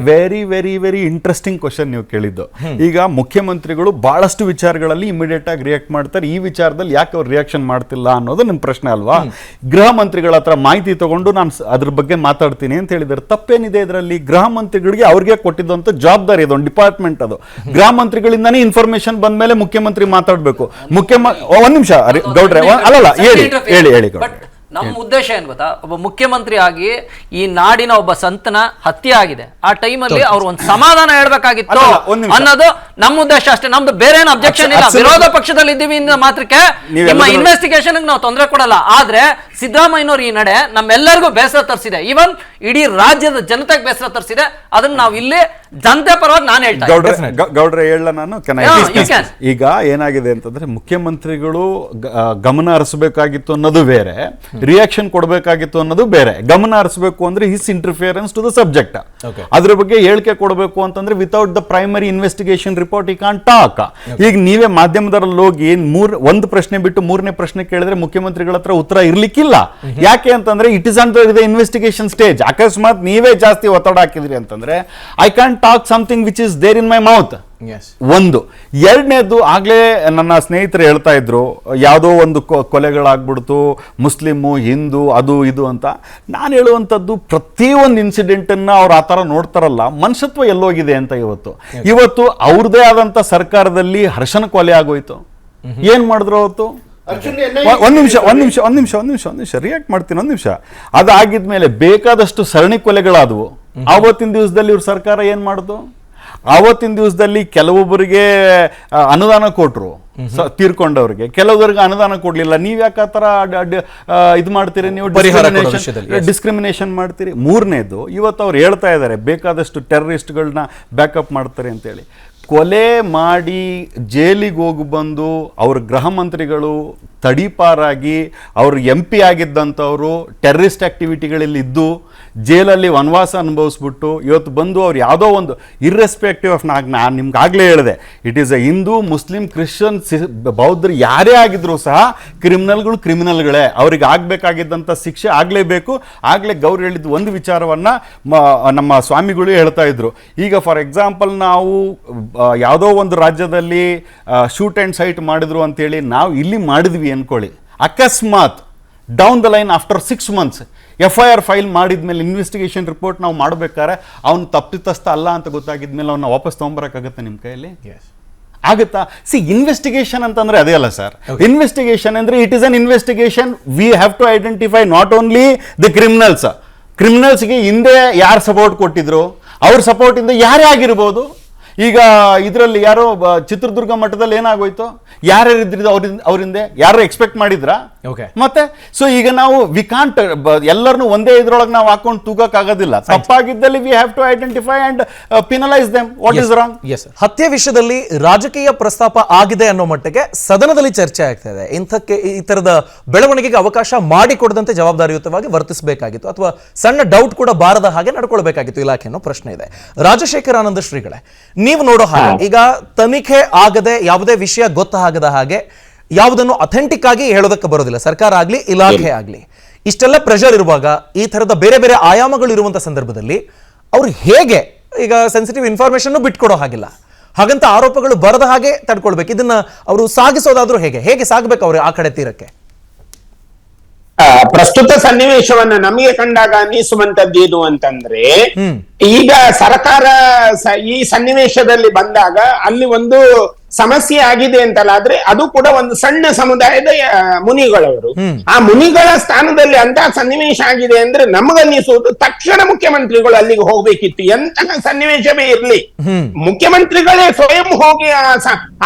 Very very very interesting question ನೀವು ಕೇಳಿದ್ದು. ಈಗ ಮುಖ್ಯಮಂತ್ರಿಗಳು ಬಹಳಷ್ಟು ವಿಚಾರಗಳಲ್ಲಿ ಇಮಿಡಿಯೇಟ್ ಆಗಿ ರಿಯಾಕ್ಟ್ ಮಾಡ್ತಾರೆ. ಈ ವಿಚಾರದಲ್ಲಿ ಯಾಕೆ ಅವ್ರು ರಿಯಾಕ್ಷನ್ ಮಾಡ್ತಿಲ್ಲ ಅನ್ನೋದು ನಿಮ್ಮ ಪ್ರಶ್ನೆ ಅಲ್ವಾ? ಗೃಹ ಮಂತ್ರಿಗಳ ಹತ್ರ ಮಾಹಿತಿ ತಗೊಂಡು ನಾನು ಅದ್ರ ಬಗ್ಗೆ ಮಾತಾಡ್ತೀನಿ ಅಂತ ಹೇಳಿದ್ದಾರೆ. ತಪ್ಪೇನಿದೆ ಇದರಲ್ಲಿ? ಗೃಹ ಮಂತ್ರಿಗಳಿಗೆ ಅವ್ರಿಗೆ ಕೊಟ್ಟಿದ್ದಂತ ಜವಾಬ್ದಾರಿ, ಇದೊಂದು ಡಿಪಾರ್ಟ್ಮೆಂಟ್. ಅದು ಗೃಹ ಮಂತ್ರಿಗಳಿಂದಾನೇ ಇನ್ಫಾರ್ಮೇಶನ್ ಬಂದ ಮೇಲೆ ಮುಖ್ಯಮಂತ್ರಿ ಮಾತಾಡ್ಬೇಕು. ಒಂದ್ ನಿಮಿಷ ಗೌಡ್ರೆ, ಅಲ್ಲಲ್ಲ, ಹೇಳಿ ಬಟ್ ನಮ್ಮ ಉದ್ದೇಶ ಏನ್ ಗೊತ್ತಾ, ಒಬ್ಬ ಮುಖ್ಯಮಂತ್ರಿ ಆಗಿ ಈ ನಾಡಿನ ಒಬ್ಬ ಸಂತನ ಹತ್ಯೆ ಆಗಿದೆ, ಆ ಟೈಮಲ್ಲಿ ಅವ್ರು ಒಂದು ಸಮಾಧಾನ ಹೇಳ್ಬೇಕಾಗಿತ್ತು ಅನ್ನೋದು ನಮ್ಮ ಉದ್ದೇಶ ಅಷ್ಟೇ. ನಮ್ದು ಬೇರೆ ಏನು ಅಬ್ಜೆಕ್ಷನ್ ಇಲ್ಲ. ವಿರೋಧ ಪಕ್ಷದಲ್ಲಿ ಇದ್ದೀವಿ ಮಾತ್ರಕ್ಕೆ ನಿಮ್ಮ ಇನ್ವೆಸ್ಟಿಗೇಷನ್ ನಾವು ತೊಂದರೆ ಕೊಡಲ್ಲ. ಆದ್ರೆ ಸಿದ್ದರಾಮಯ್ಯನವರು ಈ ನಡೆ ನಮ್ಮೆಲ್ಲರಿಗೂ ಬೇಸರ ತರಿಸಿದೆ, ಈವನ್ ಇಡೀ ರಾಜ್ಯದ ಜನತೆಗೆ ಬೇಸರ ತರಿಸಿದೆ. ಅದನ್ನ ನಾವು ಇಲ್ಲಿ ಜನತೆ ಪರವಾಗಿ ನಾನು ಹೇಳ್ತೇನೆ. ಗೌಡ್ರೆ ಹೇಳ ನಾನು ಈಗ ಏನಾಗಿದೆ ಅಂತಂದ್ರೆ, ಮುಖ್ಯಮಂತ್ರಿಗಳು ಗಮನ ಹರಿಸಬೇಕಾಗಿತ್ತು ಅನ್ನೋದು ಬೇರೆ, ರಿಯಾಕ್ಷನ್ ಕೊಡಬೇಕಾಗಿತ್ತು ಅನ್ನೋದು ಬೇರೆ. ಗಮನ ಹರಿಸಬೇಕು ಅಂದ್ರೆ his interference to the subject, ಅದ್ರ ಬಗ್ಗೆ ಹೇಳಿಕೆ ಕೊಡಬೇಕು ಅಂತಂದ್ರೆ without the primary investigation report ಈ ಕಾಂಟ್ ಟಾಕ್. ಈಗ ನೀವೇ ಮಾಧ್ಯಮದಲ್ಲಿ ಹೋಗಿ ಒಂದು ಪ್ರಶ್ನೆ ಬಿಟ್ಟು ಮೂರನೇ ಪ್ರಶ್ನೆ ಕೇಳಿದ್ರೆ ಮುಖ್ಯಮಂತ್ರಿಗಳ ಹತ್ರ ಉತ್ತರ ಇರ್ಲಿಕ್ಕಿಲ್ಲ. ಯಾಕೆ ಅಂತಂದ್ರೆ it is under the investigation stage. ಅಕಸ್ಮಾತ್ ನೀವೇ ಜಾಸ್ತಿ ಒತ್ತಡ ಹಾಕಿದ್ರಿ ಅಂತಂದ್ರೆ I can talk something which is there in my mouth. ಒಂದು. ಎರಡನೇದು, ಆಗ್ಲೇ ನನ್ನ ಸ್ನೇಹಿತರು ಹೇಳ್ತಾ ಇದ್ರು, ಯಾವುದೋ ಒಂದು ಕೊಲೆಗಳಾಗ್ಬಿಡ್ತು, ಮುಸ್ಲಿಮು ಹಿಂದೂ ಅದು ಇದು ಅಂತ. ನಾನು ಹೇಳುವಂಥದ್ದು, ಪ್ರತಿಯೊಂದು ಇನ್ಸಿಡೆಂಟ್ ಅನ್ನ ಅವ್ರು ಆ ಥರ ನೋಡ್ತಾರಲ್ಲ, ಮನುಷ್ಯತ್ವ ಎಲ್ಲೋಗಿದೆ ಅಂತ. ಇವತ್ತು ಅವ್ರದೇ ಆದಂತ ಸರ್ಕಾರದಲ್ಲಿ ಹರ್ಷನ ಕೊಲೆ ಆಗೋಯ್ತು. ಏನ್ ಮಾಡಿದ್ರು ಅವತ್ತು? ಒಂದ್ ನಿಮಿಷ ರಿಯಾಕ್ಟ್ ಮಾಡ್ತೀನಿ. ಒಂದ್ ನಿಮಿಷ. ಅದಾಗಿದ್ಮೇಲೆ ಬೇಕಾದಷ್ಟು ಸರಣಿ ಕೊಲೆಗಳಾದವು. ಆವತ್ತಿನ ದಿವಸದಲ್ಲಿ ಇವ್ರ ಸರ್ಕಾರ ಏನ್ ಮಾಡುದು? ಆವತ್ತಿನ ದಿವಸದಲ್ಲಿ ಕೆಲವೊಬ್ಬರಿಗೆ ಅನುದಾನ ಕೊಟ್ರು, ತೀರ್ಕೊಂಡವ್ರಿಗೆ, ಕೆಲವರಿಗೆ ಅನುದಾನ ಕೊಡ್ಲಿಲ್ಲ. ನೀವ್ ಯಾಕೆ ಆ ತರ ಇದು ಮಾಡ್ತೀರಿ? ನೀವು ಡಿಸ್ಕ್ರಿಮಿನೇಷನ್ ಮಾಡ್ತೀರಿ. ಮೂರನೇದು, ಇವತ್ತು ಅವ್ರು ಹೇಳ್ತಾ ಇದ್ದಾರೆ ಬೇಕಾದಷ್ಟು ಟೆರರಿಸ್ಟ್ಗಳನ್ನ ಬ್ಯಾಕಪ್ ಮಾಡ್ತಾರೆ ಅಂತೇಳಿ. ಕೊಲೆ ಮಾಡಿ ಜೈಲಿಗೆ ಹೋಗಿ ಬಂದು ಅವ್ರ ಗೃಹ ಮಂತ್ರಿಗಳು ತಡೀಪಾರಾಗಿ ಅವರು MP ಆಗಿದ್ದಂಥವರು ಟೆರ್ರಿಸ್ಟ್ ಆ್ಯಕ್ಟಿವಿಟಿಗಳಲ್ಲಿ ಇದ್ದು ಜೈಲಲ್ಲಿ ವನವಾಸ ಅನುಭವಿಸ್ಬಿಟ್ಟು ಇವತ್ತು ಬಂದು ಅವ್ರು ಯಾವುದೋ ಒಂದು ಇರ್ರೆಸ್ಪೆಕ್ಟಿವ್ ಆಫ್ ನಾನು ನಿಮ್ಗೆ ಆಗಲೇ ಹೇಳಿದೆ, it is a Hindu Muslim Christian ಬೌದ್ಧರು ಯಾರೇ ಆಗಿದ್ರು ಸಹ ಕ್ರಿಮಿನಲ್ಗಳೇ, ಅವ್ರಿಗೆ ಆಗಬೇಕಾಗಿದ್ದಂಥ ಶಿಕ್ಷೆ ಆಗಲೇಬೇಕು. ಆಗಲೇ ಗೌರಿ ಹೇಳಿದ್ದು ಒಂದು ವಿಚಾರವನ್ನು ನಮ್ಮ ಸ್ವಾಮಿಗಳು ಹೇಳ್ತಾ ಇದ್ರು. ಈಗ ಫಾರ್ ಎಕ್ಸಾಂಪಲ್ ನಾವು ಯಾವುದೋ ಒಂದು ರಾಜ್ಯದಲ್ಲಿ ಶೂಟ್ ಆ್ಯಂಡ್ ಸೈಟ್ ಮಾಡಿದ್ರು ಅಂತೇಳಿ ನಾವು ಇಲ್ಲಿ ಮಾಡಿದ್ವಿ ಅನ್ಕೊಳ್ಳಿ, ಅಕಸ್ಮಾತ್ down the line after 6 months FIR file ಮಾಡಿದ್ಮೇಲೆ ಇನ್ವೆಸ್ಟಿಗೇಷನ್ ರಿಪೋರ್ಟ್ ನಾವು ಮಾಡಬೇಕಾದ್ರೆ ಅವ್ನು ತಪ್ಪಿತಸ್ಥ ಅಲ್ಲ ಅಂತ ಗೊತ್ತಾಗಿದ್ಮೇಲೆ ಅವನ್ನ ವಾಪಸ್ ತೊಗೊಂಬರಕ್ಕಾಗತ್ತೆ ನಿಮ್ಮ ಕೈಯಲ್ಲಿ? ಆಗುತ್ತಾ? ಇನ್ವೆಸ್ಟಿಗೇಷನ್ ಅಂತಂದ್ರೆ ಅದೇ ಅಲ್ಲ ಸರ್. ಇನ್ವೆಸ್ಟಿಗೇಷನ್ ಅಂದ್ರೆ it is an investigation. We have to identify not only the ಕ್ರಿಮಿನಲ್ಸ್ಗೆ ಹಿಂದೆ ಯಾರು ಸಪೋರ್ಟ್ ಕೊಟ್ಟಿದ್ರು, ಅವ್ರ ಸಪೋರ್ಟ್ ಇಂದ ಯಾರೇ ಆಗಿರ್ಬೋದು. ಈಗ ಇದರಲ್ಲಿ ಯಾರೋ ಚಿತ್ರದುರ್ಗ ಮಠದಲ್ಲಿ ಏನಾಗೋಯ್ತು, ಯಾರ್ಯಾರಿದ್ರು ಅವರಿಂದ ಯಾರು ಎಕ್ಸ್ಪೆಕ್ಟ್ ಮಾಡಿದ್ರ? ಮತ್ತೆ ಸೊ ಈಗ ನಾವು ವಿ ಕಾಂಟ್ ಎಲ್ಲರನ್ನು ಒಂದೇ ಇದ್ರೊಳಗೆ ನಾವು ಹಾಕೊಂಡು ತೂಗಕ್ಕಾಗೋದಿಲ್ಲ. ತಪ್ಪಾಗಿದ್ದಲ್ಲಿ we have to identify and penalise them. What is wrong? ಹತ್ಯೆ ವಿಷಯದಲ್ಲಿ ರಾಜಕೀಯ ಪ್ರಸ್ತಾಪ ಆಗಿದೆ ಅನ್ನೋ ಮಟ್ಟಿಗೆ ಸದನದಲ್ಲಿ ಚರ್ಚೆ ಆಗ್ತಾ ಇದೆ. ಈ ತರದ ಬೆಳವಣಿಗೆಗೆ ಅವಕಾಶ ಮಾಡಿಕೊಡದಂತೆ ಜವಾಬ್ದಾರಿಯುತವಾಗಿ ವರ್ತಿಸಬೇಕಾಗಿತ್ತು, ಅಥವಾ ಸಣ್ಣ ಡೌಟ್ ಕೂಡ ಬಾರದ ಹಾಗೆ ನಡ್ಕೊಳ್ಬೇಕಾಗಿತ್ತು ಇಲಾಖೆ ಅನ್ನೋ ಪ್ರಶ್ನೆ ಇದೆ. ರಾಜಶೇಖರಾನಂದ ಶ್ರೀಗಳೇ, ನೀವು ನೋಡೋ ಹಾಗೆ ಈಗ ತನಿಖೆ ಆಗದೆ ಯಾವುದೇ ವಿಷಯ ಗೊತ್ತಾಗದ ಹಾಗೆ ಯಾವುದನ್ನು ಅಥೆಂಟಿಕ್ ಆಗಿ ಹೇಳೋದಕ್ಕೆ ಬರೋದಿಲ್ಲ, ಸರ್ಕಾರ ಆಗ್ಲಿ ಇಲಾಖೆ ಆಗ್ಲಿ. ಇಷ್ಟೆಲ್ಲ ಪ್ರೆಷರ್ ಇರುವಾಗ, ಈ ತರದ ಬೇರೆ ಬೇರೆ ಆಯಾಮಗಳು ಇರುವಂತ ಸಂದರ್ಭದಲ್ಲಿ ಅವ್ರು ಹೇಗೆ, ಈಗ ಸೆನ್ಸಿಟಿವ್ ಇನ್ಫಾರ್ಮೇಶನ್ ಬಿಟ್ಕೊಡೋ ಹಾಗಿಲ್ಲ, ಹಾಗಂತ ಆರೋಪಗಳು ಬರದ ಹಾಗೆ ತಡ್ಕೊಳ್ಬೇಕು. ಇದನ್ನ ಅವರು ಸಾಗಿಸೋದಾದ್ರೂ ಹೇಗೆ ಸಾಗಬೇಕು ಅವರು ಆ ಕಡೆ ತೀರಕ್ಕೆ? ಪ್ರಸ್ತುತ ಸನ್ನಿವೇಶವನ್ನ ನಮಗೆ ಕಂಡಾಗ ಅನ್ನಿಸುವಂತದ್ದು ಏನು ಅಂತಂದ್ರೆ, ಈಗ ಸರ್ಕಾರ ಈ ಸನ್ನಿವೇಶದಲ್ಲಿ ಬಂದಾಗ ಅಲ್ಲಿ ಒಂದು ಸಮಸ್ಯೆ ಆಗಿದೆ ಅಂತಲ್ಲಾದ್ರೆ ಅದು ಕೂಡ ಒಂದು ಸಣ್ಣ ಸಮುದಾಯದ ಮುನಿಗಳವರು, ಆ ಮುನಿಗಳ ಸ್ಥಾನದಲ್ಲಿ ಅಂತ ಸನ್ನಿವೇಶ ಆಗಿದೆ ಅಂದ್ರೆ ನಮಗನ್ನಿಸುವುದು ತಕ್ಷಣ ಮುಖ್ಯಮಂತ್ರಿಗಳು ಅಲ್ಲಿಗೆ ಹೋಗ್ಬೇಕಿತ್ತು. ಎಂತಹ ಸನ್ನಿವೇಶವೇ ಇರ್ಲಿ, ಮುಖ್ಯಮಂತ್ರಿಗಳೇ ಸ್ವಯಂ ಹೋಗಿ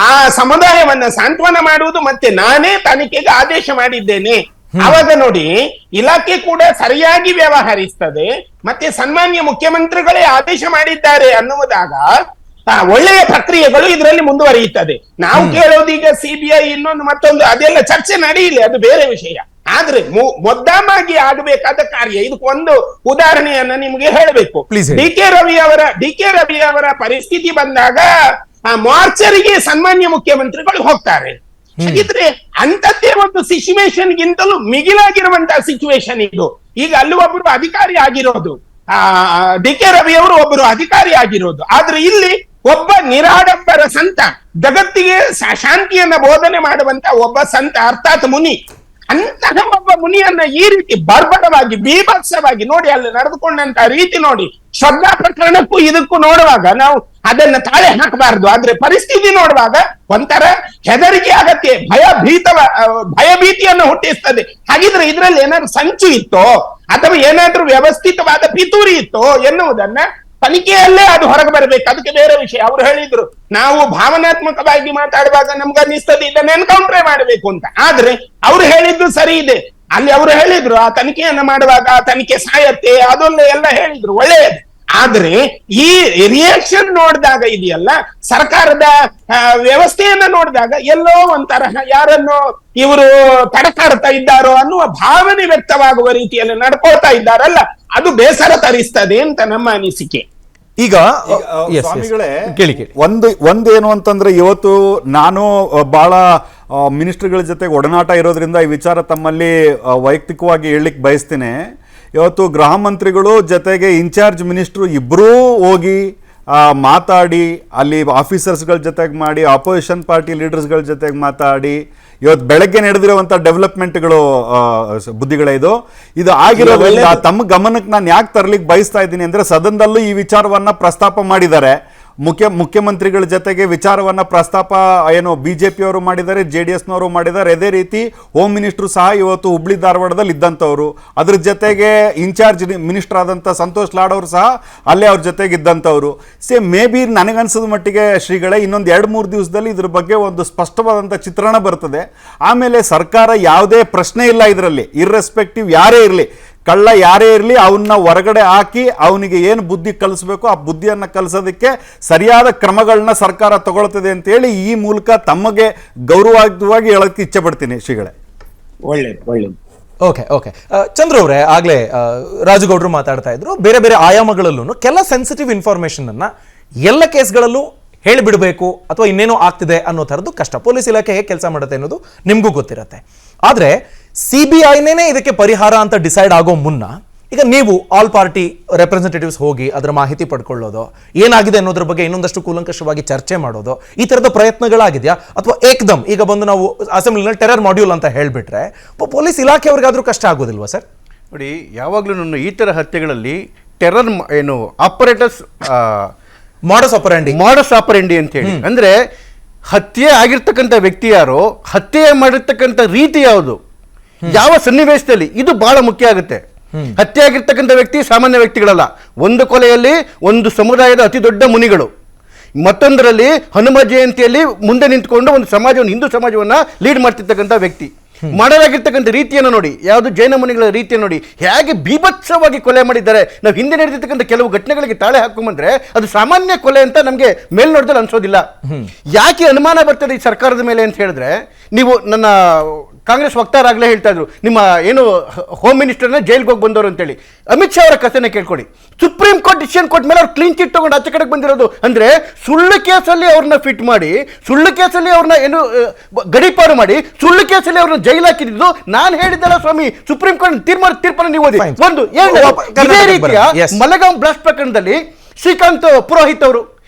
ಆ ಸಮುದಾಯವನ್ನ ಸಾಂತ್ವನ ಮಾಡುವುದು, ಮತ್ತೆ ನಾನೇ ತನಿಖೆಗೆ ಆದೇಶ ಮಾಡಿದ್ದೇನೆ. ಆವಾಗ ನೋಡಿ, ಇಲಾಖೆ ಕೂಡ ಸರಿಯಾಗಿ ವ್ಯವಹರಿಸ್ತದೆ, ಮತ್ತೆ ಸನ್ಮಾನ್ಯ ಮುಖ್ಯಮಂತ್ರಿಗಳೇ ಆದೇಶ ಮಾಡಿದ್ದಾರೆ ಅನ್ನುವುದಾಗ ಒಳ್ಳೆಯ ಪ್ರಕ್ರಿಯೆಗಳು ಇದರಲ್ಲಿ ಮುಂದುವರಿಯುತ್ತದೆ. ನಾವು ಕೇಳೋದೀಗ CBI ಇನ್ನೊಂದು ಮತ್ತೊಂದು ಅದೆಲ್ಲ ಚರ್ಚೆ ನಡೆಯಲಿ, ಅದು ಬೇರೆ ವಿಷಯ. ಆದ್ರೆ ಮೊದ್ದಾಮಾಗಿ ಆಗಬೇಕಾದ ಕಾರ್ಯ, ಇದಕ್ಕೊಂದು ಉದಾಹರಣೆಯನ್ನ ನಿಮ್ಗೆ ಹೇಳಬೇಕು. ಡಿ ಕೆ ರವಿ ಅವರ ಪರಿಸ್ಥಿತಿ ಬಂದಾಗ ಮಾರ್ಚರಿಗೆ ಸನ್ಮಾನ್ಯ ಮುಖ್ಯಮಂತ್ರಿಗಳು ಹೋಗ್ತಾರೆ. ಹಾಗಿದ್ರೆ ಅಂತದ್ದೇ ಒಂದು ಸಿಚುವೇಶನ್ ಗಿಂತಲೂ ಮಿಗಿಲಾಗಿರುವಂತಹ ಸಿಚುವೇಶನ್ ಇದು. ಈಗ ಅಲ್ಲಿ ಒಬ್ಬರು ಅಧಿಕಾರಿ ಆಗಿರೋದು, ಡಿ ಕೆ ರವಿ ಅವರು ಒಬ್ಬರು ಅಧಿಕಾರಿ ಆಗಿರೋದು, ಆದ್ರೆ ಇಲ್ಲಿ ಒಬ್ಬ ನಿರಾಡಂಬರ ಸಂತ, ಜಗತ್ತಿಗೆ ಶಾಂತಿಯನ್ನ ಬೋಧನೆ ಮಾಡುವಂತ ಒಬ್ಬ ಸಂತ ಅರ್ಥಾತ್ ಮುನಿ, ಅಂತಹ ಒಬ್ಬ ಮುನಿಯನ್ನ ಈ ರೀತಿ ಬರ್ಬರವಾಗಿ ಬೀಭತ್ಸವಾಗಿ ನೋಡಿ ಅಲ್ಲಿ ನಡೆದುಕೊಂಡಂತ ರೀತಿ ನೋಡಿ, ಶ್ರದ್ಧಾ ಪ್ರಕರಣಕ್ಕೂ ಇದಕ್ಕೂ ನೋಡುವಾಗ ನಾವು ಅದನ್ನ ತಾಳೆ ಹಾಕಬಾರದು. ಆದ್ರೆ ಪರಿಸ್ಥಿತಿ ನೋಡುವಾಗ ಒಂಥರ ಹೆದರಿಕೆ ಆಗತ್ತೆ, ಭಯಭೀತಿಯನ್ನು ಹುಟ್ಟಿಸ್ತದೆ. ಹಾಗಿದ್ರೆ ಇದ್ರಲ್ಲಿ ಏನಾದ್ರು ಸಂಚು ಇತ್ತೋ ಅಥವಾ ಏನಾದ್ರೂ ವ್ಯವಸ್ಥಿತವಾದ ಪಿತೂರಿ ಇತ್ತೋ ಎನ್ನುವುದನ್ನ ತನಿಖೆಯಲ್ಲೇ ಅದು ಹೊರಗೆ ಬರಬೇಕು. ಅದಕ್ಕೆ ಬೇರೆ ವಿಷಯ. ಅವ್ರು ಹೇಳಿದ್ರು ನಾವು ಭಾವನಾತ್ಮಕವಾಗಿ ಮಾತಾಡುವಾಗ ನಮ್ಗೆ ಅನ್ನಿಸ್ತದೆ ಇದನ್ನ ಎನ್ಕೌಂಟ್ರೇ ಮಾಡಬೇಕು ಅಂತ. ಆದ್ರೆ ಅವ್ರು ಹೇಳಿದ್ದು ಸರಿ ಇದೆ. ಅಲ್ಲಿ ಅವರು ಹೇಳಿದ್ರು ಆ ತನಿಖೆಯನ್ನ ಮಾಡುವಾಗ ಆ ತನಿಖೆ ಸಾಯತ್ತೆ, ಅದೊಂದು ಎಲ್ಲ ಹೇಳಿದ್ರು, ಒಳ್ಳೆಯದು. ಆದ್ರೆ ಈ ರಿಯಾಕ್ಷನ್ ನೋಡಿದಾಗ ಇದೆಯಲ್ಲ, ಸರ್ಕಾರದ ವ್ಯವಸ್ಥೆಯನ್ನ ನೋಡಿದಾಗ ಎಲ್ಲೋ ಒಂಥರ ಯಾರನ್ನು ಇವರು ತಡಕಾಡ್ತಾ ಇದ್ದಾರೋ ಅನ್ನುವ ಭಾವನೆ ವ್ಯಕ್ತವಾಗುವ ರೀತಿಯಲ್ಲಿ ನಡ್ಕೊಳ್ತಾ ಇದ್ದಾರಲ್ಲ, ಅದು ಬೇಸರ ತರಿಸ್ತದೆ ಅಂತ ನಮ್ಮ ಅನಿಸಿಕೆ. ಈಗ ಸ್ವಾಮಿಗಳೇ, ಒಂದೇನು ಅಂತಂದ್ರೆ, ಇವತ್ತು ನಾನು ಬಹಳ ಮಿನಿಸ್ಟ್ರಿಗಳ ಜೊತೆಗೆ ಒಡನಾಟ ಇರೋದ್ರಿಂದ ಈ ವಿಚಾರ ತಮ್ಮಲ್ಲಿ ವೈಯಕ್ತಿಕವಾಗಿ ಹೇಳಲಿಕ್ಕೆ ಬಯಸ್ತೇನೆ. ಇವತ್ತು ಗೃಹ ಮಂತ್ರಿಗಳು ಜೊತೆಗೆ ಇನ್ಚಾರ್ಜ್ ಮಿನಿಸ್ಟ್ರು ಇಬ್ಬರೂ ಹೋಗಿ ಮಾತಾಡಿ, ಅಲ್ಲಿ ಆಫೀಸರ್ಸ್ಗಳ ಜೊತೆಗೆ ಮಾಡಿ, ಅಪೋಸಿಷನ್ ಪಾರ್ಟಿ ಲೀಡರ್ಸ್ಗಳ ಜೊತೆಗೆ ಮಾತಾಡಿ, ಇವತ್ತು ಬೆಳಗ್ಗೆ ನಡೆದಿರುವಂಥ ಡೆವಲಪ್ಮೆಂಟ್ಗಳು ಬುದ್ಧಿಗಳೇ ಇದು ಆಗಿರೋದ್ರಿಂದ ತಮ್ಮ ಗಮನಕ್ಕೆ ನಾನು ಯಾಕೆ ತರಲಿಕ್ಕೆ ಬಯಸ್ತಾ ಇದ್ದೀನಿ ಅಂದರೆ, ಸದನದಲ್ಲೂ ಈ ವಿಚಾರವನ್ನು ಪ್ರಸ್ತಾಪ ಮಾಡಿದ್ದಾರೆ. ಮುಖ್ಯಮಂತ್ರಿಗಳ ಜೊತೆಗೆ ವಿಚಾರವನ್ನ ಪ್ರಸ್ತಾಪ ಏನು ಬಿಜೆಪಿಯವರು ಮಾಡಿದ್ದಾರೆ, JDSನವರು ಮಾಡಿದ್ದಾರೆ. ಅದೇ ರೀತಿ ಹೋಮ್ ಮಿನಿಸ್ಟ್ರು ಸಹ ಇವತ್ತು ಹುಬ್ಳಿ ಧಾರವಾಡದಲ್ಲಿ ಇದ್ದಂಥವ್ರು, ಅದ್ರ ಜೊತೆಗೆ ಇನ್ಚಾರ್ಜ್ ಮಿನಿಸ್ಟರ್ ಆದಂಥ ಸಂತೋಷ್ ಲಾಡ್ ಅವರು ಸಹ ಅಲ್ಲೇ ಅವ್ರ ಜೊತೆಗೆ ಇದ್ದಂಥವ್ರು. ಮೇ ಬಿ ನನಗನ್ಸಿದ ಮಟ್ಟಿಗೆ ಶ್ರೀಗಳೇ, ಇನ್ನೊಂದು 2-3 ದಿವಸದಲ್ಲಿ ಇದ್ರ ಬಗ್ಗೆ ಒಂದು ಸ್ಪಷ್ಟವಾದಂಥ ಚಿತ್ರಣ ಬರ್ತದೆ. ಆಮೇಲೆ ಸರ್ಕಾರ ಯಾವುದೇ ಪ್ರಶ್ನೆ ಇಲ್ಲ ಇದರಲ್ಲಿ, ಇರ್ರೆಸ್ಪೆಕ್ಟಿವ್ ಯಾರೇ ಇರಲಿ, ಕಳ್ಳ ಯಾರೇ ಇರಲಿ ಅವನ್ನ ಹೊರಗಡೆ ಹಾಕಿ ಅವನಿಗೆ ಏನು ಬುದ್ಧಿ ಕಲಿಸ್ಬೇಕು ಆ ಬುದ್ಧಿಯನ್ನು ಕಲಿಸೋದಕ್ಕೆ ಸರಿಯಾದ ಕ್ರಮಗಳನ್ನ ಸರ್ಕಾರ ತಗೊಳ್ತದೆ ಅಂತೇಳಿ ಈ ಮೂಲಕ ತಮಗೆ ಗೌರವವಾಗಿ ಹೇಳೋಕ್ಕೆ ಇಚ್ಛೆ ಪಡ್ತೀನಿ ಶ್ರೀಗಳೇ. ಒಳ್ಳೇದು. ಓಕೆ ಓಕೆ ಚಂದ್ರು ಅವರೇ, ಆಗ್ಲೇ ರಾಜುಗೌಡರು ಮಾತಾಡ್ತಾ ಇದ್ರು, ಬೇರೆ ಬೇರೆ ಆಯಾಮಗಳಲ್ಲೂ ಕೆಲ ಸೆನ್ಸಿಟಿವ್ ಇನ್ಫಾರ್ಮೇಶನ್ ಅನ್ನ ಎಲ್ಲ ಕೇಸ್ಗಳಲ್ಲೂ ಹೇಳಿಬಿಡಬೇಕು ಅಥವಾ ಇನ್ನೇನೋ ಆಗ್ತಿದೆ ಅನ್ನೋ ಥರದ್ದು ಕಷ್ಟ. ಪೊಲೀಸ್ ಇಲಾಖೆ ಹೇಗೆ ಕೆಲಸ ಮಾಡುತ್ತೆ ಅನ್ನೋದು ನಿಮಗೂ ಗೊತ್ತಿರುತ್ತೆ. ಆದರೆ CBIನೇ ಇದಕ್ಕೆ ಪರಿಹಾರ ಅಂತ ಡಿಸೈಡ್ ಆಗೋ ಮುನ್ನ ಈಗ ನೀವು ಆಲ್ ಪಾರ್ಟಿ ರೆಪ್ರೆಸೆಂಟೇಟಿವ್ಸ್ ಹೋಗಿ ಅದರ ಮಾಹಿತಿ ಪಡ್ಕೊಳ್ಳೋದು, ಏನಾಗಿದೆ ಅನ್ನೋದ್ರ ಬಗ್ಗೆ ಇನ್ನೊಂದಷ್ಟು ಕೂಲಂಕಷವಾಗಿ ಚರ್ಚೆ ಮಾಡೋದು, ಈ ಥರದ ಪ್ರಯತ್ನಗಳಾಗಿದೆಯಾ? ಅಥವಾ ಏಕ್ದಮ್ ಈಗ ಬಂದು ನಾವು ಅಸೆಂಬ್ಲಿನಲ್ಲಿ ಟೆರರ್ ಮಾಡ್ಯೂಲ್ ಅಂತ ಹೇಳಿಬಿಟ್ರೆ ಪೊಲೀಸ್ ಇಲಾಖೆಯವ್ರಿಗಾದ್ರೂ ಕಷ್ಟ ಆಗೋದಿಲ್ವಾ ಸರ್? ನೋಡಿ, ಯಾವಾಗಲೂ ಈ ಥರ ಹತ್ಯೆಗಳಲ್ಲಿ ಟೆರರ್ ಏನು ಆಪರೇಟರ್ಸ್ ಮಾಡಸ್ ಆಪರೆಂಡಿ ಅಂತ ಹೇಳಿ, ಅಂದ್ರೆ ಹತ್ಯೆ ಆಗಿರ್ತಕ್ಕಂಥ ವ್ಯಕ್ತಿ ಯಾರು, ಹತ್ಯೆ ಮಾಡಿರ್ತಕ್ಕಂಥ ರೀತಿ ಯಾವುದು, ಯಾವ ಸನ್ನಿವೇಶದಲ್ಲಿ, ಇದು ಬಹಳ ಮುಖ್ಯ ಆಗುತ್ತೆ. ಹತ್ಯೆ ಆಗಿರ್ತಕ್ಕಂಥ ವ್ಯಕ್ತಿ ಸಾಮಾನ್ಯ ವ್ಯಕ್ತಿಗಳಲ್ಲ. ಒಂದು ಕೊಲೆಯಲ್ಲಿ ಒಂದು ಸಮುದಾಯದ ಅತಿ ದೊಡ್ಡ ಮುನಿಗಳು, ಮತ್ತೊಂದರಲ್ಲಿ ಹನುಮ ಜಯಂತಿಯಲ್ಲಿ ಮುಂದೆ ನಿಂತ್ಕೊಂಡು ಒಂದು ಸಮಾಜವನ್ನು, ಹಿಂದೂ ಸಮಾಜವನ್ನ ಲೀಡ್ ಮಾಡ್ತಿರ್ತಕ್ಕಂಥ ವ್ಯಕ್ತಿ. ಮಾಡಲಾಗಿರ್ತಕ್ಕಂಥ ರೀತಿಯನ್ನು ನೋಡಿ, ಯಾವುದು ಜೈನ ಮುನಿಗಳ ರೀತಿಯನ್ನು ನೋಡಿ, ಹೇಗೆ ಬೀಭತ್ಸವಾಗಿ ಕೊಲೆ ಮಾಡಿದ್ದಾರೆ. ನಾವು ಹಿಂದೆ ನಡೆದಿರ್ತಕ್ಕಂಥ ಕೆಲವು ಘಟನೆಗಳಿಗೆ ತಾಳೆ ಹಾಕೊಂಡ್ಬಂದ್ರೆ ಅದು ಸಾಮಾನ್ಯ ಕೊಲೆ ಅಂತ ನಮಗೆ ಮೇಲ್ನೋಟದಲ್ಲಿ ಅನ್ಸೋದಿಲ್ಲ. ಯಾಕೆ ಅನುಮಾನ ಬರ್ತದೆ ಈ ಸರ್ಕಾರದ ಮೇಲೆ ಅಂತ ಹೇಳಿದ್ರೆ, ನೀವು ನನ್ನ ಕಾಂಗ್ರೆಸ್ ವಕ್ತಾರಾಗಲೇ ಹೇಳ್ತಾ ಇದ್ರು, ನಿಮ್ಮ ಏನು ಹೋಮ್ ಮಿನಿಸ್ಟರ್ನ ಜೈಲ್ಗೆ ಹೋಗಿ ಬಂದವರು ಅಂತೇಳಿ. ಅಮಿತ್ ಶಾ ಅವರ ಕಥೆನ ಕೇಳ್ಕೊಳ್ಳಿ. ಸುಪ್ರೀಂ ಕೋರ್ಟ್ ಡಿಸಿಷನ್ ಕೊಟ್ಟ ಮೇಲೆ ಅವ್ರು ಕ್ಲೀನ್ ಚಿಟ್ ತಗೊಂಡು ಆಚೆ ಕಡೆಗೆ ಬಂದಿರೋದು. ಅಂದ್ರೆ ಸುಳ್ಳು ಕೇಸಲ್ಲಿ ಅವ್ರನ್ನ ಫಿಟ್ ಮಾಡಿ, ಸುಳ್ಳು ಕೇಸಲ್ಲಿ ಅವ್ರನ್ನ ಏನು ಗಡೀಪಾರು ಮಾಡಿ, ಸುಳ್ಳು ಕೇಸಲ್ಲಿ ಅವ್ರನ್ನ ಜೈಲ್ ಹಾಕಿದ್ದು ನಾನು ಹೇಳಿದ್ದಲ್ಲ ಸ್ವಾಮಿ. ಸುಪ್ರೀಂ ಕೋರ್ಟ್ ತೀರ್ಪನ್ನು ನೀವು ಓದಿ. ಒಂದು ಇದೇ ರೀತಿಯ ಮಲಗಾಂವ್ ಬ್ಲಾಸ್ಟ್ ಪ್ರಕರಣದಲ್ಲಿ ಶ್ರೀಕಾಂತ್ ಪುರೋಹಿತ್ ಅವರು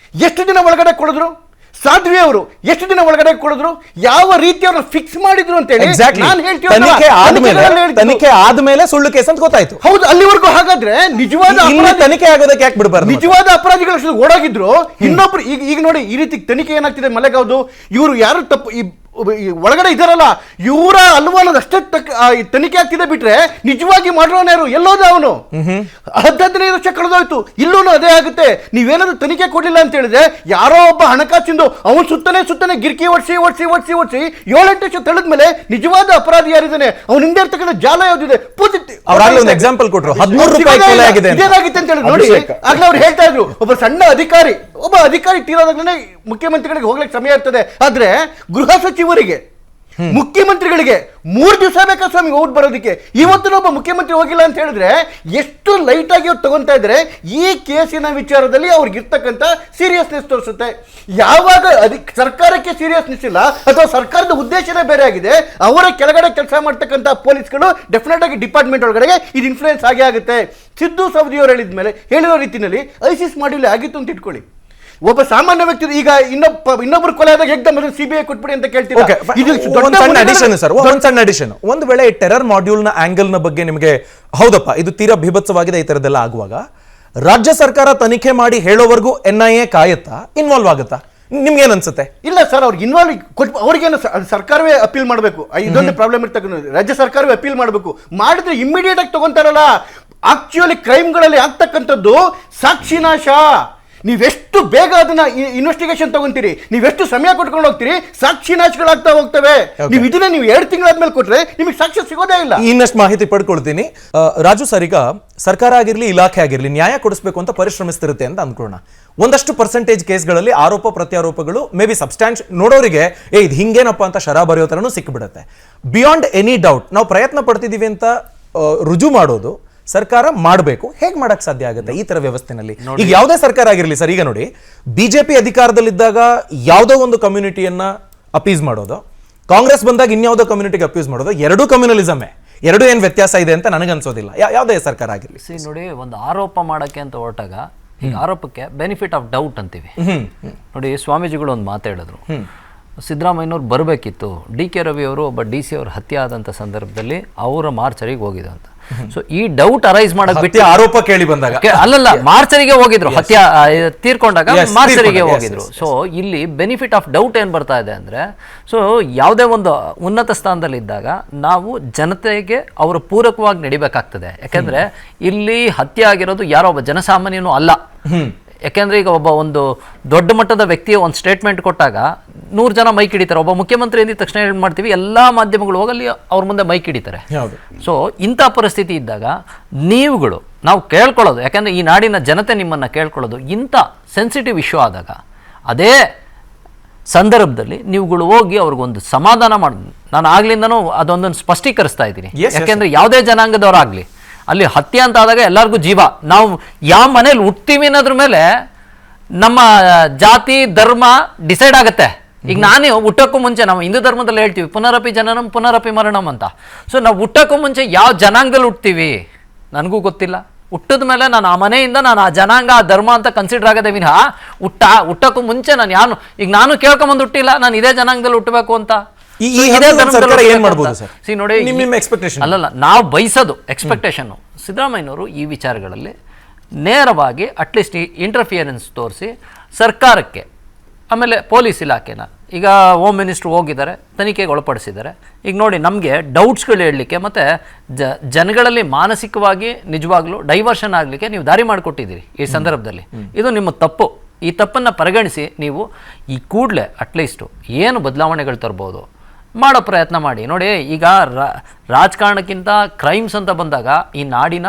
ಎಷ್ಟು ದಿನ ಒಳಗಡೆ ಕೊಡಿದ್ರು, ಸಾಧ್ವಿ ಅವರು ಎಷ್ಟು ದಿನ ಒಳಗಡೆ ಕೊಡಿದ್ರು, ಯಾವ ರೀತಿ ಅವ್ರನ್ನ ಫಿಕ್ಸ್ ಮಾಡಿದ್ರು ಅಂತ ಹೇಳಿ ನಾನು ಹೇಳ್ತೀನಿ. ತನಿಖೆ ಆದ್ಮೇಲೆ ಸುಳ್ಳು ಕೇಸ್ ಅಂತ ಗೊತ್ತಾಯ್ತು. ಹೌದು, ಅಲ್ಲಿವರೆಗೂ ಹಾಗಾದ್ರೆ ನಿಜವಾದ ತನಿಖೆ ಆಗೋದಕ್ಕೆ ಯಾಕೆ ಬಿಡಬಾರ್ದು? ನಿಜವಾದ ಅಪರಾಧಿಗಳು ಓಡಾಗಿದ್ರು. ಇನ್ನೊಬ್ರು ಈಗ ನೋಡಿ ಈ ರೀತಿ ತನಿಖೆ ಏನಾಗ್ತಿದೆ ಮಲೆಗಾವ್ದು, ಇವರು ಯಾರು ತಪ್ಪು ಒಳಗಡೆ ಇದ್ದಾರಲ್ಲ ಇವರ ಅಲ್ವಾನದಷ್ಟೇ ತನಿಖೆ ಆಗ್ತಿದೆ ಬಿಟ್ರೆ ನಿಜವಾಗಿ ಮಾಡೋನು ಯಾರು, ಎಲ್ಲೋದ ಅವನು? 15 ವರ್ಷ ಕಳೆದೋಯ್ತು, ಇಲ್ಲೂ ಅದೇ ಆಗುತ್ತೆ. ನೀವೇನಾದ್ರೂ ತನಿಖೆ ಕೊಡ್ಲಿಲ್ಲ ಅಂತ ಹೇಳಿದ್ರೆ ಯಾರೋ ಒಬ್ಬ ಹಣಕಾಸಿಂದು ಅವನು ಸುತ್ತನೆ ಗಿರ್ಕಿ ಓಡಿಸಿ 7-8 ವರ್ಷ ತಳೆದ್ಮೇಲೆ ನಿಜವಾದ ಅಪರಾಧಿ ಯಾರಿದ್ದಾನೆ, ಅವ್ನ ಹಿಂದೆ ಇರ್ತಕ್ಕಂಥ ಜಾಲ ಯಾವ್ದಿದೆ ಎಕ್ಸಾಂಪಲ್ ಕೊಟ್ಟರು 13 ರೂಪಾಯಿ ಕೊಲೆ ಆಗಿದೆ ಇದೇನಾಗಿತ್ತು ಅಂತ ಹೇಳಿ ನೋಡಿ. ಆಗ್ಲೇ ಅವ್ರು ಹೇಳ್ತಾ ಇದ್ರು, ಒಬ್ಬ ಸಣ್ಣ ಅಧಿಕಾರಿ ತೀರೋದಾಗ್ಲೇ ಮುಖ್ಯಮಂತ್ರಿಗಳಿಗೆ ಹೋಗ್ಲಿಕ್ಕೆ ಸಮಯ ಇರ್ತದೆ. ಆದ್ರೆ ಗೃಹ ಸಚಿವರಿಗೆ, ಮುಖ್ಯಮಂತ್ರಿಗಳಿಗೆ 3 ದಿವಸ ಬೇಕಾ ಸ್ವಾಮಿ ಓಟ್ ಬರೋದಕ್ಕೆ. ಇವತ್ತು ಒಬ್ಬ ಮುಖ್ಯಮಂತ್ರಿ ಹೋಗಿಲ್ಲ ಅಂತ ಹೇಳಿದ್ರೆ ಎಷ್ಟು ಲೈಟ್ ಆಗಿ ಅವ್ರು ತಗೊಂತಾ ಇದ್ರೆ ಈ ಕೇಸಿನ ವಿಚಾರದಲ್ಲಿ ಅವ್ರಿಗೆ ಇರ್ತಕ್ಕಂಥ ಸೀರಿಯಸ್ನೆಸ್ ತೋರಿಸುತ್ತೆ. ಯಾವಾಗ ಸರ್ಕಾರಕ್ಕೆ ಸೀರಿಯಸ್ನೆಸ್ ಇಲ್ಲ ಅಥವಾ ಸರ್ಕಾರದ ಉದ್ದೇಶನೇ ಬೇರೆ ಆಗಿದೆ, ಅವರ ಕೆಳಗಡೆ ಕೆಲಸ ಮಾಡ್ತಕ್ಕಂಥ ಪೊಲೀಸ್ಗಳು ಡೆಫಿನೆಟ್ ಆಗಿ ಡಿಪಾರ್ಟ್ಮೆಂಟ್ ಒಳಗಡೆ ಇದು ಇನ್ಫ್ಲೂಯೆನ್ಸ್ ಆಗೇ ಆಗುತ್ತೆ. ಸಿದ್ದು ಸವದಿ ಅವರು ಹೇಳಿರೋ ರೀತಿಯಲ್ಲಿ ಐಸಿಸ್ ಮಾಡಿಲ್ಲ ಆಗಿತ್ತು ಅಂತ ಇಟ್ಕೊಳ್ಳಿ. ಒಬ್ಬ ಸಾಮಾನ್ಯ ವ್ಯಕ್ತಿ ಈಗ ಇನ್ನೊಬ್ಬರು ಕೊಲೆ ಆದಾಗ ಏಕದಮ್ CBI ಕೊಟ್ಬಿಡಿ ಅಂತ ಕೇಳ್ತೀವಿ. ಒಂದು ವೇಳೆ ಟೆರರ್ ಮಾಡ್ಯೂಲ್ ನ ಆಂಗಲ್ ನ ಬಗ್ಗೆ ನಿಮಗೆ ಹೌದಪ್ಪ ಇದು ತೀರಾ ಭೀಭತ್ಸವಾಗಿದೆ ಈ ತರದೆಲ್ಲ ಆಗುವಾಗ ರಾಜ್ಯ ಸರ್ಕಾರ ತನಿಖೆ ಮಾಡಿ ಹೇಳೋವರೆಗೂ NIA ಕಾಯತ್ತಾ, ಇನ್ವಾಲ್ವ್ ಆಗುತ್ತಾ? ನಿಮ್ಗೆ ಏನ್ ಅನ್ಸುತ್ತೆ? ಇಲ್ಲ ಸರ್, ಅವ್ರಿಗೆ ಇನ್ವಾಲ್ವ್ ಅವ್ರಿಗೇನು ಸರ್ಕಾರವೇ ಅಪೀಲ್ ಮಾಡಬೇಕು. ಇದೊಂದು ಪ್ರಾಬ್ಲಮ್ ಇರ್ತಕ್ಕಂಥ, ರಾಜ್ಯ ಸರ್ಕಾರವೇ ಅಪೀಲ್ ಮಾಡಬೇಕು. ಮಾಡಿದ್ರೆ ಇಮಿಡಿಯೇಟ್ ಆಗಿ ತಗೊಂತಾರಲ್ಲ. ಆಕ್ಚುಲಿ ಕ್ರೈಮ್ಗಳಲ್ಲಿ ಆಗ್ತಕ್ಕಂಥದ್ದು ಸಾಕ್ಷಿನಾಶ. ನೀವೆಷ್ಟು ಬೇಗ ಅದನ್ನ ಇನ್ವೆಸ್ಟಿಗೇಷನ್ ತಗೊಂತೀರಿ, ನೀವೆಷ್ಟು ಸಮಯ ಕೊಟ್ಕೊಂಡು ಹೋಗ್ತೀರಿ, ಸಾಕ್ಷಿನಾಶಗಳಾಗ್ತಾ ಹೋಗ್ತವೆ. ನೀವು ಇದನ್ನ 2 ತಿಂಗಳಾದ್ಮೇಲೆ ಕೊಟ್ರೆ ನಿಮಗೆ ಸಾಕ್ಷ್ಯ ಸಿಗೋದೇ ಇಲ್ಲ. ಇನ್ನಷ್ಟು ಮಾಹಿತಿ ಪಡ್ಕೊಳ್ತೀನಿ. ರಾಜು ಸರ್, ಈಗ ಸರ್ಕಾರ ಆಗಿರ್ಲಿ ಇಲಾಖೆ ಆಗಿರ್ಲಿ ನ್ಯಾಯ ಕೊಡಿಸ್ಬೇಕು ಅಂತ ಪರಿಶ್ರಮಿಸ್ತಿರುತ್ತೆ ಅಂತ ಅಂದ್ಕೊಳ್ಳೋಣ. ಒಂದಷ್ಟು ಪರ್ಸೆಂಟೇಜ್ ಕೇಸ್ಗಳಲ್ಲಿ ಆರೋಪ ಪ್ರತ್ಯಾರೋಪಗಳು ಮೇ ಬಿ ನೋಡೋರಿಗೆ ಇದು ಹಿಂಗೇನಪ್ಪ ಅಂತ ಶರಾ ಬರೆಯೋ ತರನು ಸಿಕ್ಬಿಡುತ್ತೆ. ಬಿಯಾಂಡ್ ಎನಿ ಡೌಟ್ ನಾವು ಪ್ರಯತ್ನ ಪಡ್ತಿದೀವಿ ಅಂತ ರುಜು ಮಾಡೋದು ಸರ್ಕಾರ ಮಾಡಬೇಕು. ಹೇಗೆ ಮಾಡಕ್ ಸಾಧ್ಯ ಆಗುತ್ತೆ ಈ ತರ ವ್ಯವಸ್ಥೆನಲ್ಲಿ? ಈಗ ಯಾವುದೇ ಸರ್ಕಾರ ಆಗಿರಲಿ ಸರ್, ಈಗ ನೋಡಿ ಬಿಜೆಪಿ ಅಧಿಕಾರದಲ್ಲಿದ್ದಾಗ ಯಾವುದೋ ಒಂದು ಕಮ್ಯುನಿಟಿಯನ್ನ ಅಪೀಸ್ ಮಾಡೋದು, ಕಾಂಗ್ರೆಸ್ ಬಂದಾಗ ಇನ್ಯಾವುದೋ ಕಮ್ಯುನಿಟಿಗೆ ಅಪೀಸ್ ಮಾಡೋದು, ಎರಡೂ ಕಮ್ಯುನಲಿಸಮೇ. ಎರಡು ಏನ್ ವ್ಯತ್ಯಾಸ ಇದೆ ಅಂತ ನನಗನ್ಸೋದಿಲ್ಲ, ಯಾವುದೇ ಸರ್ಕಾರ ಆಗಿರಲಿ. ನೋಡಿ, ಒಂದು ಆರೋಪ ಮಾಡಕ್ಕೆ ಅಂತ ಹೊರಟಾಗ ಈಗ ಆರೋಪಕ್ಕೆ ಬೆನಿಫಿಟ್ ಆಫ್ ಡೌಟ್ ಅಂತೀವಿ. ನೋಡಿ, ಸ್ವಾಮೀಜಿಗಳು ಒಂದು ಮಾತಾಡಿದ್ರು, ಸಿದ್ದರಾಮಯ್ಯನವ್ರು ಬರಬೇಕಿತ್ತು, DK ರವಿ ಅವರು ಒಬ್ಬ DC ಅವರು ಹತ್ಯೆ ಆದಂಥ ಸಂದರ್ಭದಲ್ಲಿ ಅವರ ಮಾರ್ಚರಿಗೆ ಹೋಗಿದ್ದು ಅಂತ. ಸೊ ಈ ಡೌಟ್ ಅರೈಸ್ ಮಾಡಕ್ ಬಿಟ್ಟು ಆರೋಪ ಕೇಳಿ ಬಂದಾಗ ಅಲ್ಲಲ್ಲ, ಮಾರ್ಚರಿಗೆ ಹೋಗಿದ್ರು, ಹತ್ಯೆ ತೀರ್ಕೊಂಡಾಗ ಮಾರ್ಚರಿಗೆ ಹೋಗಿದ್ರು. ಸೊ ಇಲ್ಲಿ ಬೆನಿಫಿಟ್ ಆಫ್ ಡೌಟ್ ಏನ್ ಬರ್ತಾ ಇದೆ ಅಂದ್ರೆ, ಸೊ ಯಾವುದೇ ಒಂದು ಉನ್ನತ ಸ್ಥಾನದಲ್ಲಿ ಇದ್ದಾಗ ನಾವು ಜನತೆಗೆ ಅವರ ಪೂರಕವಾಗಿ ನಡಿಬೇಕಾಗ್ತದೆ. ಯಾಕಂದ್ರೆ ಇಲ್ಲಿ ಹತ್ಯೆ ಆಗಿರೋದು ಯಾರೋ ಒಬ್ಬ ಜನಸಾಮಾನ್ಯನೂ ಅಲ್ಲ, ಯಾಕೆಂದರೆ ಈಗ ಒಂದು ದೊಡ್ಡ ಮಟ್ಟದ ವ್ಯಕ್ತಿಯ ಒಂದು ಸ್ಟೇಟ್ಮೆಂಟ್ ಕೊಟ್ಟಾಗ 100 ಜನ ಮೈಕ್ ಹಿಡಿತಾರೆ. ಒಬ್ಬ ಮುಖ್ಯಮಂತ್ರಿ ಅಂದಿದ ತಕ್ಷಣ ಏನು ಮಾಡ್ತೀವಿ, ಎಲ್ಲ ಮಾಧ್ಯಮಗಳು ಹೋಗಲ್ಲಿ ಅವ್ರ ಮುಂದೆ ಮೈಕ್ ಹಿಡಿತಾರೆ. ಸೊ ಇಂಥ ಪರಿಸ್ಥಿತಿ ಇದ್ದಾಗ ನಾವು ಕೇಳ್ಕೊಳ್ಳೋದು, ಯಾಕೆಂದರೆ ಈ ನಾಡಿನ ಜನತೆ ನಿಮ್ಮನ್ನು ಕೇಳ್ಕೊಳ್ಳೋದು, ಇಂಥ ಸೆನ್ಸಿಟಿವ್ ಇಶ್ಯೂ ಆದಾಗ ಅದೇ ಸಂದರ್ಭದಲ್ಲಿ ನೀವುಗಳು ಹೋಗಿ ಅವ್ರಿಗೊಂದು ಸಮಾಧಾನ ಮಾಡಿ, ನಾನು ಆಗ್ಲಿಂದನೂ ಅದೊಂದನ್ನು ಸ್ಪಷ್ಟೀಕರಿಸ್ತಾ ಇದ್ದೀನಿ. ಯಾಕೆಂದರೆ ಯಾವುದೇ ಜನಾಂಗದವರಾಗಲಿ ಅಲ್ಲಿ ಹತ್ಯೆ ಅಂತ ಆದಾಗ ಎಲ್ಲರಿಗೂ ಜೀವ, ನಾವು ಯಾವ ಮನೇಲಿ ಹುಟ್ತೀವಿ ಅನ್ನೋದ್ರ ಮೇಲೆ ನಮ್ಮ ಜಾತಿ ಧರ್ಮ ಡಿಸೈಡ್ ಆಗುತ್ತೆ. ಈಗ ನಾನು ಹುಟ್ಟಕ್ಕೂ ಮುಂಚೆ ನಾವು ಹಿಂದೂ ಧರ್ಮದಲ್ಲಿ ಹೇಳ್ತೀವಿ ಪುನರಪಿ ಜನನಂ ಪುನರಪಿ ಮರಣಂ ಅಂತ. ಸೊ ನಾವು ಹುಟ್ಟಕ್ಕೂ ಮುಂಚೆ ಯಾವ ಜನಾಂಗದಲ್ಲಿ ಹುಟ್ತೀವಿ ನನಗೂ ಗೊತ್ತಿಲ್ಲ. ಹುಟ್ಟಿದ ಮೇಲೆ ನಾನು ಆ ಮನೆಯಿಂದ ನಾನು ಆ ಜನಾಂಗ ಆ ಧರ್ಮ ಅಂತ ಕನ್ಸಿಡರ್ ಆಗದೆ ವಿನಃ ಹುಟ್ಟಕ್ಕೂ ಮುಂಚೆ ನಾನು ಕೇಳ್ಕೊಂಬಂದು ಹುಟ್ಟಿಲ್ಲ ನಾನು ಇದೇ ಜನಾಂಗದಲ್ಲಿ ಹುಟ್ಟಬೇಕು ಅಂತ. ಅಲ್ಲಲ್ಲ, ನಾವು ಬಯಸೋದು ಎಕ್ಸ್ಪೆಕ್ಟೇಷನ್ನು ಸಿದ್ದರಾಮಯ್ಯನವರು ಈ ವಿಚಾರಗಳಲ್ಲಿ ನೇರವಾಗಿ ಅಟ್ಲೀಸ್ಟ್ ಇಂಟರ್ಫಿಯರೆನ್ಸ್ ತೋರಿಸಿ ಸರ್ಕಾರಕ್ಕೆ, ಆಮೇಲೆ ಪೊಲೀಸ್ ಇಲಾಖೆನ, ಈಗ ಹೋಮ್ ಮಿನಿಸ್ಟ್ರು ಹೋಗಿದ್ದಾರೆ, ತನಿಖೆಗೆ ಒಳಪಡಿಸಿದ್ದಾರೆ. ಈಗ ನೋಡಿ, ನಮಗೆ ಡೌಟ್ಸ್ಗಳು ಹೇಳಲಿಕ್ಕೆ ಮತ್ತು ಜನಗಳಲ್ಲಿ ಮಾನಸಿಕವಾಗಿ ನಿಜವಾಗ್ಲೂ ಡೈವರ್ಷನ್ ಆಗಲಿಕ್ಕೆ ನೀವು ದಾರಿ ಮಾಡಿಕೊಟ್ಟಿದ್ದೀರಿ ಈ ಸಂದರ್ಭದಲ್ಲಿ. ಇದು ನಿಮ್ಮ ತಪ್ಪು. ಈ ತಪ್ಪನ್ನು ಪರಿಗಣಿಸಿ ನೀವು ಈ ಕೂಡಲೇ ಅಟ್ಲೀಸ್ಟು ಏನು ಬದಲಾವಣೆಗಳು ತರ್ಬೋದು ಮಾಡೋ ಪ್ರಯತ್ನ ಮಾಡಿ. ನೋಡಿ, ಈಗ ರಾಜಕಾರಣಕ್ಕಿಂತ ಕ್ರೈಮ್ಸ್ ಅಂತ ಬಂದಾಗ ಈ ನಾಡಿನ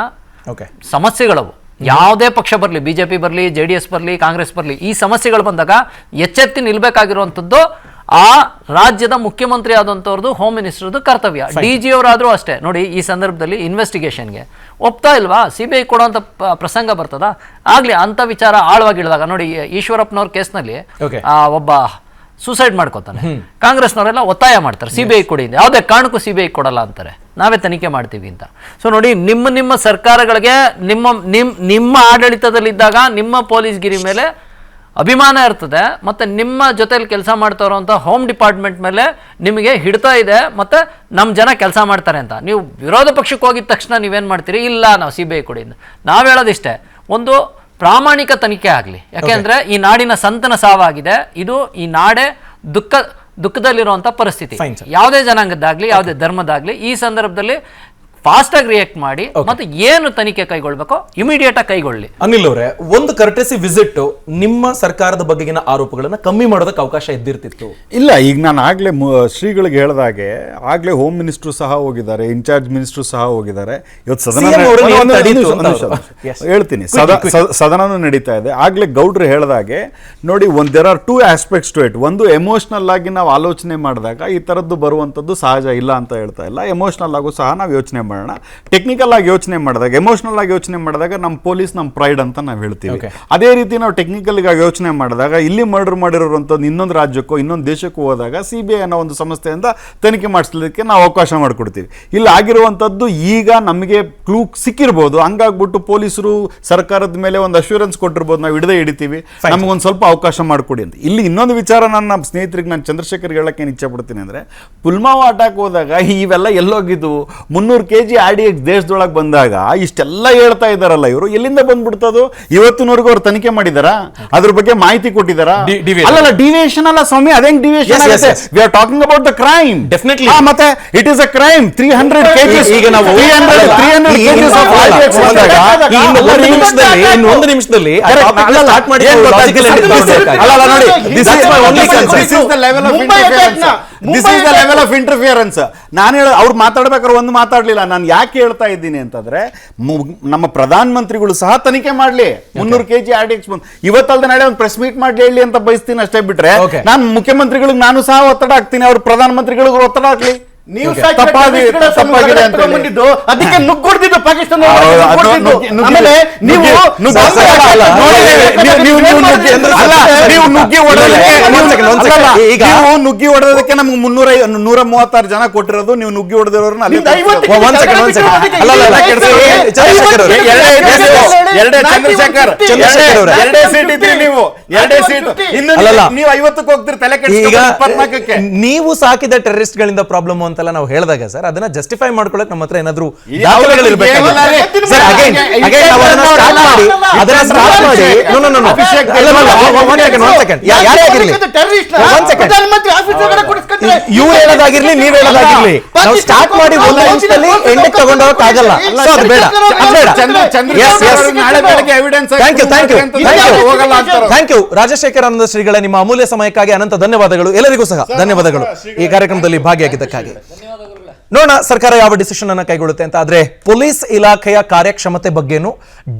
ಸಮಸ್ಯೆಗಳವು, ಯಾವುದೇ ಪಕ್ಷ ಬರಲಿ, BJP ಬರಲಿ, JDS ಬರಲಿ, ಕಾಂಗ್ರೆಸ್ ಬರಲಿ, ಈ ಸಮಸ್ಯೆಗಳು ಬಂದಾಗ ಎಚ್ಚೆತ್ತಿ ನಿಲ್ಬೇಕಾಗಿರುವಂಥದ್ದು ಆ ರಾಜ್ಯದ ಮುಖ್ಯಮಂತ್ರಿ ಆದಂಥವ್ರದ್ದು, ಹೋಮ್ ಮಿನಿಸ್ಟರ್ದು ಕರ್ತವ್ಯ. DG ಅವರಾದರೂ ಅಷ್ಟೇ. ನೋಡಿ, ಈ ಸಂದರ್ಭದಲ್ಲಿ ಇನ್ವೆಸ್ಟಿಗೇಷನ್ಗೆ ಒಪ್ತಾ ಇಲ್ವಾ, CBI ಕೊಡೋಂಥ ಪ್ರಸಂಗ ಬರ್ತದ ಆಗಲಿ ಅಂಥ ವಿಚಾರ ಆಳವಾಗಿ ಇಳಿದಾಗ. ನೋಡಿ, ಈಶ್ವರಪ್ಪನವ್ರ ಕೇಸ್ನಲ್ಲಿ ಒಬ್ಬ ಸೂಸೈಡ್ ಮಾಡ್ಕೋತಾನೆ, ಕಾಂಗ್ರೆಸ್ನವರೆಲ್ಲ ಒತ್ತಾಯ ಮಾಡ್ತಾರೆ CBI ಕೊಡಿ, ಯಾವುದೇ ಕಾರಣಕ್ಕೂ CBI ಕೊಡಲ್ಲ ಅಂತಾರೆ, ನಾವೇ ತನಿಖೆ ಮಾಡ್ತೀವಿ ಅಂತ. ಸೊ ನೋಡಿ, ನಿಮ್ಮ ಸರ್ಕಾರಗಳಿಗೆ ನಿಮ್ಮ ಆಡಳಿತದಲ್ಲಿದ್ದಾಗ ನಿಮ್ಮ ಪೊಲೀಸ್ಗಿರಿ ಮೇಲೆ ಅಭಿಮಾನ ಇರ್ತದೆ, ಮತ್ತು ನಿಮ್ಮ ಜೊತೆಲಿ ಕೆಲಸ ಮಾಡ್ತಾ ಇರೋಂಥ ಹೋಮ್ ಡಿಪಾರ್ಟ್ಮೆಂಟ್ ಮೇಲೆ ನಿಮಗೆ ಹಿಡ್ತಾ ಇದೆ, ಮತ್ತು ನಮ್ಮ ಜನ ಕೆಲಸ ಮಾಡ್ತಾರೆ ಅಂತ. ನೀವು ವಿರೋಧ ಪಕ್ಷಕ್ಕೆ ಹೋಗಿದ ತಕ್ಷಣ ನೀವೇನು ಮಾಡ್ತೀರಿ, ಇಲ್ಲ ನಾವು CBI ಕೊಡಿ. ನಾವು ಹೇಳೋದಿಷ್ಟೇ, ಒಂದು ಪ್ರಾಮಾಣಿಕ ತನಿಖೆ ಆಗಲಿ. ಯಾಕೆಂದರೆ ಈ ನಾಡಿನ ಸಂತನ ಸಾವಾಗಿದೆ, ಇದು ಈ ನಾಡೇ ದುಃಖದಲ್ಲಿರುವಂಥ ಪರಿಸ್ಥಿತಿ. ಯಾವುದೇ ಜನಾಂಗದ್ದಾಗಲಿ ಯಾವುದೇ ಧರ್ಮದಾಗಲಿ ಈ ಸಂದರ್ಭದಲ್ಲಿ ಫಾಸ್ಟಾಗಿ ರಿಯಾಕ್ಟ್ ಮಾಡಿ ಮತ್ತೆ ಏನು ತನಿಖೆ ಕೈಗೊಳ್ಳಬೇಕೋ ಇಮಿಡಿಯೇಟ್ ಆಗಿ ಕೈಗೊಳ್ಳಿ. ಅನಿಲ್ ಅವರೇ, ಒಂದು ಕರ್ಟೆಸಿ ವಿಸಿಟ್ ನಿಮ್ಮ ಸರ್ಕಾರದ ಬಗೆಗಿನ ಆರೋಪಗಳನ್ನ ಕಮ್ಮಿ ಮಾಡೋದಕ್ಕೆ ಅವಕಾಶ ಇದ್ದಿರ್ತಿತ್ತು. ಇಲ್ಲ, ಈಗ ನಾನು ಆಗ್ಲೇ ಶ್ರೀಗಳಿಗೆ ಹೇಳ್ದಾಗೆ ಆಗ್ಲೇ ಹೋಮ್ ಮಿನಿಸ್ಟ್ರು ಸಹ ಹೋಗಿದ್ದಾರೆ, ಇನ್ಚಾರ್ಜ್ ಮಿನಿಸ್ಟ್ರು ಸಹ ಹೋಗಿದ್ದಾರೆ. ಇವತ್ತು ಹೇಳ್ತೀನಿ, ಸದನನೂ ನಡೀತಾ ಇದೆ. ಆಗ್ಲೇ ಗೌಡ್ರು ಹೇಳ್ದಾಗೆ ನೋಡಿ, there are 2 aspects to it. ಒಂದು ಎಮೋಷನಲ್ ಆಗಿ ನಾವು ಆಲೋಚನೆ ಮಾಡಿದಾಗ ಈ ತರದ್ದು ಬರುವಂತದ್ದು ಸಹಜ, ಇಲ್ಲ ಅಂತ ಹೇಳ್ತಾ ಇಲ್ಲ. ಎಮೋಷನಲ್ ಆಗು ಸಹ ನಾವು ಯೋಚನೆ ಮಾಡೋಣ. ಟೆಕ್ನಿಕಲ್ ಆಗಿ ಯೋಚನೆ ಮಾಡಿದಾಗ, ಎಮೋಷನಲ್ ಆಗಿ ಯೋಚನೆ ಮಾಡಿದಾಗ ನಮ್ಮ ಪೊಲೀಸ್ ನಮ್ಮ ಪ್ರೈಡ್ ಅಂತ ನಾವು ಹೇಳ್ತೀವಿ. ಅದೇ ರೀತಿ ನಾವು ಟೆಕ್ನಿಕಲ್ ಆಗಿ ಯೋಚನೆ ಮಾಡಿದಾಗ ಇಲ್ಲಿ ಮರ್ಡರ್ ಮಾಡಿರೋಂಥದ್ದು ಇನ್ನೊಂದು ರಾಜ್ಯಕ್ಕೋ ಇನ್ನೊಂದು ದೇಶಕ್ಕೂ ಹೋದಾಗ CBI ಅನ್ನೋ ಒಂದು ಸಂಸ್ಥೆಯಿಂದ ತನಿಖೆ ಮಾಡಿಸ್ಲಿಕ್ಕೆ ನಾವು ಅವಕಾಶ ಮಾಡಿಕೊಡ್ತೀವಿ. ಇಲ್ಲಿ ಆಗಿರುವಂಥದ್ದು ಈಗ ನಮಗೆ ಕ್ಲೂ ಸಿಕ್ಕಿರ್ಬೋದು, ಹಂಗಾಗ್ಬಿಟ್ಟು ಪೊಲೀಸರು ಸರ್ಕಾರದ ಮೇಲೆ ಒಂದು ಅಶ್ಯೂರೆನ್ಸ್ ಕೊಟ್ಟಿರ್ಬೋದು, ನಾವು ಹಿಡಿತೀವಿ, ನಮಗೊಂದು ಸ್ವಲ್ಪ ಅವಕಾಶ ಮಾಡಿಕೊಡಿ ಅಂತ. ಇಲ್ಲಿ ಇನ್ನೊಂದು ವಿಚಾರ ನನ್ನ ಸ್ನೇಹಿತರಿಗೆ, ನಾನು ಚಂದ್ರಶೇಖರ್ಗೆ ಹೇಳಕ್ಕೆ ಏನು ಇಚ್ಛೆ ಪಡ್ತೀನಿ ಅಂದರೆ, ಪುಲ್ವಾಮಾ ಅಟ್ಯಾಕ್ ಹೋದಾಗ ಇವೆಲ್ಲ ಎಲ್ಲೋಗಿದ್ದು 300 kg RDX ದೇಶದೊಳಗೆ ಬಂದಾಗ ಇಷ್ಟೆಲ್ಲ ಹೇಳ್ತಾ ಇದ್ದಾರಲ್ಲ, ಇವರು ಎಲ್ಲಿಂದ ಬಂದ್ಬಿಡ್ತದು? ಇವತ್ತಿನವರೆಗೂ ಅವ್ರು ತನಿಖೆ ಮಾಡಿದಾರಾ? ಅದ್ರ ಬಗ್ಗೆ ಮಾಹಿತಿ ಕೊಟ್ಟಿದ್ದಾರಾ? ಅಲ್ಲ, ಡಿವಿಯೇಷನ್ ಅಲ್ಲ ಸ್ವಾಮಿ, ಅದೇಂಗ್ ಡಿವಿಯೇಷನ್ ಆಗುತ್ತೆ? We are talking about the crime. Definitely. ಮತ್ತೆ it is a crime. 300 kg, ಈಗ ನಾವು 300 kg ಆಫ್ RDX ಬಂದಾಗ ಒಂದು ನಿಮಿಷದಲ್ಲಿ ಸ್ಟಾರ್ಟ್ ಮಾಡಿ. ಅಲ್ಲ ನೋಡಿ, this is my only concern. This is the level of interference. This is the level of interference. ನಾನು ಹೇಳ, ಅವ್ರು ಮಾತಾಡ್ಬೇಕಾದ್ರೆ ಒಂದು ಮಾತಾಡ್ಲಿಲ್ಲ. ನಾನು ಯಾಕೆ ಹೇಳ್ತಾ ಇದ್ದೀನಿ ಅಂತಂದ್ರೆ, ನಮ್ಮ ಪ್ರಧಾನ ಮಂತ್ರಿಗಳು ಸಹ ತನಿಖೆ ಮಾಡ್ಲಿ. 300 kg RDX ಬಂದು ಇವತ್ತಲ್ದ ನಾಳೆ ಒಂದು ಪ್ರೆಸ್ ಮೀಟ್ ಮಾಡಿ ಹೇಳಿ ಅಂತ ಬಯಸ್ತೀನಿ ಅಷ್ಟೇ. ಬಿಟ್ರೆ ನಾನು ಮುಖ್ಯಮಂತ್ರಿಗಳಿಗೆ ನಾನು ಸಹ ಒತ್ತಡ ಹಾಕ್ತೀನಿ, ಅವ್ರ ಪ್ರಧಾನ ಮಂತ್ರಿಗಳಿಗೂ ಒತ್ತಡ ಹಾಕ್ಲಿ. ನೀವು ತಪ್ಪಾಗಿದೆ ಅಂತ ಅದಕ್ಕೆ ನುಗ್ಗೊಡ್ತಿದ್ದು ಪಾಕಿಸ್ತಾನ. ನುಗ್ಗಿ ಹೊಡೆದಕ್ಕೆ ನಮ್ಗೆ 136 ಜನ ಕೊಟ್ಟಿರೋದು. ನೀವು ನುಗ್ಗಿ ಹೊಡೆದಿರೋರ್ನ ಎರಡೇ ಸೀಟ್ ಇದ್ರಿ ನೀವು. ಎರಡೇ ಸೀಟು. ಇನ್ನು ಅಲ್ಲಲ್ಲ. ನೀವು 50ಕ್ಕೆ ಹೋಗ್ತೀರಿ, ತಲೆ ಈಗ ಕೆಡಿಸ್ಕೊಂಡು 24ಕ್ಕೆ. ನೀವು ಸಾಕಿದ ಟೆರರಿಸ್ಟ್ ಗಳಿಂದ ಪ್ರಾಬ್ಲಮ್ ಅಂತೆಲ್ಲ ನಾವು ಹೇಳಿದಾಗ ಸರ್ ಅದನ್ನ ಜಸ್ಟಿಫೈ ಮಾಡ್ಕೊಳಕ್ ನಮ್ಮ ಹತ್ರ ಏನಾದ್ರು ಈ ದಾಖಲೆಗಳು ಇರ್ಬೇಕಾಗಿದೆ. ಅವ್ರಿಗೆ ಸರ್, again, ನಾವು ಅದನ್ನ start ಮಾಡಿ, ಅದನ್ನ start ಮಾಡಿ. No, no, no, no. Abhishek ಅಲ್ಲ, ಅಲ್ಲ, one second. ಯಾರೇ ಆಗಿರ್ಲಿ. One second. ಪ್ರಧಾನಮಂತ್ರಿ ಆಫೀಸ್ ಒಳಗಡೆ ಕುಡಿಸ್ಕೊಂಡ್ರೆ ಇವ್ರು ಹೇಳೋದಾಗಿರ್ಲಿ, ನೀವ್ ಹೇಳೋದಾಗಿರ್ಲಿ, ನಾವು ಸ್ಟಾರ್ಟ್ ಮಾಡಿ ಒಂದು ನಿಮಿಷದಲ್ಲಿ ಎಂಡಕ್ಕೆ ತಗೊಂಡೋಗಕ್ ಆಗಲ್ಲ. So ಅದು ಬೇಡ, ಅದು ಬೇಡ. Yes, yes. ನಾಳೆ ಬೆಳಗ್ಗೆ evidence Thank you, thank you, thank you. ಹೋಗಲ್ಲ ಅಂತಾರೆ. ಥ್ಯಾಂಕ್ ಯು ರಾಜಶೇಖರಾನಂದ ಶ್ರೀಗಳ ನಿಮ್ಮ ಅಮೂಲ್ಯ ಸಮಯಕ್ಕಾಗಿ ಅನಂತ ಧನ್ಯವಾದಗಳು. ಎಲ್ಲರಿಗೂ ಸಹ ಧನ್ಯವಾದಗಳು ಈ ಕಾರ್ಯಕ್ರಮದಲ್ಲಿ ಭಾಗಿಯಾಗಿದ್ದಕ್ಕಾಗಿ. ನೋಡೋಣ ಸರ್ಕಾರ ಯಾವ ಡಿಸಿಷನ್ ಅನ್ನ ಕೈಗೊಳ್ಳುತ್ತೆ ಅಂತ. ಆದ್ರೆ ಪೊಲೀಸ್ ಇಲಾಖೆಯ ಕಾರ್ಯಕ್ಷಮತೆ ಬಗ್ಗೆನೂ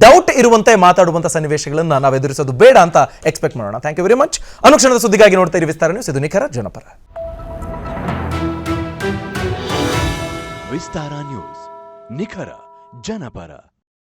ಡೌಟ್ ಇರುವಂತೆ ಮಾತಾಡುವಂತ ಸನ್ನಿವೇಶಗಳನ್ನ ನಾವು ಎದುರಿಸೋದು ಬೇಡ ಅಂತ ಎಕ್ಸ್ಪೆಕ್ಟ್ ಮಾಡೋಣ. Thank you very much. ಅನುಕ್ಷಣದ ಸುದ್ದಿಗಾಗಿ ನೋಡ್ತಾ ಇರಿ ವಿಸ್ತಾರ ನ್ಯೂಸ್. ಇದು ನಿಖರ ಜನಪರ. ವಿಸ್ತಾರ ನ್ಯೂಸ್, ನಿಖರ ಜನಪರ.